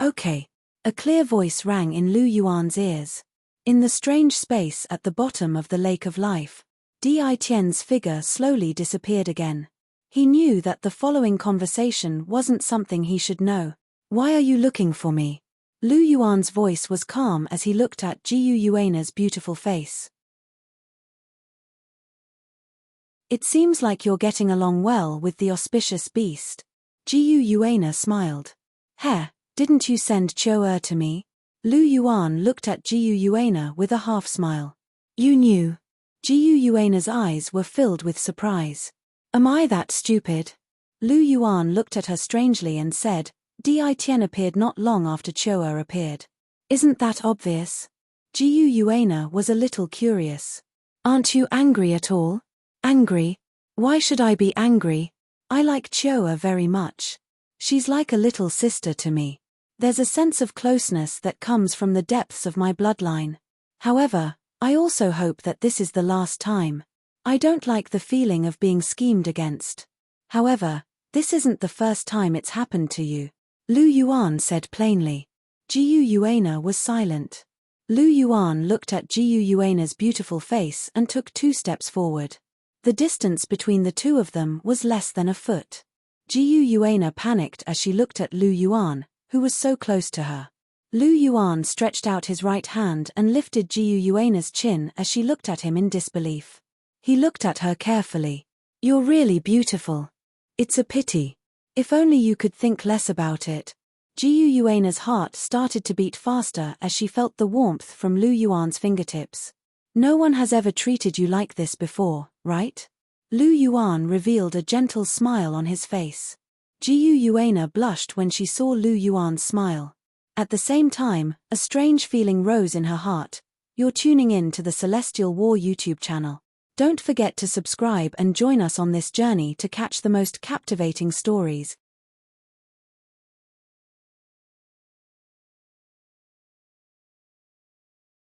Speaker 1: Okay. A clear voice rang in Lu Yuan's ears. In the strange space at the bottom of the Lake of Life, Di Tian's figure slowly disappeared again. He knew that the following conversation wasn't something he should know. Why are you looking for me? Lu Yuan's voice was calm as he looked at Jiu Yuana's beautiful face. It seems like you're getting along well with the auspicious beast. Jiu Yuana smiled. Heh, didn't you send Chou-er to me? Lu Yuan looked at Jiu Yuana with a half-smile. You knew. Jiu Yuana's eyes were filled with surprise. Am I that stupid? Lu Yuan looked at her strangely and said, Di Tian appeared not long after Chou-er appeared. Isn't that obvious? Jiu Yuana was a little curious. Aren't you angry at all? Angry? Why should I be angry? I like Chou-er very much. She's like a little sister to me. There's a sense of closeness that comes from the depths of my bloodline. However, I also hope that this is the last time. I don't like the feeling of being schemed against. However, this isn't the first time it's happened to you. Lu Yuan said plainly. Jiu Yuana was silent. Lu Yuan looked at Jiu Yuana's beautiful face and took 2 steps forward. The distance between the two of them was less than a foot. Jiu Yuana panicked as she looked at Lu Yuan, who was so close to her. Lu Yuan stretched out his right hand and lifted Jiu Yuana's chin as she looked at him in disbelief. He looked at her carefully. You're really beautiful. It's a pity. If only you could think less about it. Jiu Yuana's heart started to beat faster as she felt the warmth from Lu Yuan's fingertips. No one has ever treated you like this before, right? Lu Yuan revealed a gentle smile on his face. Jiu Yuana blushed when she saw Lu Yuan's smile. At the same time, a strange feeling rose in her heart. You're tuning in to the Celestial War YouTube channel. Don't forget to subscribe and join us on this journey to catch the most captivating stories.